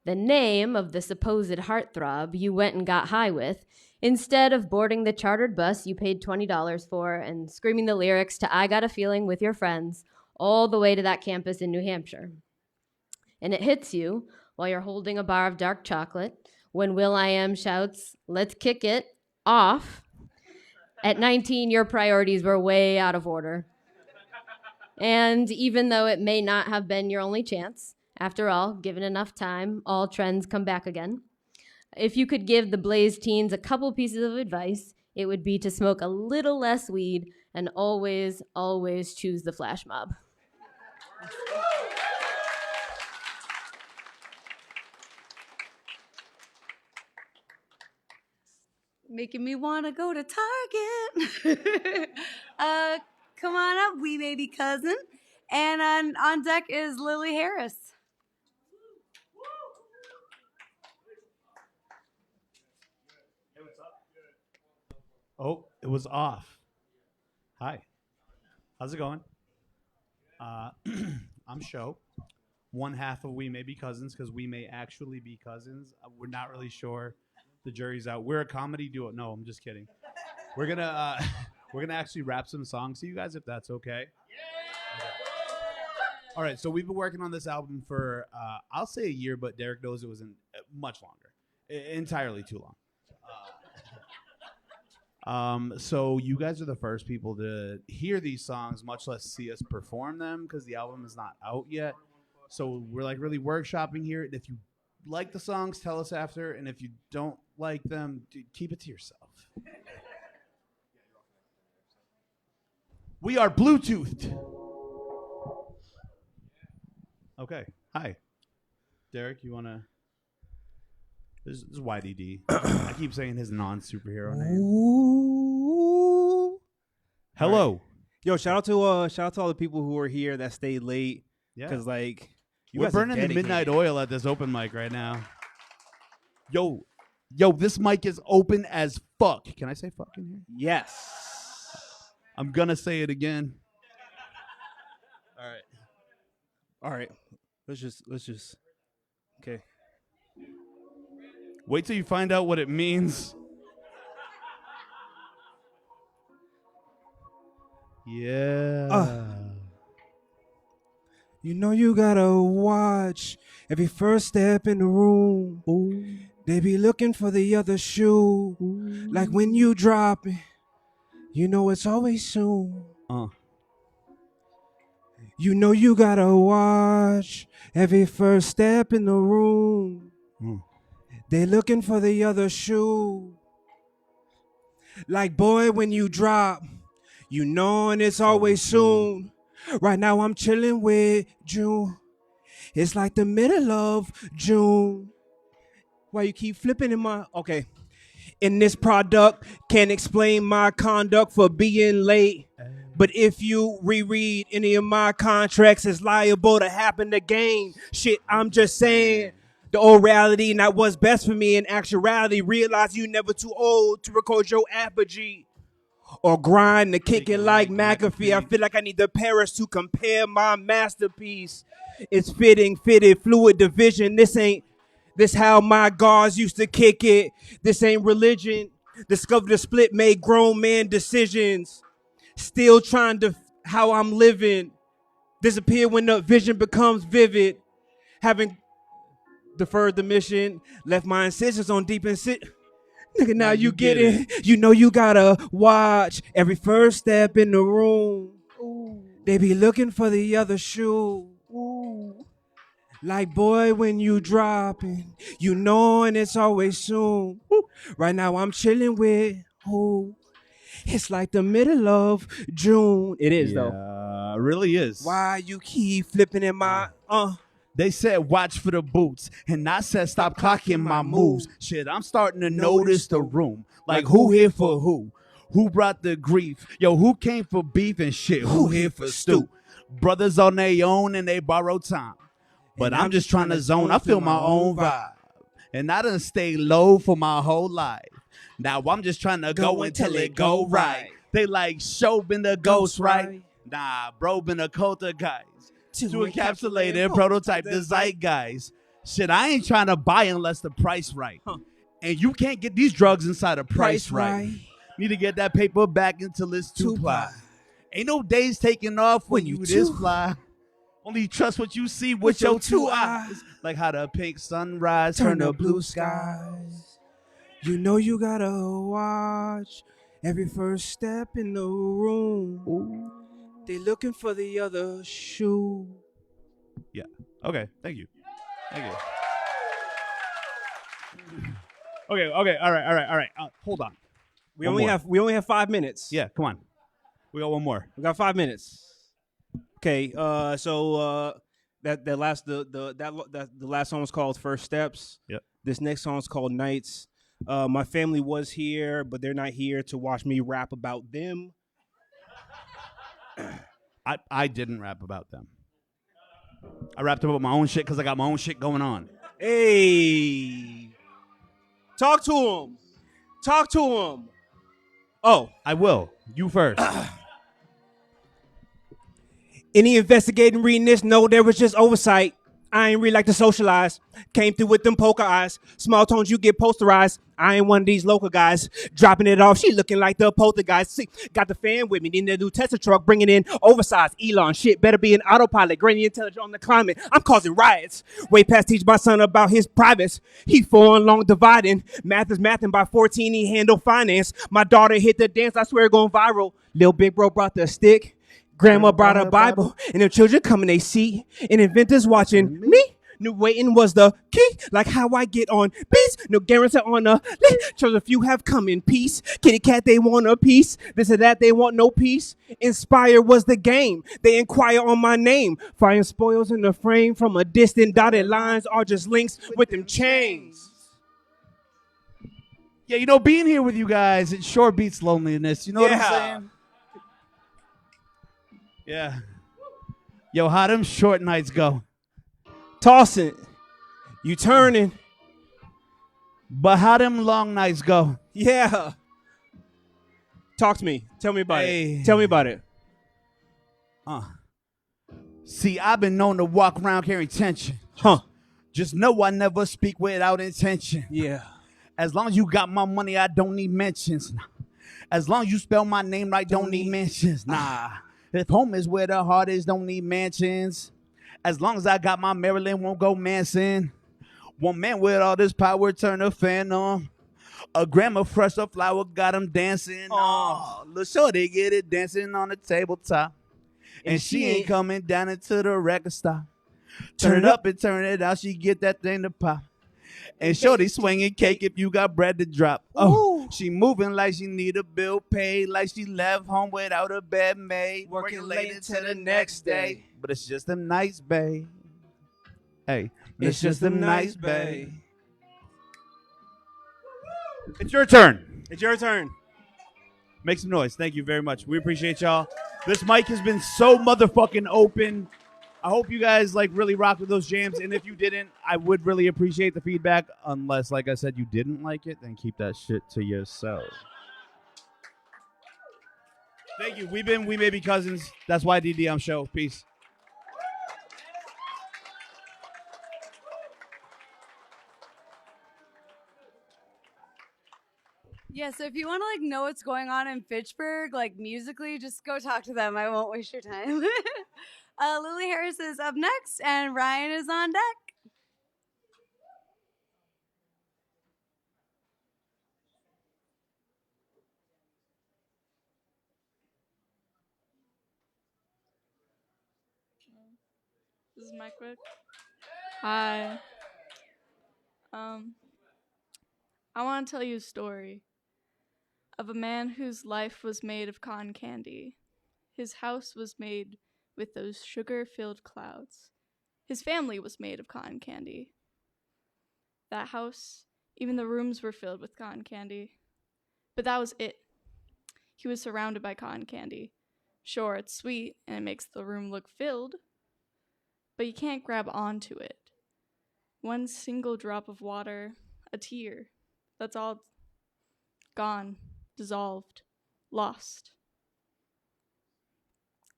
The name of the supposed heartthrob you went and got high with, instead of boarding the chartered bus you paid $20 for and screaming the lyrics to I Got a Feeling with your friends all the way to that campus in New Hampshire. And it hits you while you're holding a bar of dark chocolate when will.i.am shouts, "Let's kick it off." At 19, your priorities were way out of order. And even though it may not have been your only chance, after all, given enough time, all trends come back again. If you could give the Blaze teens a couple pieces of advice, it would be to smoke a little less weed and always, always choose the flash mob. Making me want to go to Target. Come on up, we may be cousin. And on deck is Lily Harris. Oh, it was off. Hi. How's it going? I'm Sho. One half of We May Be Cousins, because we may actually be cousins. We're not really sure. The jury's out. We're a comedy duo. No, I'm just kidding. We're gonna actually rap some songs to you guys, if that's okay. Okay. All right. So we've been working on this album for I'll say a year, but Derek knows it was much longer, entirely too long. So you guys are the first people to hear these songs, much less see us perform them, because the album is not out yet. So we're like really workshopping here. And if you like the songs, tell us after. And if you don't like them, keep it to yourself. We are Bluetoothed. Okay. Hi. Derek, you want to... This is YDD. I keep saying his non-superhero name. Ooh. Hello. Right. Yo, shout out to all the people who are here that stayed late. Yeah. Because, like... We're burning the midnight oil at this open mic right now. Yo, this mic is open as fuck. Can I say fuck in here? Yes. I'm gonna say it again. All right. Let's just. Okay. Wait till you find out what it means. Yeah. You know you gotta watch every first step in the room. They be looking for the other shoe. Like when you drop it, you know it's always soon. You know you gotta watch every first step in the room. They looking for the other shoe. Like boy, when you drop, you know and it's always soon. Right now I'm chilling with June. It's like the middle of June. Why you keep flipping in my... Okay. In this product, can't explain my conduct for being late. But if you reread any of my contracts, it's liable to happen again. Shit, I'm just saying. The old reality, not what's best for me. In actuality, realize you never too old to record your apogee. Or grind to kick it like McAfee. I feel like I need the Paris to compare my masterpiece. It's fitted, fluid division. This how my guards used to kick it. This ain't religion. Discover the split, made grown man decisions. Still trying to how I'm living. Disappear when the vision becomes vivid. Having deferred the mission, left my incisions on deep insit. Nigga, now you get it. You know you gotta watch every first step in the room. They be looking for the other shoe. Like boy, when you dropping, you know and it's always soon. Right now I'm chilling with who? It's like the middle of June. It is though. It really is. Why you keep flipping in my They said watch for the boots, and I said stop clocking my moves. Shit, I'm starting to notice the room. Like who here for who? Who brought the grief? Yo, who came for beef and shit? Who here for stew? Brothers on their own and they borrow time. But I'm just trying to zone. I feel my own vibe. And I done stay low for my whole life. Now I'm just trying to go until it go right. They like show been the ghost, right? Nah, bro been a cult of guys. To encapsulate and prototype the zeitgeist. Shit, I ain't trying to buy unless the price right. And you can't get these drugs inside a price right. Need to get that paper back until it's two ply. Ain't no days taking off when you this fly. Only trust what you see with your two eyes. Like how the pink sunrise turn to blue skies. You know you gotta watch every first step in the room. They looking for the other shoe. Yeah. Okay. Thank you. Thank you. Okay. All right. Hold on. We only have 5 minutes. Yeah. Come on. We got one more. We got 5 minutes. Okay. So the last song was called First Steps. Yep. This next song is called Nights. My family was here, but they're not here to watch me rap about them. I didn't rap about them. I rapped about my own shit because I got my own shit going on. Hey. Talk to him. Talk to him. Oh. I will. You first. Any investigating reading this know there was just oversight. I ain't really like to socialize. Came through with them poker eyes. Small tones, you get posterized. I ain't one of these local guys. Dropping it off, she looking like the poltergeist. See, got the fan with me. Then the new Tesla truck bringing in oversized Elon. Shit, better be an autopilot. Grainy intelligence on the climate. I'm causing riots. Way past teach my son about his privates. He 4 and long dividing. Math is mathing by 14. He handle finance. My daughter hit the dance. I swear going viral. Lil Big Bro brought the stick. Grandma brought a Bible, and the children coming they see, and inventors watching me. New waiting was the key, like how I get on beats. No guarantee on a list. Children few have come in peace. Kitty cat, they want a piece. This or that, they want no peace. Inspire was the game. They inquire on my name. Fire spoils in the frame from a distant. Dotted lines are just links with them chains. Yeah, you know, being here with you guys, it sure beats loneliness. You know what I'm saying? Yeah. Yo, how them short nights go? Tossing. You turning. But how them long nights go? Yeah. Talk to me. Tell me about Hey. it. Tell me about it. See, I've been known to walk around carrying tension. Huh. Just know I never speak without intention. Yeah. As long as you got my money, I don't need mentions. Nah. As long as you spell my name right, don't need mentions. Nah. If home is where the heart is, don't need mansions. As long as I got my Maryland, won't go Manson. One man with all this power, turn a fan on. A grandma fresh up flower, got him dancing. Oh, look, sure they get it dancing on the tabletop. And she ain't coming down into the record stop. Turn it up and turn it out, she get that thing to pop. And shorty swinging cake if you got bread to drop. Oh, she moving like she need a bill paid, like she left home without a bed made. Working late into the next day. But it's just them nights, babe. Hey, it's just them nights, babe. It's your turn. It's your turn. Make some noise. Thank you very much. We appreciate y'all. This mic has been so motherfucking open. I hope you guys like really rock with those jams. And if you didn't, I would really appreciate the feedback. Unless, like I said, you didn't like it, then keep that shit to yourself. Thank you. We may be cousins. That's why DDM show. Peace. Yeah, so if you want to like know what's going on in Fitchburg, like musically, just go talk to them. I won't waste your time. Lily Harris is up next, and Ryan is on deck. This is my quick. Hi. I want to tell you a story of a man whose life was made of cotton candy. His house was made with those sugar-filled clouds. His family was made of cotton candy. That house, even the rooms were filled with cotton candy. But that was it. He was surrounded by cotton candy. Sure, it's sweet and it makes the room look filled, but you can't grab onto it. One single drop of water, a tear, that's all gone, dissolved, lost.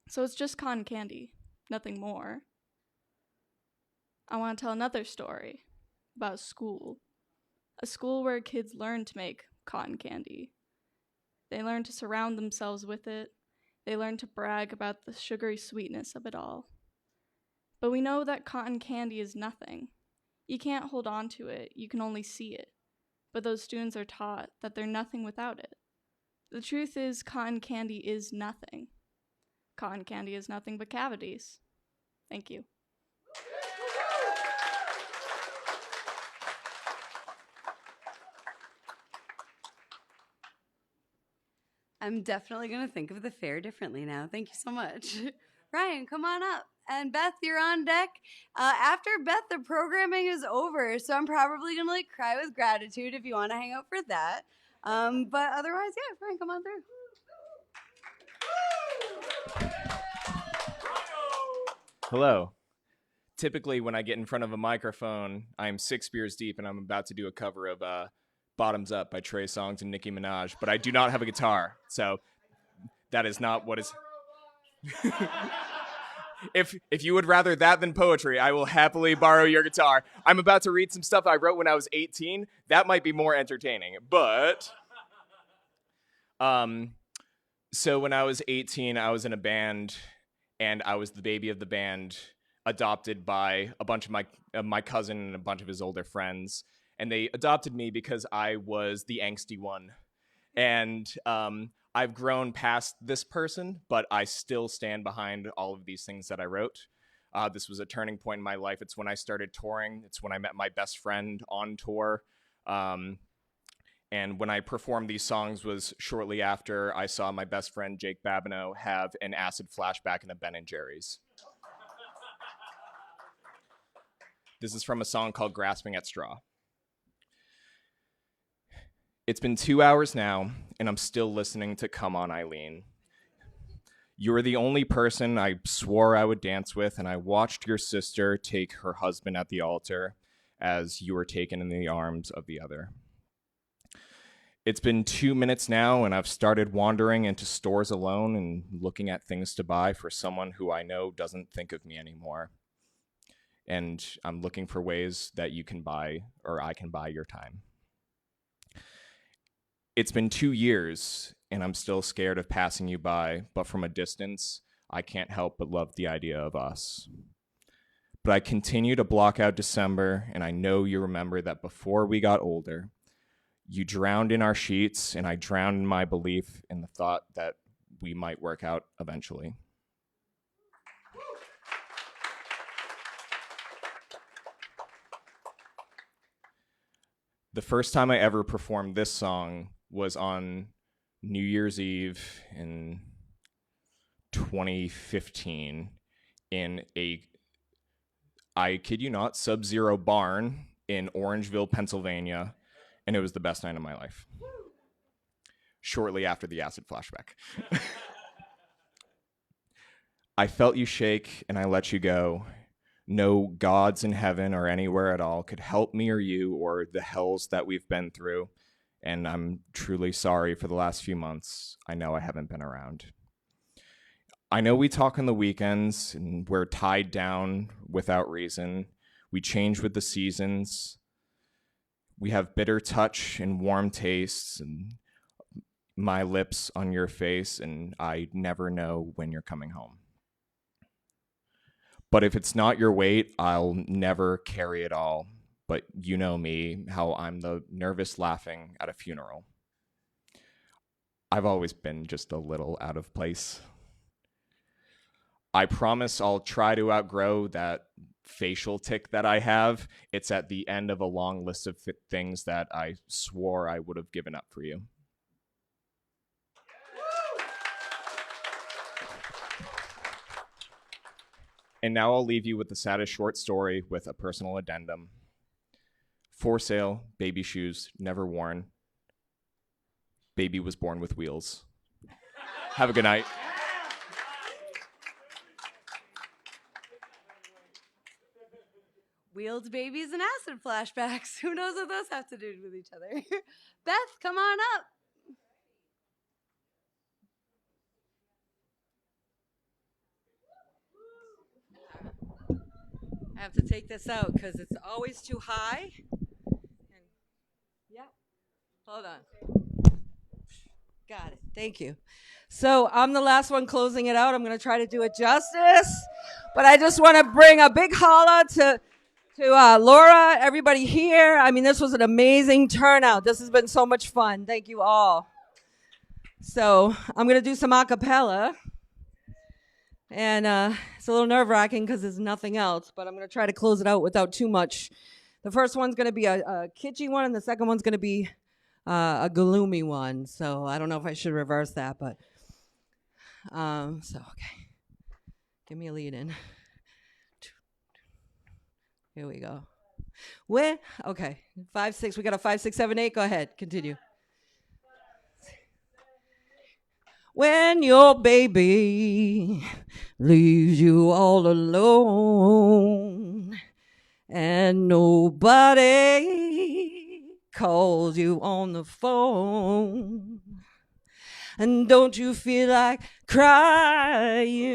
So it's just cotton candy, nothing more. I want to tell another story about a school where kids learn to make cotton candy. They learn to surround themselves with it. They learn to brag about the sugary sweetness of it all. But we know that cotton candy is nothing. You can't hold on to it, you can only see it. But those students are taught that they're nothing without it. The truth is, cotton candy is nothing. Cotton candy is nothing but cavities. Thank you. I'm definitely going to think of the fair differently now. Thank you so much. Ryan, come on up. And Beth, you're on deck. After Beth, the programming is over, so I'm probably going to like cry with gratitude if you want to hang out for that. But otherwise, yeah, Ryan, come on through. Hello. Typically, when I get in front of a microphone, I'm 6 beers deep and I'm about to do a cover of Bottoms Up by Trey Songz and Nicki Minaj, but I do not have a guitar, so that is not what is... If you would rather that than poetry, I will happily borrow your guitar. I'm about to read some stuff I wrote when I was 18. That might be more entertaining, but... So when I was 18, I was in a band, and I was the baby of the band, adopted by a bunch of my cousin and a bunch of his older friends. And they adopted me because I was the angsty one. And I've grown past this person, but I still stand behind all of these things that I wrote. This was a turning point in my life. It's when I started touring. It's when I met my best friend on tour. And when I performed these songs was shortly after I saw my best friend, Jake Babineau, have an acid flashback in a Ben & Jerry's. This is from a song called Grasping at Straw. It's been 2 hours now, and I'm still listening to Come On, Eileen. You were the only person I swore I would dance with, and I watched your sister take her husband at the altar as you were taken in the arms of the other. It's been 2 minutes now, and I've started wandering into stores alone and looking at things to buy for someone who I know doesn't think of me anymore. And I'm looking for ways that you can buy, or I can buy your time. It's been 2 years, and I'm still scared of passing you by, but from a distance, I can't help but love the idea of us. But I continue to block out December, and I know you remember that before we got older, you drowned in our sheets, and I drowned in my belief in the thought that we might work out eventually. The first time I ever performed this song was on New Year's Eve in 2015 in a, I kid you not, Sub-Zero barn in Orangeville, Pennsylvania, and it was the best night of my life. Shortly after the acid flashback. I felt you shake and I let you go. No gods in heaven or anywhere at all could help me or you or the hells that we've been through. And I'm truly sorry for the last few months. I know I haven't been around. I know we talk on the weekends and we're tied down without reason. We change with the seasons. We have bitter touch and warm tastes and my lips on your face, and I never know when you're coming home. But if it's not your weight, I'll never carry it all. But you know me, how I'm the nervous laughing at a funeral. I've always been just a little out of place. I promise I'll try to outgrow that facial tic that I have. It's at the end of a long list of things that I swore I would have given up for you. And now I'll leave you with the saddest short story with a personal addendum. For sale, baby shoes, never worn. Baby was born with wheels. Have a good night. Wheeled babies and acid flashbacks. Who knows what those have to do with each other? Beth, come on up. I have to take this out because it's always too high. And, yep. Hold on. Got it. Thank you. So I'm the last one closing it out. I'm going to try to do it justice. But I just want to bring a big holla to Laura, everybody here. I mean, this was an amazing turnout. This has been so much fun. Thank you all. So I'm going to do some a cappella. And it's a little nerve-wracking because there's nothing else, but I'm going to try to close it out without too much. The first one's going to be a kitschy one, and the second one's going to be a gloomy one. So I don't know if I should reverse that, but okay. Give me a lead in. Here we go. Where? Okay. 5, 6. We got a 5, 6, 7, 8. Go ahead. Continue. When your baby leaves you all alone and nobody calls you on the phone, and don't you feel like crying?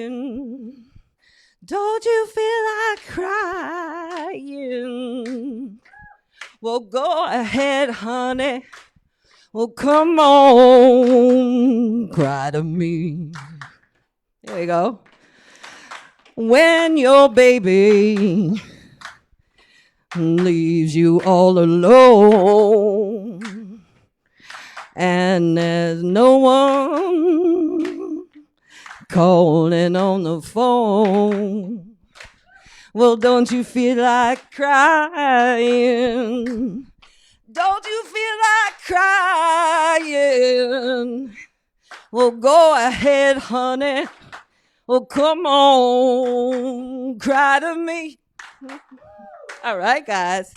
Don't you feel like crying? Well, go ahead, honey. Well, come on, cry to me. There we go. When your baby leaves you all alone and there's no one calling on the phone, well, don't you feel like crying? Don't you feel like crying? Well, go ahead, honey. Well, come on, cry to me. All right, guys.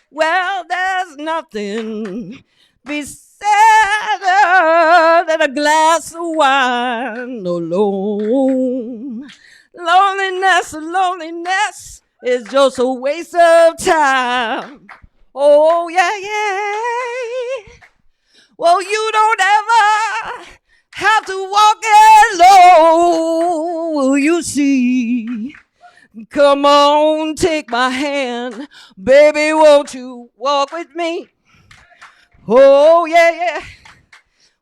Well, there's nothing be sadder than a glass of wine alone. Loneliness is just a waste of time. Oh, yeah, yeah. Well, you don't ever have to walk alone, you see. Come on, take my hand. Baby, won't you walk with me? Oh, yeah, yeah.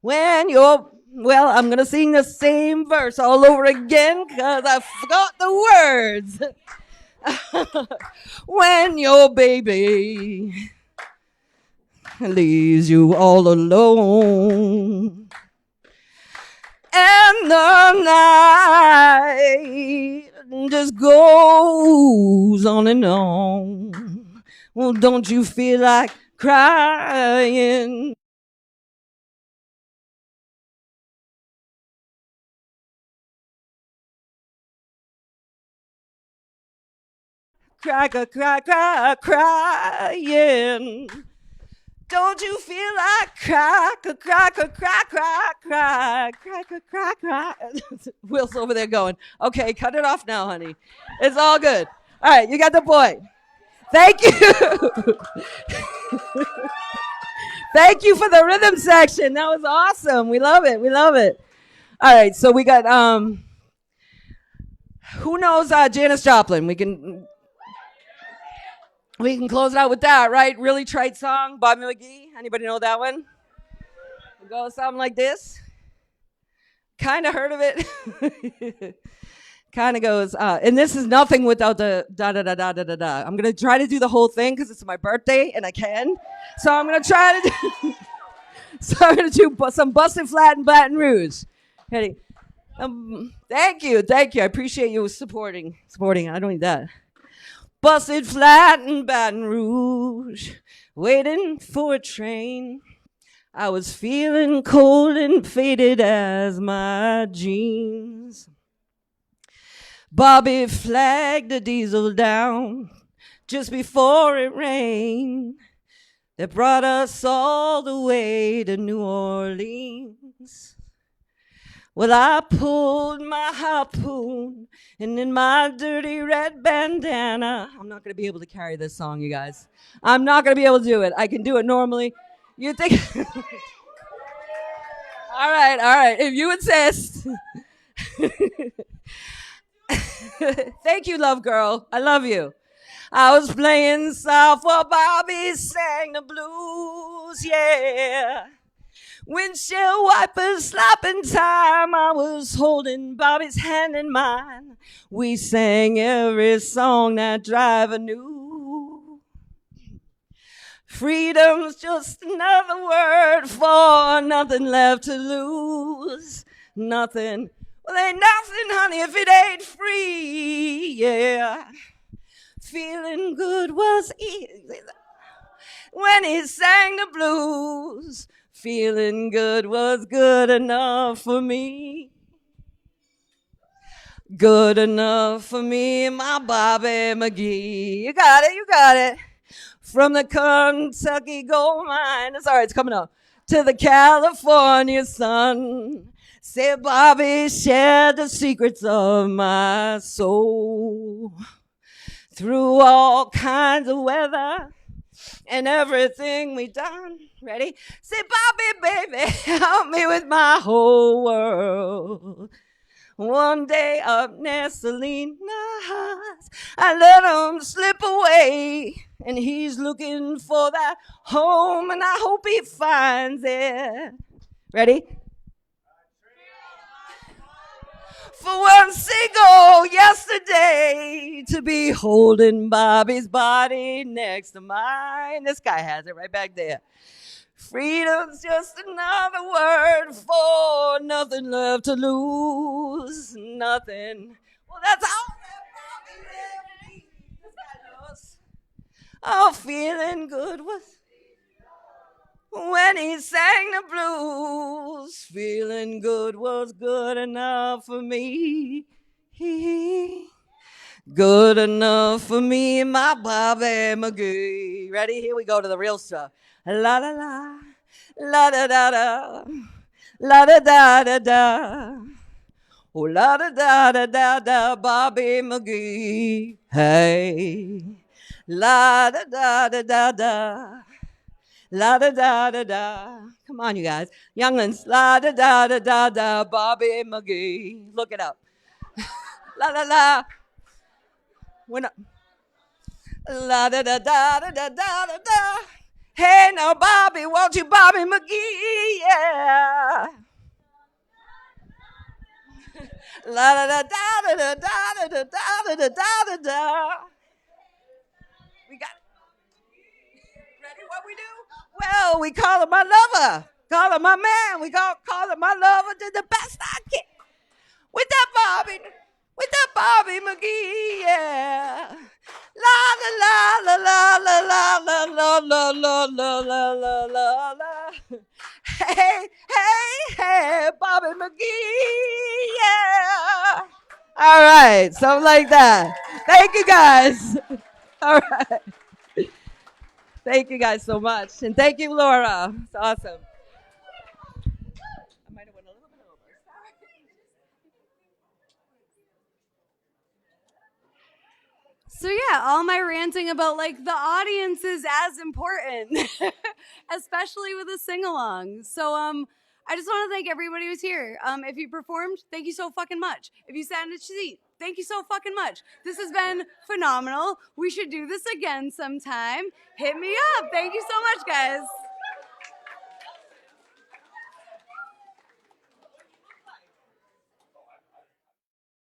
When you're, well, I'm going to sing the same verse all over again because I forgot the words. When your baby leaves you all alone and the night just goes on and on. Well, don't you feel like crying? Crying. Don't you feel like cry. Will's over there going, okay, cut it off now, honey. It's all good. All right, you got the point. Thank you. Thank you for the rhythm section. That was awesome. We love it. We love it. All right, so we got, who knows Janis Joplin? We can close it out with that, right? Really trite song, Bobby McGee. Anybody know that one? It goes something like this. Kind of heard of it. Kind of goes, and this is nothing without the da-da-da-da-da-da-da. I'm going to try to do the whole thing because it's my birthday and I can. So I'm going to try to do, some Busted Flat in Baton Rouge. Ready? Thank you. I appreciate you supporting. I don't need that. Busted flat in Baton Rouge, waiting for a train. I was feeling cold and faded as my jeans. Bobby flagged the diesel down just before it rained. That brought us all the way to New Orleans. Well, I pulled my harpoon, and in my dirty red bandana, I'm not going to be able to carry this song, you guys. I'm not going to be able to do it. I can do it normally. You think? All right. If you insist. Thank you, love girl. I love you. I was playing soft while Bobby sang the blues, yeah. Windshield wipers slapping time. I was holding Bobby's hand in mine. We sang every song that driver knew. Freedom's just another word for nothing left to lose. Nothing. Well, ain't nothing, honey, if it ain't free, yeah. Feeling good was easy when he sang the blues. Feeling good was good enough for me. Good enough for me, my Bobby McGee. You got it. From the Kentucky gold mine, it's all right, it's coming up, to the California sun. Say, Bobby shared the secrets of my soul. Through all kinds of weather and everything we done. Ready? Say, Bobby, baby, help me with my whole world. One day up near Salinas, I let him slip away. And he's looking for that home, and I hope he finds it. Ready? For one single yesterday to be holding Bobby's body next to mine. This guy has it right back there. Freedom's just another word for nothing left to lose. Nothing. Well, that's all that Bobby left me. This guy knows. Oh, feeling good was when he sang the blues. Feeling good was good enough for me. Good enough for me, my Bobby McGee. Ready? Here we go to the real stuff. La la la, la da da da, la da da da da. Oh, la da da da da da, Bobby McGee. Hey, la da da da da da. La da da da da. Come on, you guys. Young'uns. La da da da da da. Bobby McGee. Look it up. La la la. We're not. La da da da da da da da da. Hey now, Bobby, won't you, Bobby McGee? Yeah. La da da da da da da da da da da da. We got. Ready? What we do? Well, we call him my lover. Call him my man. We call him my lover to the best I can. With that Bobby McGee, yeah. La la la la la la la la la la la la la la la. Hey, hey, hey, Bobby McGee, yeah. All right, something like that. Thank you guys. All right. Thank you guys so much. And thank you, Laura. It's awesome. So yeah, all my ranting about like the audience is as important, especially with a sing-along. So I just want to thank everybody who's here. If you performed, thank you so fucking much. If you sat in a seat, thank you so fucking much. This has been phenomenal. We should do this again sometime. Hit me up. Thank you so much, guys.